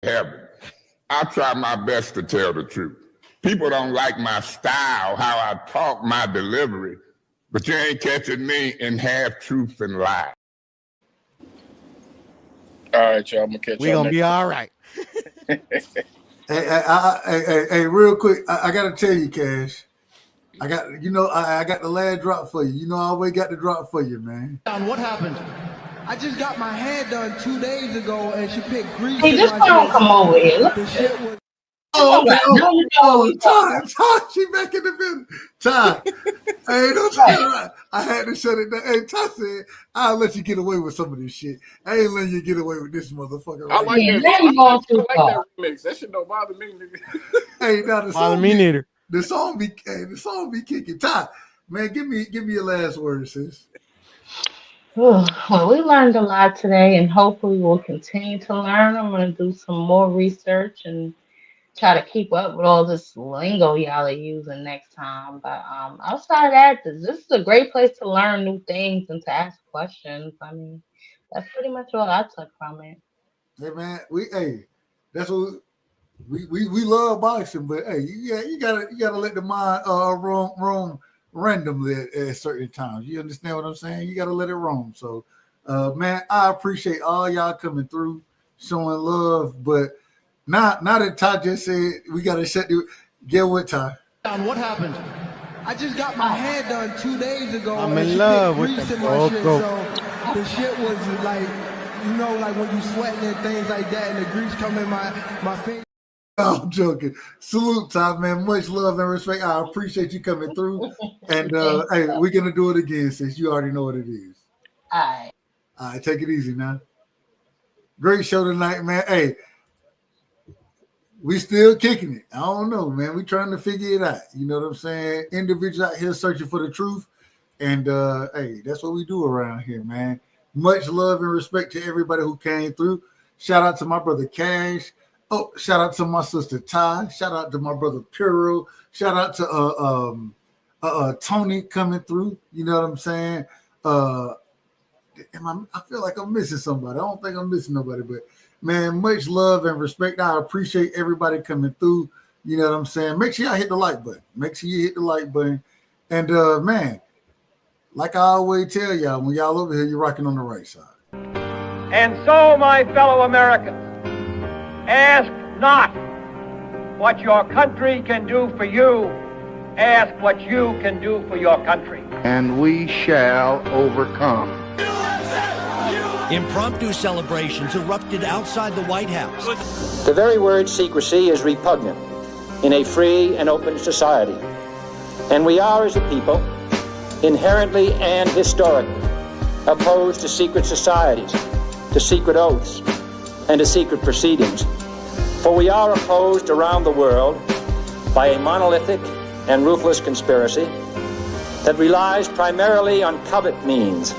Heaven. I try my best to tell the truth. People don't like my style, how I talk, my delivery, but you ain't catching me in half truth and lie. All right, y'all. I'm gonna catch y'all. We're gonna be all right. Hey, real quick, I gotta tell you, Cash. I got the last drop for you. I always got the drop for you, man. What happened? I just got my hair done 2 days ago, and she picked grease. Hey, just don't come over here. The shit was. Ty, she back in the building. Ty, hey, don't try. I had to shut it down. Hey, Ty said, "I'll let you get away with some of this shit. I ain't letting you get away with this motherfucker." I like that remix. That shit don't bother me, nigga. Hey, now the bother me neither. The song be kicking. Ty, man, give me your last word, sis. Well, we learned a lot today, and hopefully we'll continue to learn. I'm going to do some more research and try to keep up with all this lingo y'all are using next time. But outside of that, this is a great place to learn new things and to ask questions. I mean, that's pretty much all I took from it. Hey, man, that's what we love boxing, but hey, you gotta let the mind roam randomly at certain times. You understand what I'm saying? You gotta let it roam. So, man, I appreciate all y'all coming through, showing love. But now that Ty just said we gotta shut the. Get what, Ty? What happened? I just got my hair done 2 days ago. I'm in love with the shit, so the shit was like, like when you sweating and things like that, and the grease come in my face. I'm joking. Salute, Ty, man. Much love and respect. I appreciate you coming through. And hey, we're gonna do it again since you already know what it is. All right, take it easy now. Great show tonight, man. Hey, we still kicking it. I don't know, man. We trying to figure it out. You know what I'm saying? Individuals out here searching for the truth. And hey, that's what we do around here, man. Much love and respect to everybody who came through. Shout out to my brother Cash. Oh, shout out to my sister Ty. Shout out to my brother Puro. Shout out to Tony coming through. You know what I'm saying? I feel like I'm missing somebody. I don't think I'm missing nobody, but man, much love and respect. I appreciate everybody coming through. You know what I'm saying? Make sure y'all hit the like button. Make sure you hit the like button. And man, like I always tell y'all, when y'all over here, you're rocking on the right side. And so, my fellow Americans, ask not what your country can do for you. Ask what you can do for your country. And we shall overcome. Impromptu celebrations erupted outside the White House. The very word secrecy is repugnant in a free and open society. And we are, as a people, inherently and historically opposed to secret societies, to secret oaths, and to secret proceedings. For we are opposed around the world by a monolithic and ruthless conspiracy that relies primarily on covert means.